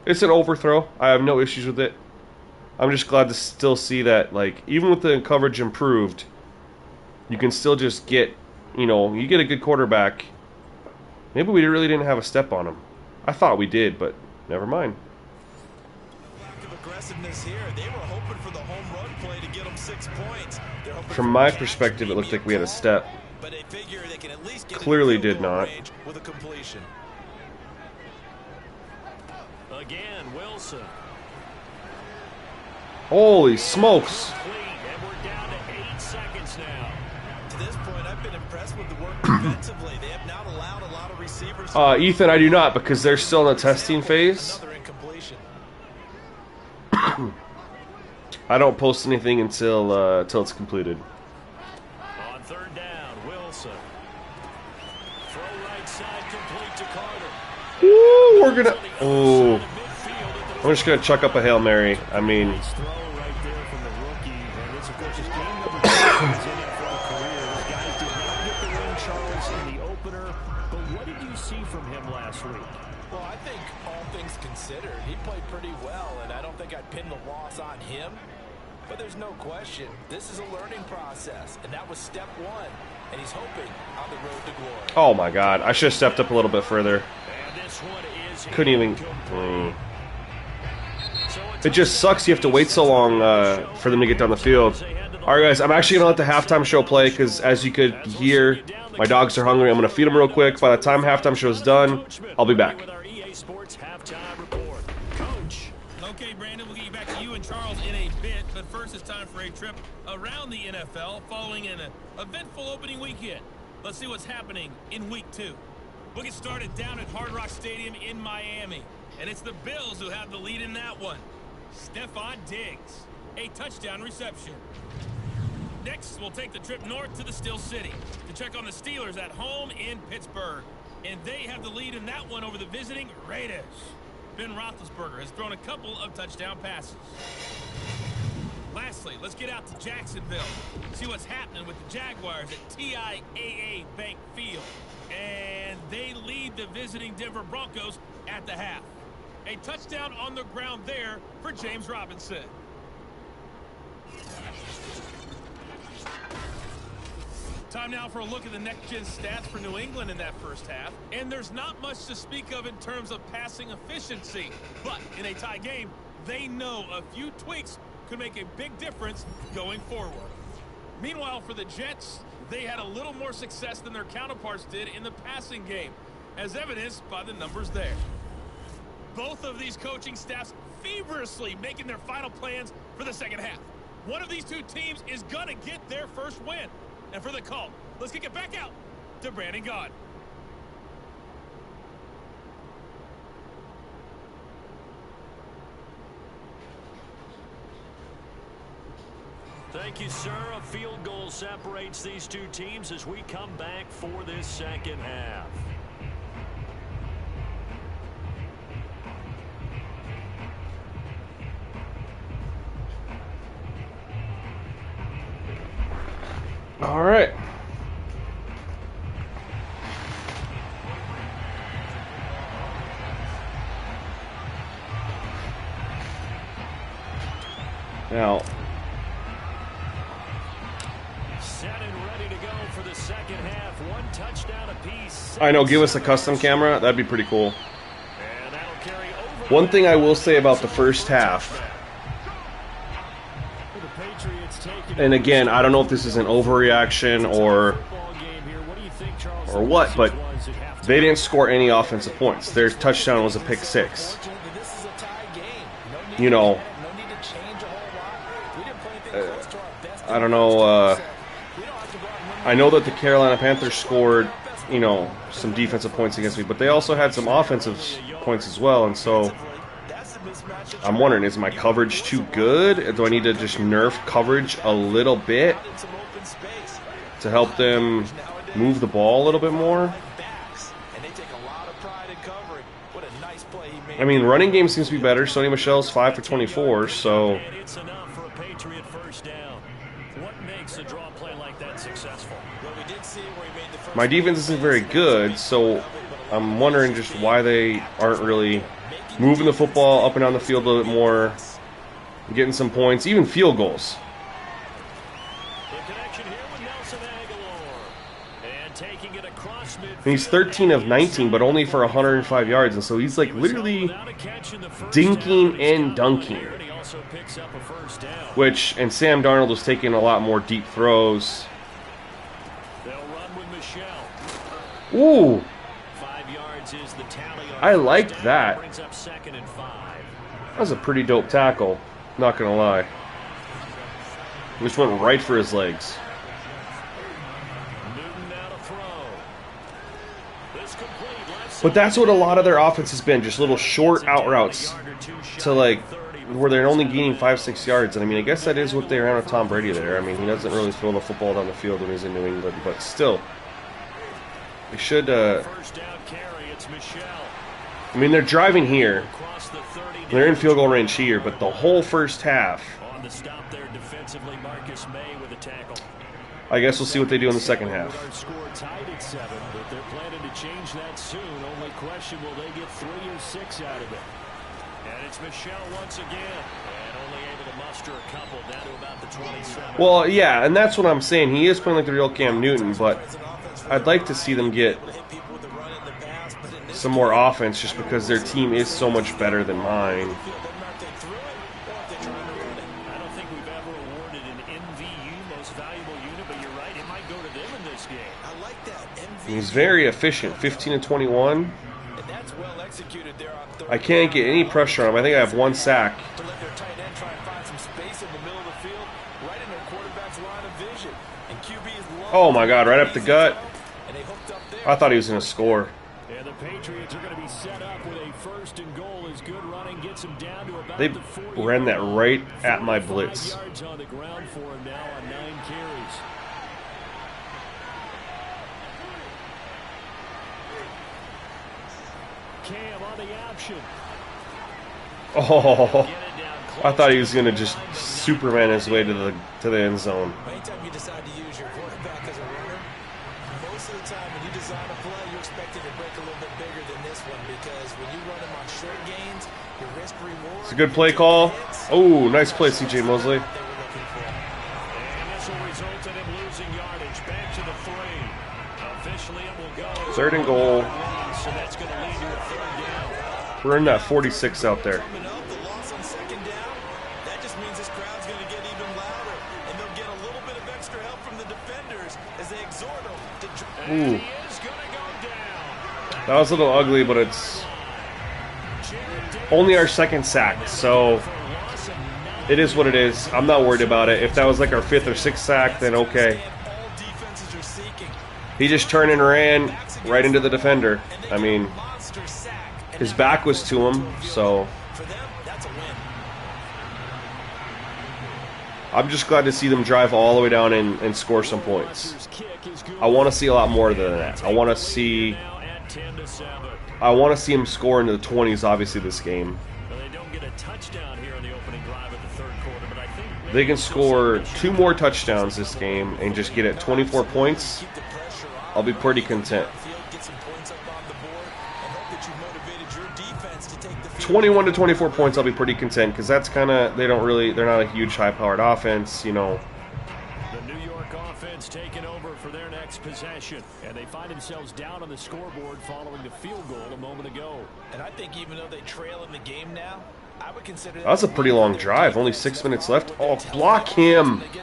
It's an overthrow. I have no issues with it. I'm just glad to still see that, like, even with the coverage improved, you can still just get, you know, you get a good quarterback. Maybe we really didn't have a step on him. I thought we did, but never mind. Lack of aggressiveness here. They were hoping for the home run play to get them 6 points. From my perspective, it looked like we had a step. But they figure they can at least get Clearly did not. With a completion. Again, Wilson. Holy smokes! And we're down to 8 seconds now. To this point, I've been impressed with the work defensively. They have not allowed a lot of receivers. Ethan, I do not, because they're still in the testing phase. Another incompletion. I don't post anything until it's completed. On third down, Wilson. Throw right side complete to Carter. Ooh, we're gonna... Ooh. I'm just gonna chuck up a Hail Mary. I mean... Nice throw right there from the rookie. And it's, of course, his game number 2 he's in it for a career. Those guys did not get the win, Charles, in the opener. But what did you see from him last week? Well, I think all things considered, he played pretty well, and I don't think I'd pin the loss on him. But there's no question, this is a learning process, and that was step 1, and he's hoping on the road to glory. Oh my god, I should have stepped up a little bit further. And this one is Couldn't even... It just sucks you have to wait so long for them to get down the field. Alright guys, I'm actually going to let the halftime show play, because as you could hear, my dogs are hungry. I'm going to feed them real quick. By the time halftime show is done, I'll be back. Okay, Brandon, we'll get you back to you and Charles in a bit, but first it's time for a trip around the NFL following an eventful opening weekend. Let's see what's happening in Week 2. We'll get started down at Hard Rock Stadium in Miami, and it's the Bills who have the lead in that one. Stephon Diggs, a touchdown reception. Next, we'll take the trip north to the Steel City to check on the Steelers at home in Pittsburgh, and they have the lead in that one over the visiting Raiders. Ben Roethlisberger has thrown a couple of touchdown passes. Lastly, let's get out to Jacksonville, see what's happening with the Jaguars at TIAA Bank Field. And they lead the visiting Denver Broncos at the half. A touchdown on the ground there for James Robinson. Time now for a look at the next-gen stats for New England in that first half. And there's not much to speak of in terms of passing efficiency. But in a tie game, they know a few tweaks could make a big difference going forward. Meanwhile, for the Jets, they had a little more success than their counterparts did in the passing game, as evidenced by the numbers there. Both of these coaching staffs feverishly making their final plans for the second half. One of these two teams is going to get their first win. And for the call, let's kick it back out to Brandon Gaud. Thank you, sir. A field goal separates these two teams as we come back for this second half. All right. Now, Set and ready to go for the second half. One touchdown apiece. I know, give us a custom camera. That'd be pretty cool. And that'll carry over. One thing I will say about the first half, and again, I don't know if this is an overreaction or what, but they didn't score any offensive points. Their touchdown was a pick six. You know, I don't know. I know that the Carolina Panthers scored, you know, some defensive points against me, but they also had some offensive points as well, and so I'm wondering, is my coverage too good? Do I need to just nerf coverage a little bit to help them move the ball a little bit more? I mean, running game seems to be better. Sony Michel's 5 for 24, so my defense isn't very good, so I'm wondering just why they aren't really moving the football up and down the field a little bit more, getting some points, even field goals. And he's 13 of 19, but only for 105 yards, and so he's like literally dinking and dunking. And Sam Darnold was taking a lot more deep throws. Ooh. I liked that. That was a pretty dope tackle, not gonna lie. Just went right for his legs. But that's what a lot of their offense has been, just little short out routes to like where they're only gaining 5-6 yards. And I mean, I guess that is what they ran with Tom Brady there. I mean, he doesn't really throw the football down the field when he's in New England, but still, they should. I mean, they're driving here. They're in field goal range here, but the whole first half. I guess we'll see what they do in the second half. They're planning to change that soon. Only question, will they get 3 or 6 out of it? And it's Michelle once again, and only able to muster a couple down to about the 27. Well, yeah, and that's what I'm saying. He is playing like the real Cam Newton, but I'd like to see them get some more offense just because their team is so much better than mine. He's very efficient, 15 to 21. I can't get any pressure on him. I think I have 1 sack. Oh my God, right up the gut. I thought he was going to score. And the Patriots are going to be set up with a 1st and goal as good running gets him down to about they ran that right at my blitz. Yards on the ground for him now on 9 carries. Cam on the option. Oh, I thought he was going to just Superman his way to the end zone. Anytime you decide to use your quarterback as a runner, most of the time when you design a play, you expect it to break a little bit bigger than this one because when you run him on short gains, your risk reward. It's a good play call. Oh, nice play, C.J. Mosley. And this will result in him losing yardage. Back to the 3. Officially, it will go. 3rd and goal. So that's going to lead to a 3rd down. We're in that 46 out there. That just means this crowd's going to get even louder, and they'll get a little bit of extra help from the defenders as they exhort them to. Ooh. That was a little ugly, but it's only our 2nd sack, so it is what it is. I'm not worried about it. If that was like our 5th or 6th sack, then okay. He just turned and ran right into the defender. I mean, his back was to him, so I'm just glad to see them drive all the way down and score some points. I want to see a lot more than that. I want to see him score into the 20s, obviously, this game. They can score 2 more touchdowns this game and just get at 24 points. I'll be pretty content. 21 to 24 points, I'll be pretty content because that's kind of, they're not a huge high-powered offense, you know. The New York offense taking over for their next possession, and they find themselves down on the scoreboard following the field goal a moment ago. And I think even though they trail in the game now, I would consider that was a pretty long drive. Only 6 minutes left. Oh, block him. Hey,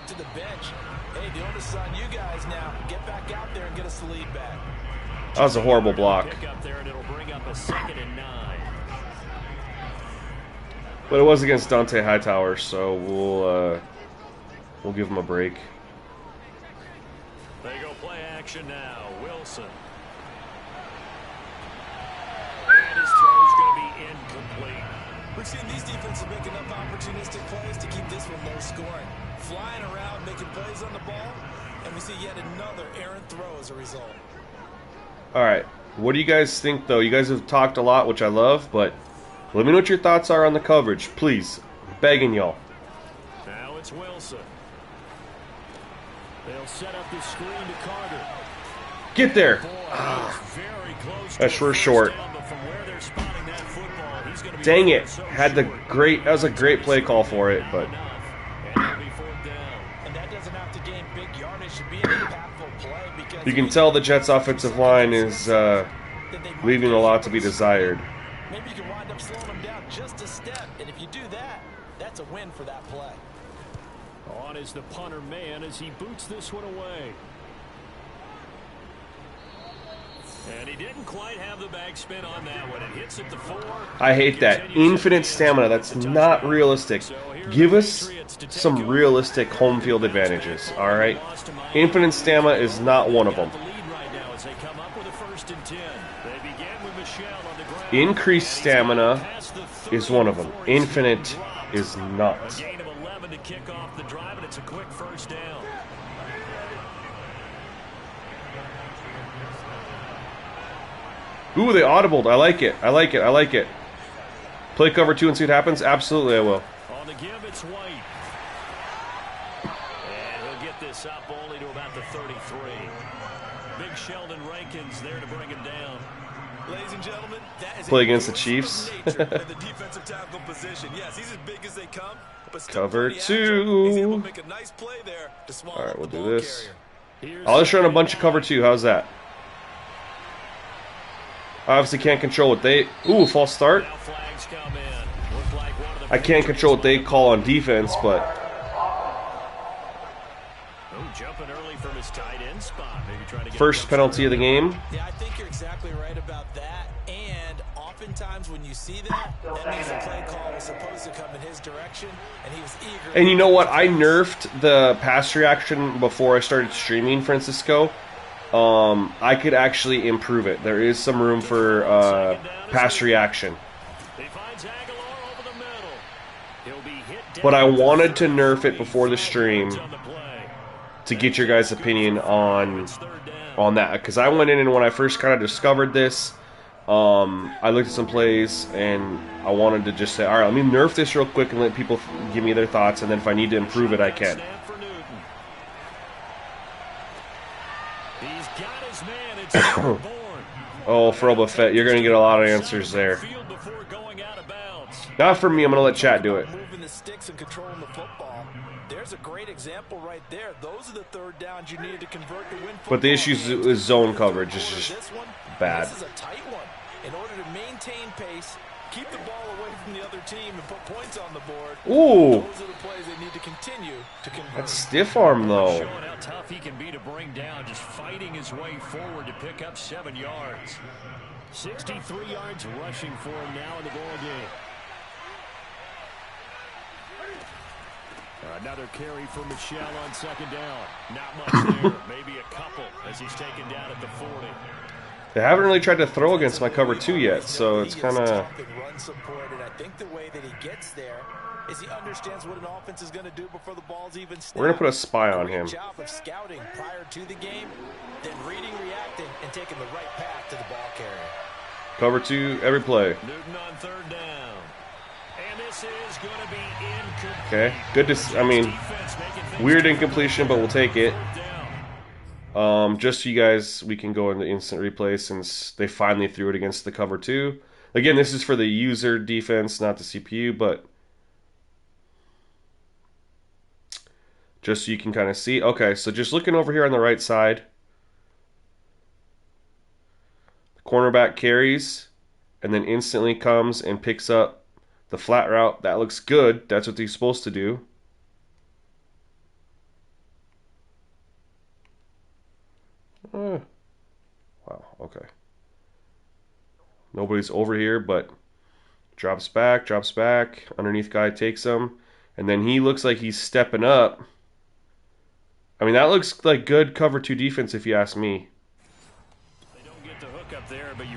the onus is on you guys now. Get back out there and get us the lead back. That was a horrible block. But it was against Dante Hightower, so we'll give him a break. They go play action now. Wilson. And his throw's going to be incomplete. We've seen these defenses make enough opportunistic plays to keep this one low scoring. Flying around, making plays on the ball, and we see yet another errant throw as a result. All right. What do you guys think, though? You guys have talked a lot, which I love, but let me know what your thoughts are on the coverage, please. I'm begging y'all. Now it's Wilson. They'll set up the screen to Carter. Get there. That's for short. Dang it. Had the great, that was a great play call for it, but. You can tell the Jets' offensive line is leaving a lot to be desired. Maybe you can wind up slowing them down just a step, and if you do that, that's a win for that play. On is the punter man as he boots this one away. And he didn't quite have the backspin on that one. It hits at the 4. I hate that. Infinite stamina. That's not realistic. Give us some realistic home field advantages, all right? Infinite stamina is not one of them. Increased stamina is one of them. Infinite is not. Gain of 11 to kick off the drive, and it's a quick first down. Ooh, they audibled. I like it. I like it. I like it. Play cover 2 and see what happens? Absolutely, I will. On the give, it's White. And he'll get this up only to about the 33. Big Sheldon Rankins there to bring him down. Ladies and gentlemen, that is play against the Chiefs. the defensive tackle position. Yes, he's as big as they come, but cover 2. He's able to make a nice play there to swallow all right, we'll the do ball this. carrier. I'll just run a bunch of cover 2. How's that? I obviously can't control what they... Ooh, false start. I can't control what they call on defense, but... First penalty of the game. Yeah, I think you're exactly right about that. And oftentimes when you see that, that means the play call was supposed to come in his direction, and he was eager. And you know what? I nerfed the pass reaction before I started streaming, Francisco. I could actually improve it. There is some room for pass reaction. But I wanted to nerf it before the stream to get your guys' opinion on that. Because I went in and when I first kind of discovered this, I looked at some plays and I wanted to just say, all right, let me nerf this real quick and let people give me their thoughts. And then if I need to improve it, I can. Oh, Froba Fett, you're going to get a lot of answers there. Not for me, I'm going to let chat do it. Moving the sticks and controlling the football. There's a great example right there. Those are the third downs you need to convert to win football. But the issue is zone coverage. It's just bad. This is a tight one. In order to maintain pace, keep the ball away from the other team and put points on the board. Ooh. Those are the plays they need to continue to convert. That's stiff arm, though. Showing how tough he can be to bring down, just fighting his way forward to pick up 7 yards. 63 yards rushing for him now in the ball game. Another carry for Michelle on second down. Not much there. Maybe a couple as he's taken down at the 40. They haven't really tried to throw against my cover 2 yet, so it's kind of... I think the way that he gets there is he understands what an offense is going to do before the ball's even snapped. We're going to put a spy on him. Job of scouting prior to the game, then reading, reacting, and taking the right path to the ball carrier. Cover 2 every play. Newton on third down. And this is going to be incomplete. Okay, good to... I mean, weird incompletion, but we'll take it. Just so you guys, we can go into instant replay since they finally threw it against the cover 2. Again, this is for the user defense, not the CPU, but just so you can kind of see. Okay, so just looking over here on the right side, the cornerback carries and then instantly comes and picks up the flat route. That looks good. That's what he's supposed to do. Wow, okay. Nobody's over here, but drops back, underneath guy takes him, and then he looks like he's stepping up. I mean, that looks like good cover 2 defense if you ask me.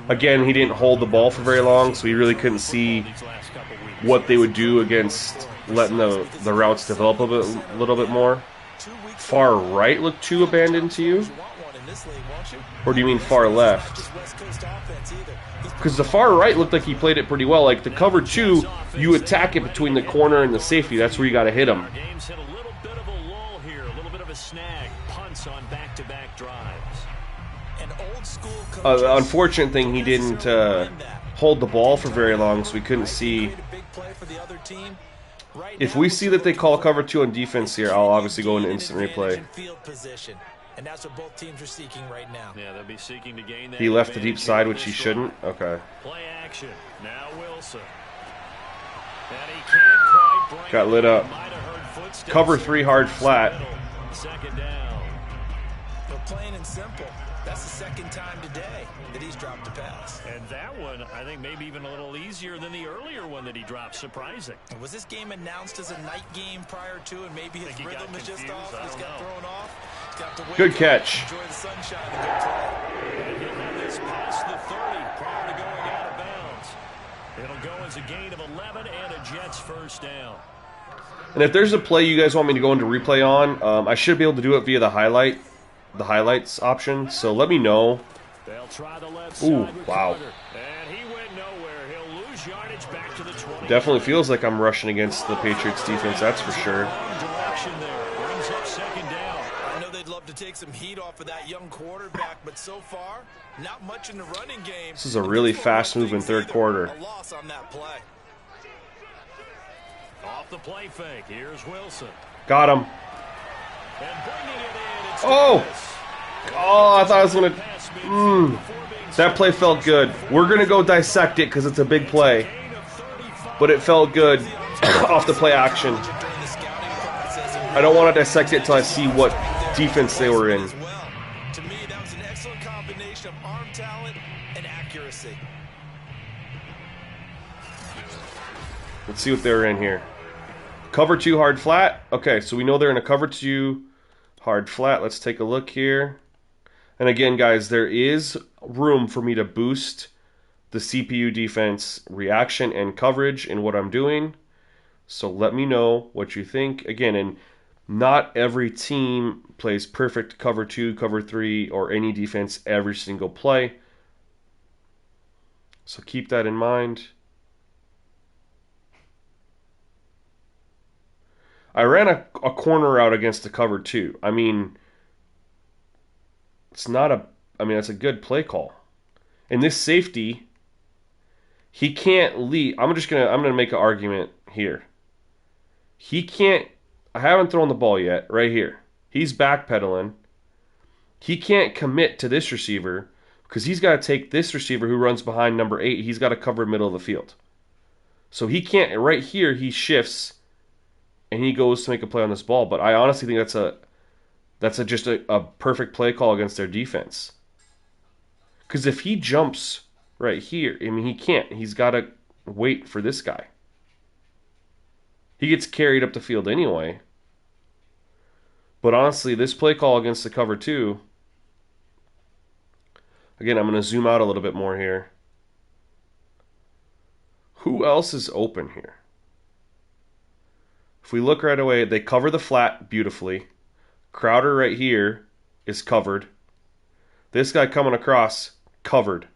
Again, he didn't hold the ball for very long, so he really couldn't see what they would do against letting the routes develop a little bit more. Far right looked too abandoned to you? Or do you mean far left? Because the far right looked like he played it pretty well. Like the cover 2, you attack it between the corner and the safety. That's where you got to hit him. Game's hit a little bit of a lull here, a little bit of a snag. Punts on back-to-back drives. Unfortunate thing, he didn't hold the ball for very long, so we couldn't see. If we see that they call cover 2 on defense here, I'll obviously go into instant replay. And that's what both teams are seeking right now. Yeah, they'll be seeking to gain that. He left the deep side, which he shouldn't. Okay. Play action. Now Wilson. And he can't quite bring Got lit up. Cover 3 hard flat. Second down. But plain and simple, that's the second time today that he's dropped a pass. And that one, I think, maybe even a little easier than the earlier one that he dropped. Surprising. Was this game announced as a night game prior to, and maybe his rhythm is just off? He's got thrown off. He's got to wait. Good catch. Enjoy the sunshine and good play. And he'll have this past the 30 prior to going out of bounds. It'll go as a gain of 11 and a Jets first down. And if there's a play you guys want me to go into replay on, I should be able to do it via the highlights option. So let me know. They'll try the left Ooh, side with wow. Carter. And he went nowhere. He'll lose yardage back to the 20. Definitely feels like I'm rushing against the Patriots defense, that's for sure. Direction there. Brings up second down. I know they'd love to take some heat off of that young quarterback, but so far, not much in the running game. This is a really fast-moving third quarter. A loss on that play. Off the play fake. Here's Wilson. Got him. And bringing it in. It's Oh! Davis. Oh, I thought I was going to... That play felt good. We're going to go dissect it because it's a big play. But it felt good off the play action. I don't want to dissect it until I see what defense they were in. To me, that was an excellent combination of arm talent and accuracy. Let's see what they were in here. Cover 2 hard flat. Okay, so we know they're in a cover 2 hard flat. Let's take a look here. And again, guys, there is room for me to boost the CPU defense reaction and coverage in what I'm doing. So let me know what you think. Again, and not every team plays perfect cover 2, cover 3, or any defense every single play. So keep that in mind. I ran a corner out against the cover 2. I mean, it's not a... I mean, that's a good play call. And this safety, he can't lead. I'm gonna make an argument here. He can't... I haven't thrown the ball yet, right here. He's backpedaling. He can't commit to this receiver because he's got to take this receiver who runs behind number 8. He's got to cover middle of the field. So he can't... Right here, he shifts, and he goes to make a play on this ball. But I honestly think that's just a perfect play call against their defense. Because if he jumps right here, I mean, he can't. He's got to wait for this guy. He gets carried up the field anyway. But honestly, this play call against the cover 2, again, I'm going to zoom out a little bit more here. Who else is open here? If we look right away, they cover the flat beautifully. Crowder right here is covered. This guy coming across, covered.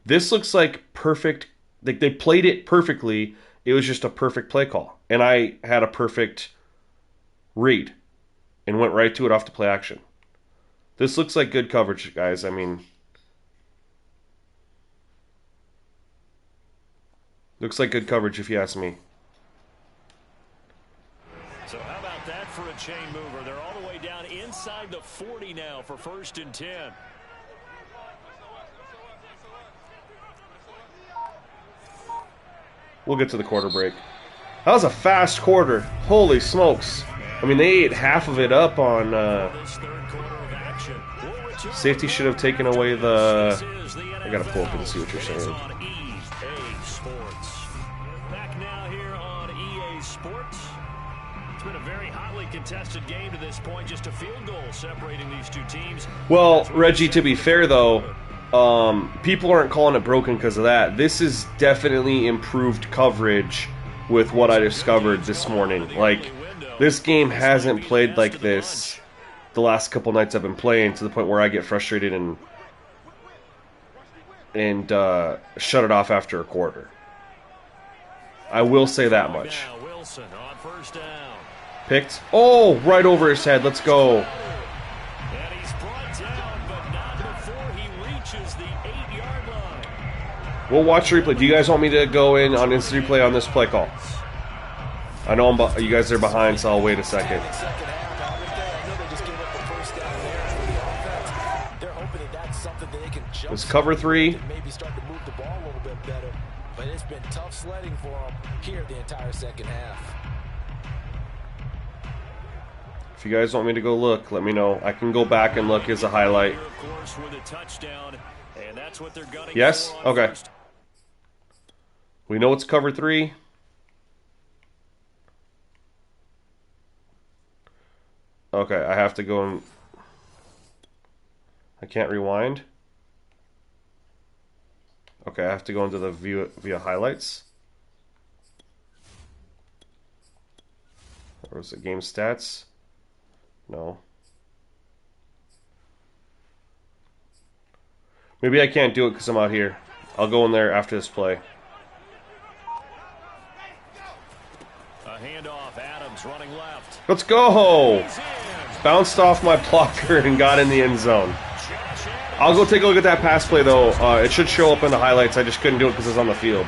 This looks like perfect. They played it perfectly. It was just a perfect play call. And I had a perfect read and went right to it off the play action. This looks like good coverage, guys. I mean, looks like good coverage if you ask me. So how about that for a chain mover? They're all the way down inside the 40 now for 1st and 10. We'll get to the quarter break. That was a fast quarter. Holy smokes. I mean, they ate half of it up on... Safety should have taken away the... I gotta pull up and see what you're saying. Back now here on EA Sports. It's been a very hotly contested game to this point. Just a field goal separating these two teams. Well, Reggie, to be fair, though, people aren't calling it broken because of that. This is definitely improved coverage with what I discovered this morning. Like, this game hasn't played like this the last couple nights I've been playing, to the point where I get frustrated and shut it off after a quarter. I will say that much. Picked. Oh, right over his head. Let's go. We'll watch the replay. Do you guys want me to go in on instant replay on this play call? I know you guys are behind, so I'll wait a second. It's cover 3. Maybe start to move the ball a little bit better, but it's been tough sledding for them here the entire second half. If you guys want me to go look, let me know. I can go back and look as a highlight. Yes? Okay. We know it's cover 3. Okay, I have to go and... I can't rewind. Okay, I have to go into the via highlights. Or was it game stats? No. Maybe I can't do it because I'm out here. I'll go in there after this play. A handoff, Adams running left. Let's go! Bounced off my blocker and got in the end zone. I'll go take a look at that pass play, though. It should show up in the highlights. I just couldn't do it because it was on the field.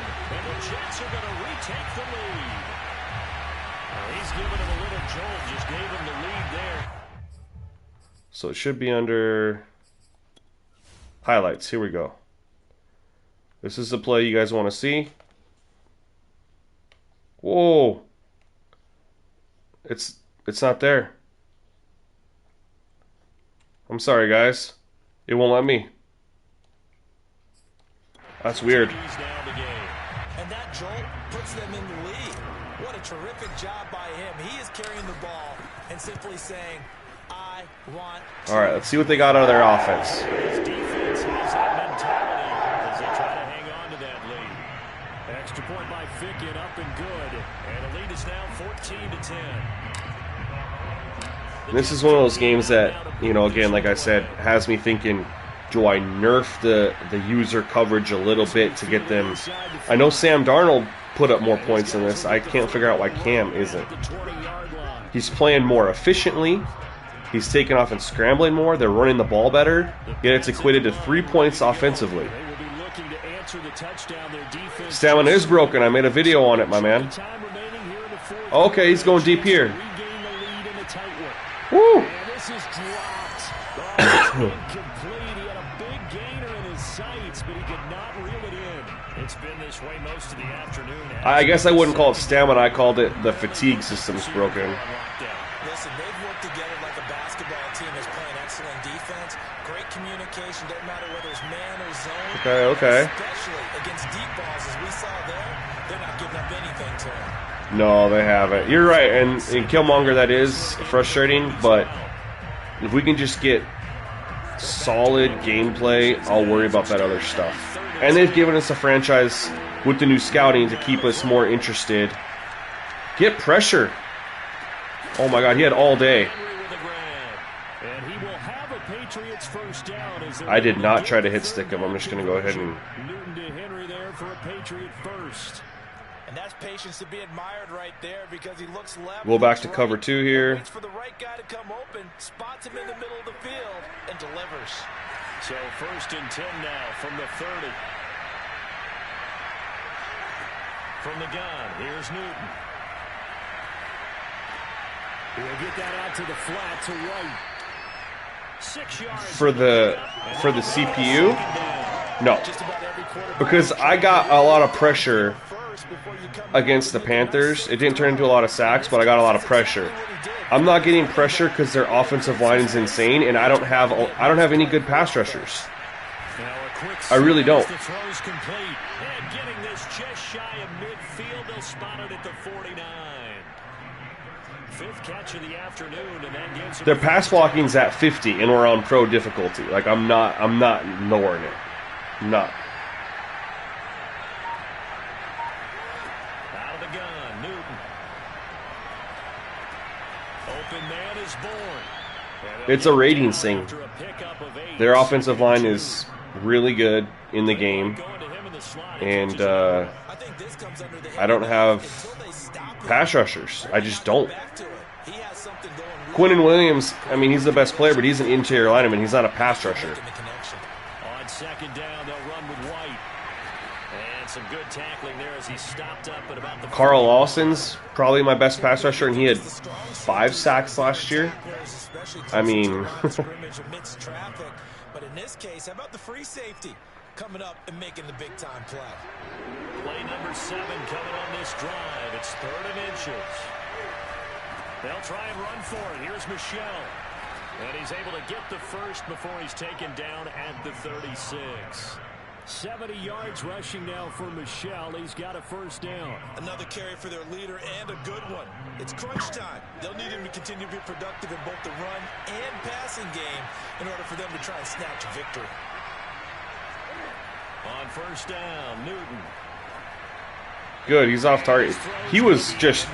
So it should be under highlights. Here we go. This is the play you guys want to see. Whoa. It's not there. I'm sorry, guys. It won't let me. That's weird. And that jolt puts them in the lead. What a terrific job by him. He is carrying the ball and simply saying, I want to. All right, let's see what they got out of their offense. His defense has that mentality as they try to hang on to that lead. Extra point by Ficken, up and good. And the lead is now 14-10. This is one of those games that, you know, again, like I said, has me thinking, do I nerf the user coverage a little bit to get them? I know Sam Darnold put up more points than this. I can't figure out why Cam isn't. He's playing more efficiently. He's taking off and scrambling more. They're running the ball better. Yet it's equated to 3 points offensively. Stamina is broken. I made a video on it, my man. Okay, he's going deep here. Woo! And this is dropped. Incomplete. He had a big gainer in his sights, but he could not reel it in. It's been this way most of the afternoon. I guess I wouldn't call it stamina. I called it the fatigue system's broken. Listen, they've worked together like a basketball team is playing excellent defense. Great communication. Doesn't matter whether it's man or zone. Okay. Especially against deep balls, as we saw there, they're not giving up anything to him. No, they haven't. You're right, and in Killmonger that is frustrating, but if we can just get solid gameplay, I'll worry about that other stuff. And they've given us a franchise with the new scouting to keep us more interested. Get pressure. Oh my God, he had all day. I did not try to hit stick him. I'm just going to go ahead and... And that's patience to be admired right there because he looks left. Go back to cover 2 here. Waits for the right guy to come open, spots him in the middle of the field, and delivers. So 1st and 10 now from the 30. From the gun, here's Newton. He'll get that out to the flat to right. 6 yards. For the CPU? No. Because I got a lot of pressure against the Panthers. It didn't turn into a lot of sacks, but I got a lot of pressure. I'm not getting pressure because their offensive line is insane, and I don't have any good pass rushers. I really don't. Their pass blocking's at 50, and we're on pro difficulty. Like I'm not lowering it. I'm not. Out of the gun, Newton. Open man is born. It's a ratings thing. Their offensive line is really good in the game, and I don't have pass rushers. I just don't. Quinnen Williams, I mean, he's the best player, but he's an interior lineman. He's not a pass rusher. On 2nd down, they'll run with White. as he stopped up at about the Carl Lawson's probably my best pass rusher, and he had 5 sacks last year. I mean, but in this case, how about the free safety coming up and making the big time play? Play number 7 coming on this drive. It's 3rd and inches. They'll try and run for it. Here's Michelle. And he's able to get the first before he's taken down at the 36. 70 yards rushing now for Michelle. He's got a first down. Another carry for their leader and a good one. It's crunch time. They'll need him to continue to be productive in both the run and passing game in order for them to try and snatch a victory. On first down, Newton. Good, he's off target. He was just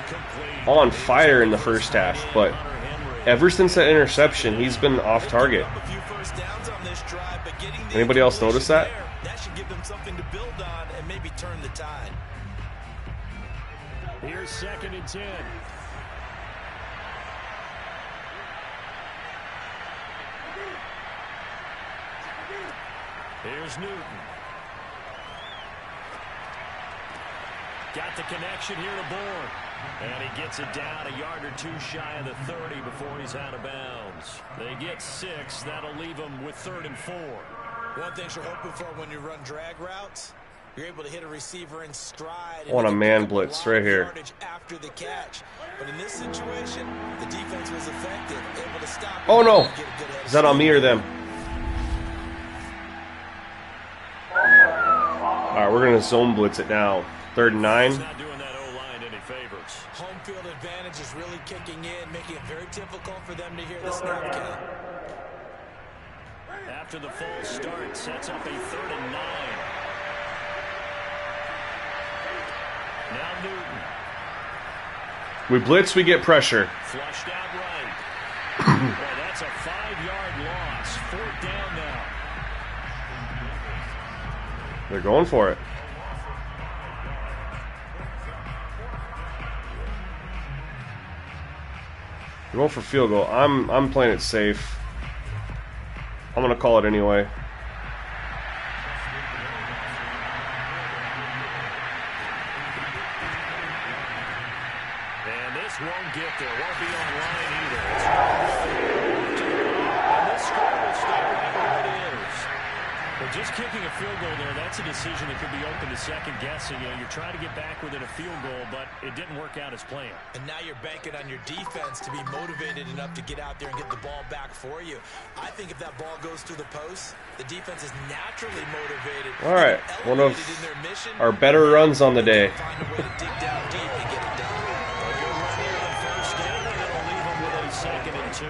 on fire in the first half, but ever since that interception, he's been off target. Anybody else notice that? That should give them something to build on and maybe turn the tide. Here's 2nd and 10. Here's Newton. Got the connection here to Bourne. And he gets it down a yard or 2 shy of the 30 before he's out of bounds. They get 6. That'll leave them with 3rd and 4. One thing you're hoping for when you run drag routes, you're able to hit a receiver in stride. I want a man blitz right here. After the catch. But in this situation, the defense was effective, able to stop. Oh no! Is that on me or them? Alright, we're going to zone blitz it now. 3rd and 9. Not doing that O-line any favors. Home field advantage is really kicking in, making it very difficult for them to hear the snap count. After the false start, sets up a 3rd and 9. Now Newton. We blitz, we get pressure. Flushed out right. Well, that's a 5-yard loss. 4th down now. They're going for it. They're going for field goal. I'm playing it safe. I'm gonna call it anyway. And this won't get there. Won't be online either. And this score will stay right where it is. But just kicking a field goal there, that's a decision that could be open to second guessing. You know, you're trying to get back within a field goal, but it didn't work out as planned. And now you're banking on your defense to be motivated enough to get out there and get the ball back for you. I think if that ball goes through the post, the defense is naturally motivated. All right, one of our better runs on the day. Find a way to dig down deep and get it done. A good run here on first down, and it'll leave them with a 2nd and 2.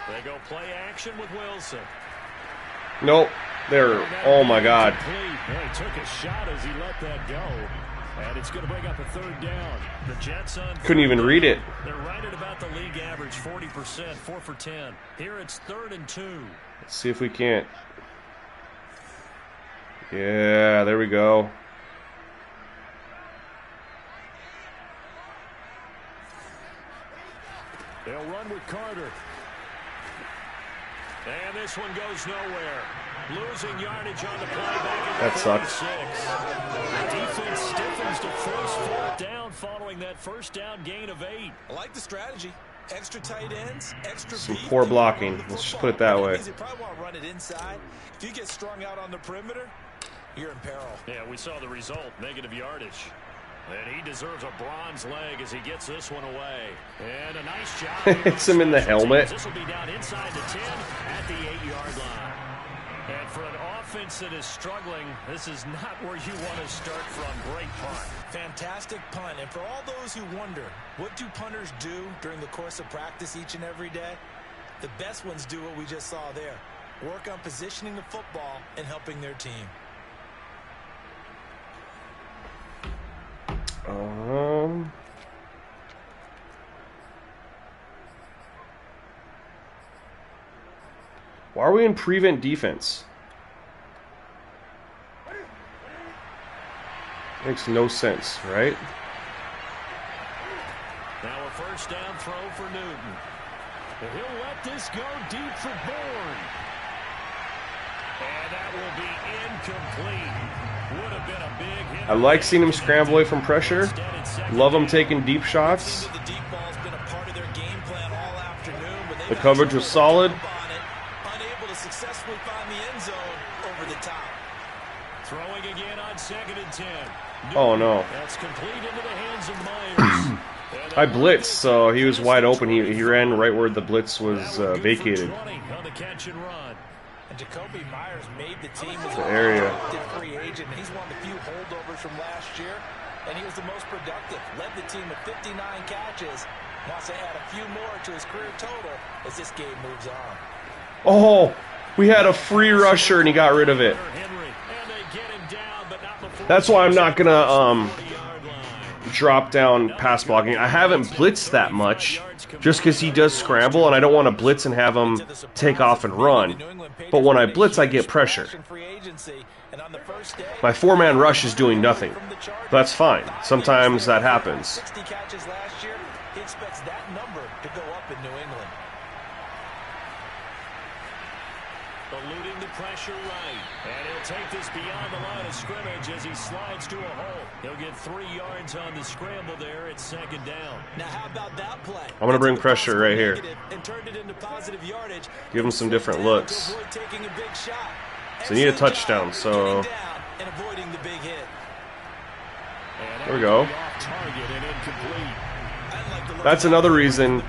They go play action with Wilson. Nope. They're, oh my God. Well, he took a shot as he let that go. And it's going to bring up a 3rd down. The Jets on Couldn't even read it. They're right at about the league average, 40%, 4 for 10. Here it's 3rd and 2. Let's see if we can't. Yeah, there we go. They'll run with Carter. And this one goes nowhere. Losing yardage on the play back. That sucks. The defense stiffens to force 4th down following that first down gain of 8. I like the strategy. Extra tight ends, extra Some beef, poor blocking. Let's just put it that way. You probably want to run it inside. If you get strung out on the perimeter, you're in peril. Yeah, we saw the result. Negative yardage. And he deserves a bronze leg as he gets this one away. And a nice job. Hits him in the helmet. This will be down inside the 10 at the 8-yard line. And for an offense that is struggling, this is not where you want to start from. Great punt. Fantastic punt. And for all those who wonder, what do punters do during the course of practice each and every day? The best ones do what we just saw there. Work on positioning the football and helping their team. Why are we in prevent defense? Makes no sense, right? first down throw for Newton. He'll let this go deep for Bourne. And that will be incomplete. Would have been a big hit. I like seeing him scramble away from pressure. Love him taking deep shots. The coverage was solid. Unable to successfully find the end zone over the top. Throwing again on 2nd and 10. Oh no. That's complete into the hands of Myers. I blitzed, so he was wide open. He ran right where the blitz was vacated. On the catch and run. And Jacoby Myers made the team as The area. a free agent. He's one of the few holdovers from last year, and he was the most productive. Led the team with 59 catches. Wants to add a few more to his career total as this game moves on. Oh, we had a free rusher and he got rid of it. That's why I'm not gonna drop down pass blocking. I haven't blitzed that much just because he does scramble and I don't want to blitz and have him take off and run. But when I blitz, I get pressure. My 4-man rush is doing nothing. That's fine. Sometimes that happens. 60 catches last year. He expects that number to go up in New England. Eluding the pressure right. And he'll take this beyond the line of scrimmage as he slides to a hole. He'll get 3 yards on the scramble there at 2nd down. Now how about that play? I'm going to bring pressure right here. And turned it into positive yardage. Give him some different looks. So you need a touchdown, so and avoiding the big hit. there we go. That's another reason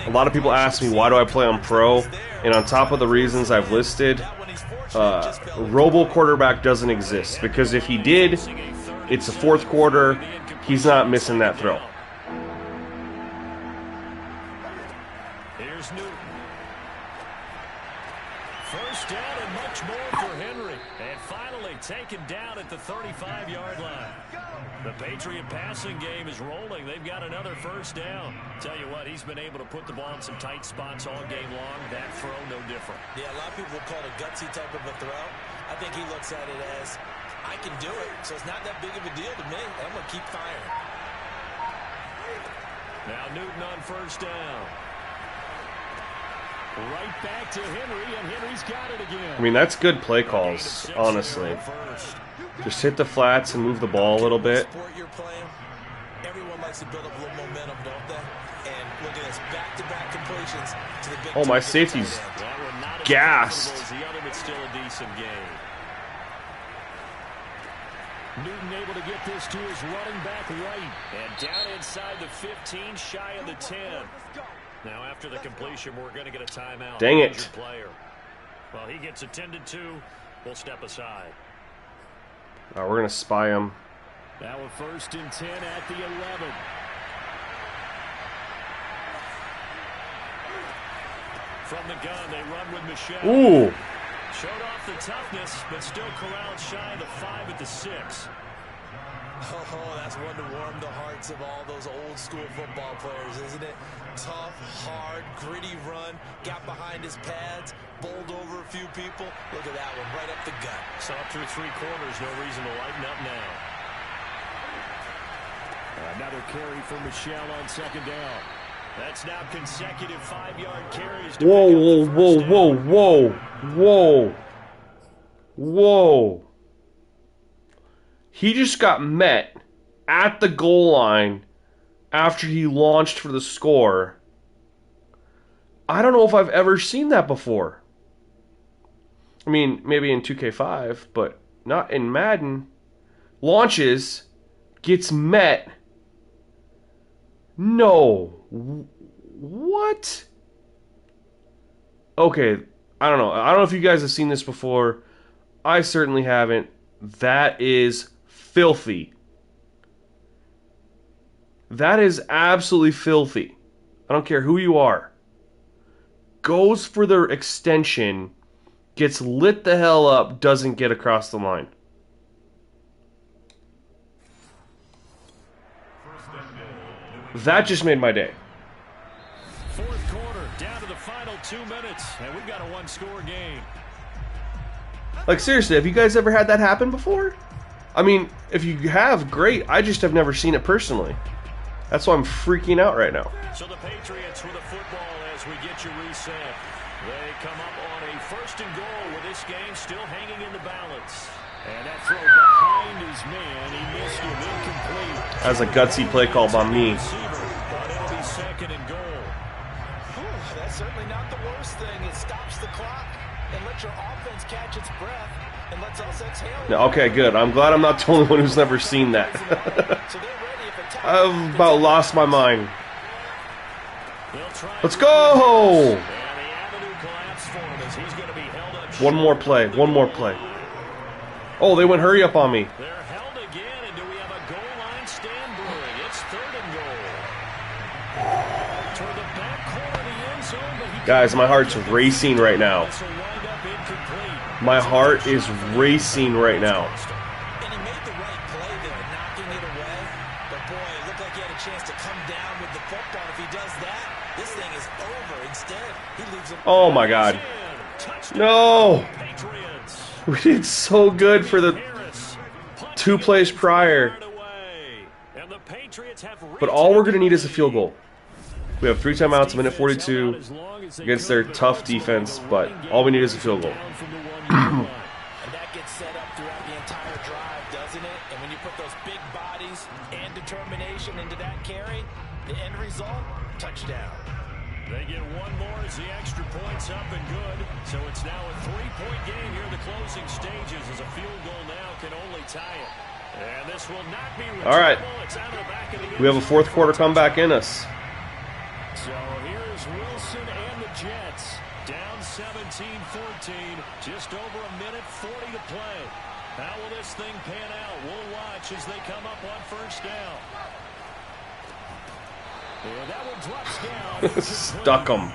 a lot of people ask me, why do I play on pro? And on top of the reasons I've listed, robo quarterback doesn't exist. Because if he did, it's the 4th quarter, he's not missing that throw. Here's Newton. First down and much more for Henry. And finally taken down at the 35-yard line. The Patriot passing game is rolling. They've got another first down. Tell you what, he's been able to put the ball in some tight spots all game long. That throw, no different. Yeah, a lot of people call it a gutsy type of a throw. I think he looks at it as, I can do it, so it's not that big of a deal to me. I'm going to keep firing. Now Newton on first down. Right back to Henry, and Henry's got it again. I mean, that's good play calls, honestly. Just hit the flats and move the ball a little bit. Everyone likes to build up a little momentum, don't they? And look at this, back-to-back completions to the big. Oh, my safety's gassed. The other, but still a decent game. Newton able to get this to his running back right. And down inside the 15, shy of the 10. Now after the completion, we're going to get a timeout. Dang it. Player. Well, he gets attended to. We'll step aside. We're going to spy him. Now a 1st and 10 at the 11. From the gun, they run with Michelle. Ooh. Showed off the toughness, but still corralled shy of the 5 at the 6. Oh, that's one to warm the hearts of all those old-school football players, isn't it? Tough, hard, gritty run, got behind his pads, bowled over a few people. Look at that one, right up the gut. So up through 3 quarters, no reason to lighten up now. Another carry for Michelle on 2nd down. That's now consecutive 5-yard carries. Whoa, whoa, whoa, whoa, whoa, whoa. Whoa. He just got met at the goal line after he launched for the score. I don't know if I've ever seen that before. I mean, maybe in 2K5, but not in Madden. Launches, gets met. No. What? Okay, I don't know. I don't know if you guys have seen this before. I certainly haven't. That is filthy. That is absolutely filthy. I don't care who you are. Goes for the extension, gets lit the hell up, doesn't get across the line. That just made my day. 4th quarter, down to the final 2 minutes, and we've got a 1-score game. Like, seriously, have you guys ever had that happen before? I mean, if you have, great. I just have never seen it personally. That's why I'm freaking out right now. So the Patriots with the football as we get you reset. They come up on a 1st and goal with this game still hanging in the balance. And that throw behind his man, he missed him, incomplete. That's a gutsy play call by me. But it'll be 2nd and goal. That's certainly not the worst thing. It stops the clock and lets your offense catch its breath and lets us exhale. Okay, good. I'm glad I'm not the only one who's never seen that. I've about lost my mind. Let's go! One more play. One more play. Oh, they went hurry up on me. They're held again, and do we have a goal line stand brewing? It's 3rd and goal. Toward the back corner of the end zone, but Guys, my heart's racing right now. My heart is racing right now. And he made the right play there, knocking it away. But boy, it looked like he had a chance to come down with the football. If he does that, this thing is over. Instead, he leaves him. Oh my God. No! We did so good for the 2 plays prior. But all we're going to need is a field goal. We have 3 timeouts, minute 42 against their tough defense, but all we need is a field goal. And that gets set up throughout the entire drive, doesn't it? And when you put those big bodies and determination into that carry, the end result, touchdown. They get one more as the extra point's up and good. So it's now a 3-point game here in the closing stages as a field goal now can only tie it. And this will not be returnable. All right. It's out of the back of the We have a 4th quarter comeback in us. So here's Wilson and the Jets. Down 17-14. Just over a minute 40 to play. How will this thing pan out? We'll watch as they come up on 1st down. And that one drops down. Stuck him.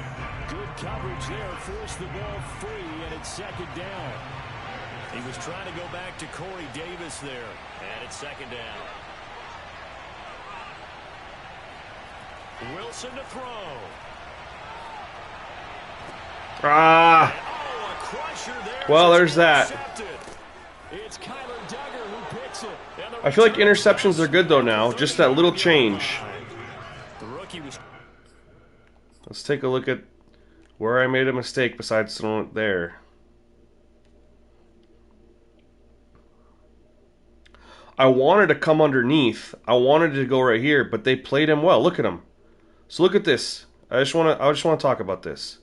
Good coverage there. Forced the ball free, and it's 2nd down. He was trying to go back to Corey Davis there. And it's 2nd down. Wilson to throw. Ah. Oh, a crusher there. Well, there's that. It's Kyler Duggar who picks it. I feel like interceptions are good, though, now. Just that little change. The rookie was... Let's take a look at where I made a mistake besides throwing it there. I wanted to come underneath. I wanted to go right here, but they played him well. Look at him. So look at this. I just want to talk about this.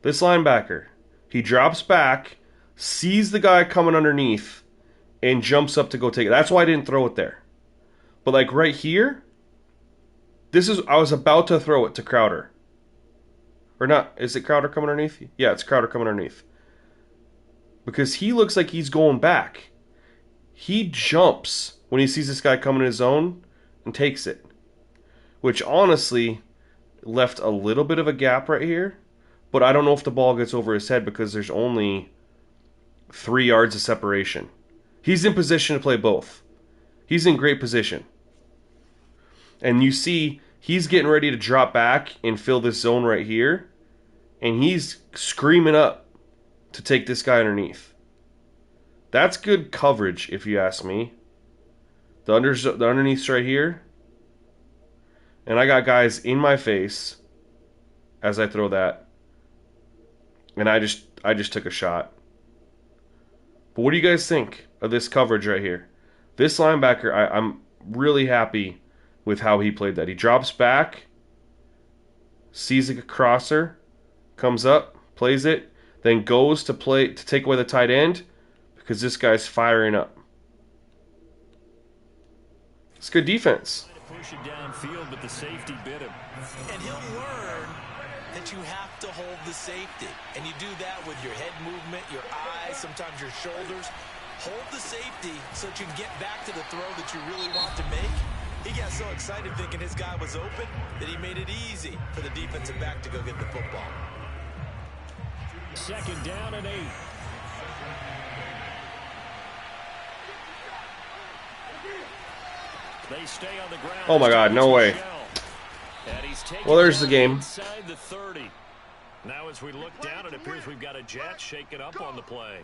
This linebacker, he drops back, sees the guy coming underneath, and jumps up to go take it. That's why I didn't throw it there. But like right here, I was about to throw it to Crowder. Or not, is it Crowder coming underneath? Yeah, it's Crowder coming underneath. Because he looks like he's going back. He jumps when he sees this guy coming in his zone and takes it. Which honestly left a little bit of a gap right here. But I don't know if the ball gets over his head because there's only 3 yards of separation. He's in position to play both. He's in great position. And you see, he's getting ready to drop back and fill this zone right here. And he's screaming up to take this guy underneath. That's good coverage, if you ask me. The underneath's right here. And I got guys in my face as I throw that. And I just took a shot. But what do you guys think of this coverage right here? This linebacker, I'm really happy with how he played that. He drops back, sees a crosser, comes up, plays it, then goes to take away the tight end because this guy's firing up. It's good defense. Push it downfield, but the safety bit him. And he'll learn that you have to hold the safety. And you do that with your head movement, your eyes, sometimes your shoulders. Hold the safety so that you can get back to the throw that you really want to make. He got so excited thinking his guy was open that he made it easy for the defensive back to go get the football. 2nd down and 8. They stay on the ground. Oh my God, no way. Well, there's the game. Inside the 30. Now as we look down, it appears we've got a jet shaking up on the play.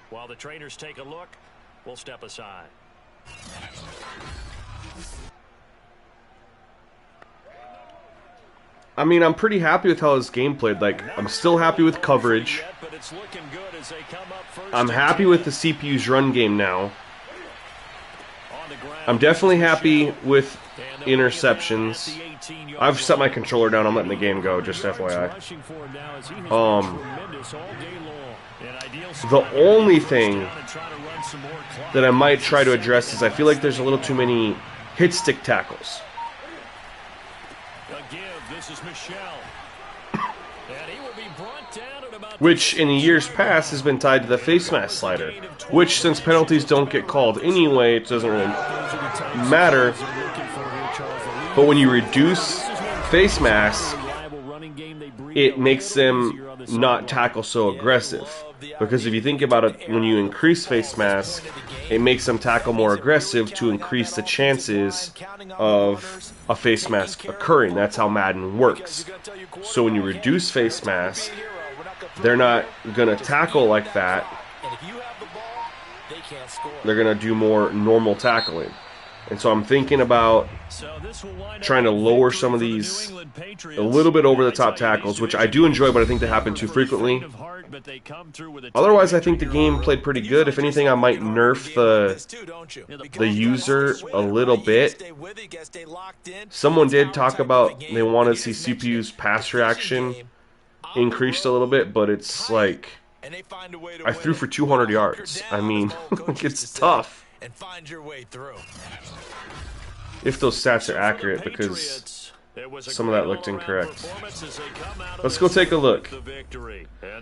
While the trainers take a look, we'll step aside. I mean, I'm pretty happy with how his game played. Like, I'm still happy with coverage. I'm happy with the CPU's run game now. I'm definitely happy with interceptions. I've set my controller down. I'm letting the game go, just FYI. The only thing that I might try to address is I feel like there's a little too many hit stick tackles. Which, in the years past, has been tied to the face mask slider. Which, since penalties don't get called anyway, it doesn't really matter. But when you reduce face masks, it makes them not tackle so aggressive. Because if you think about it, when you increase face mask, it makes them tackle more aggressive to increase the chances of a face mask occurring. That's how Madden works. So when you reduce face mask, they're not going to tackle like that. They're going to do more normal tackling. And so I'm thinking about trying to lower some of these a little bit over the top tackles, which I do enjoy, but I think they happen too frequently. Otherwise, I think the game played pretty good. If anything, I might nerf the user a little bit. Someone did talk about they want to see CPU's pass reaction increased a little bit, but it's like I threw for 200 yards. I mean, it's tough. If those stats are accurate, because some of that looked incorrect. Let's go take a look.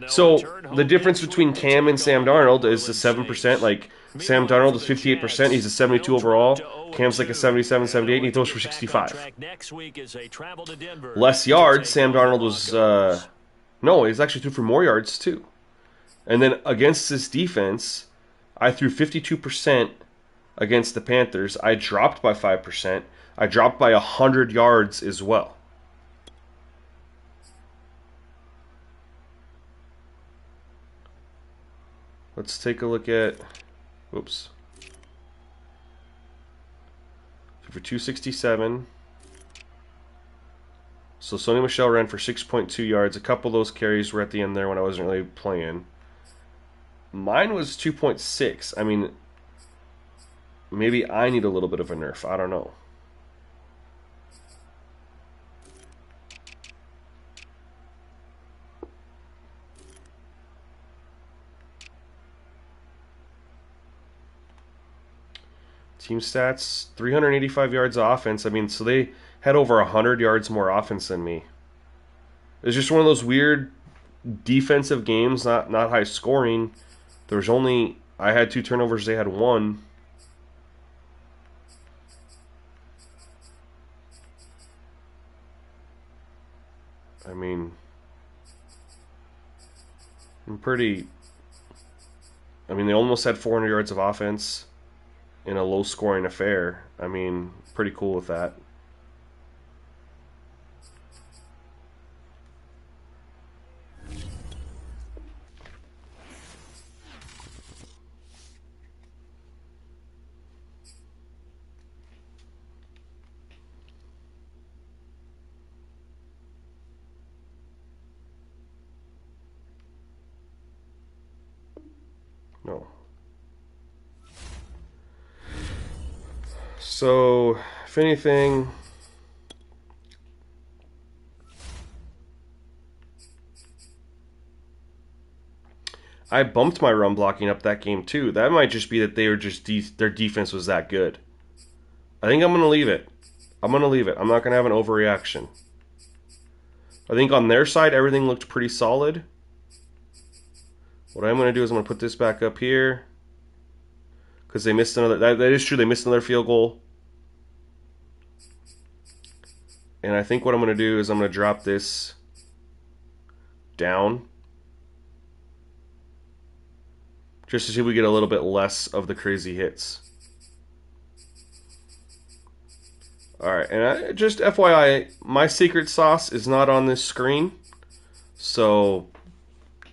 So, the difference between Cam and Sam Darnold is the 7%. Like, Sam Darnold is 58%. He's a 72 overall. Cam's like a 77, 78, and he throws for 65. Less yards. Sam Darnold was... no, he's actually threw for more yards, too. And then, against this defense, I threw 52% against the Panthers. I dropped by 5%. I dropped by 100 yards as well. Let's take a look at... Oops. For 267. So Sony Michel ran for 6.2 yards. A couple of those carries were at the end there when I wasn't really playing. Mine was 2.6. I mean... Maybe I need a little bit of a nerf. I don't know. Team stats, 385 yards of offense. I mean, so they had over 100 yards more offense than me. It's just one of those weird defensive games, not high scoring. There was only... I had 2 turnovers, they had 1. I mean, they almost had 400 yards of offense in a low-scoring affair. I mean, pretty cool with that. No. So, if anything, I bumped my run blocking up that game too. That might just be that they were just their defense was that good. I think I'm going to leave it. I'm not going to have an overreaction. I think on their side, everything looked pretty solid. What I'm going to do is I'm going to put this back up here. Because they missed another... That is true, they missed another field goal. And I think what I'm going to do is I'm going to drop this down. Just to see if we get a little bit less of the crazy hits. Alright, and just FYI, my secret sauce is not on this screen. So...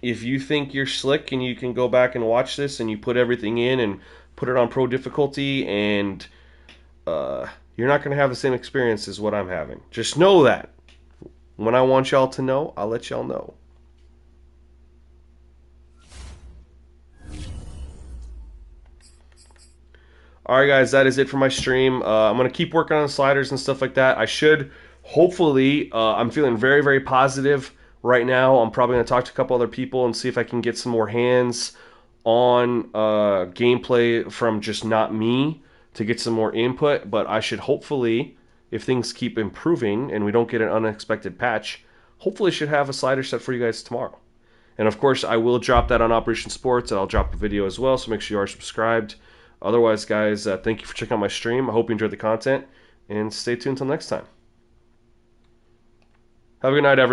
if you think you're slick and you can go back and watch this and you put everything in and put it on pro difficulty and you're not going to have the same experience as what I'm having. Just know that. When I want y'all to know, I'll let y'all know. Alright guys, that is it for my stream. I'm going to keep working on sliders and stuff like that. I should, hopefully, I'm feeling very, very positive right now. I'm probably going to talk to a couple other people and see if I can get some more hands on gameplay from just not me to get some more input. But I should hopefully, if things keep improving and we don't get an unexpected patch, hopefully should have a slider set for you guys tomorrow. And of course, I will drop that on Operation Sports, and I'll drop a video as well, so make sure you are subscribed. Otherwise, guys, thank you for checking out my stream. I hope you enjoyed the content, and stay tuned until next time. Have a good night, everyone.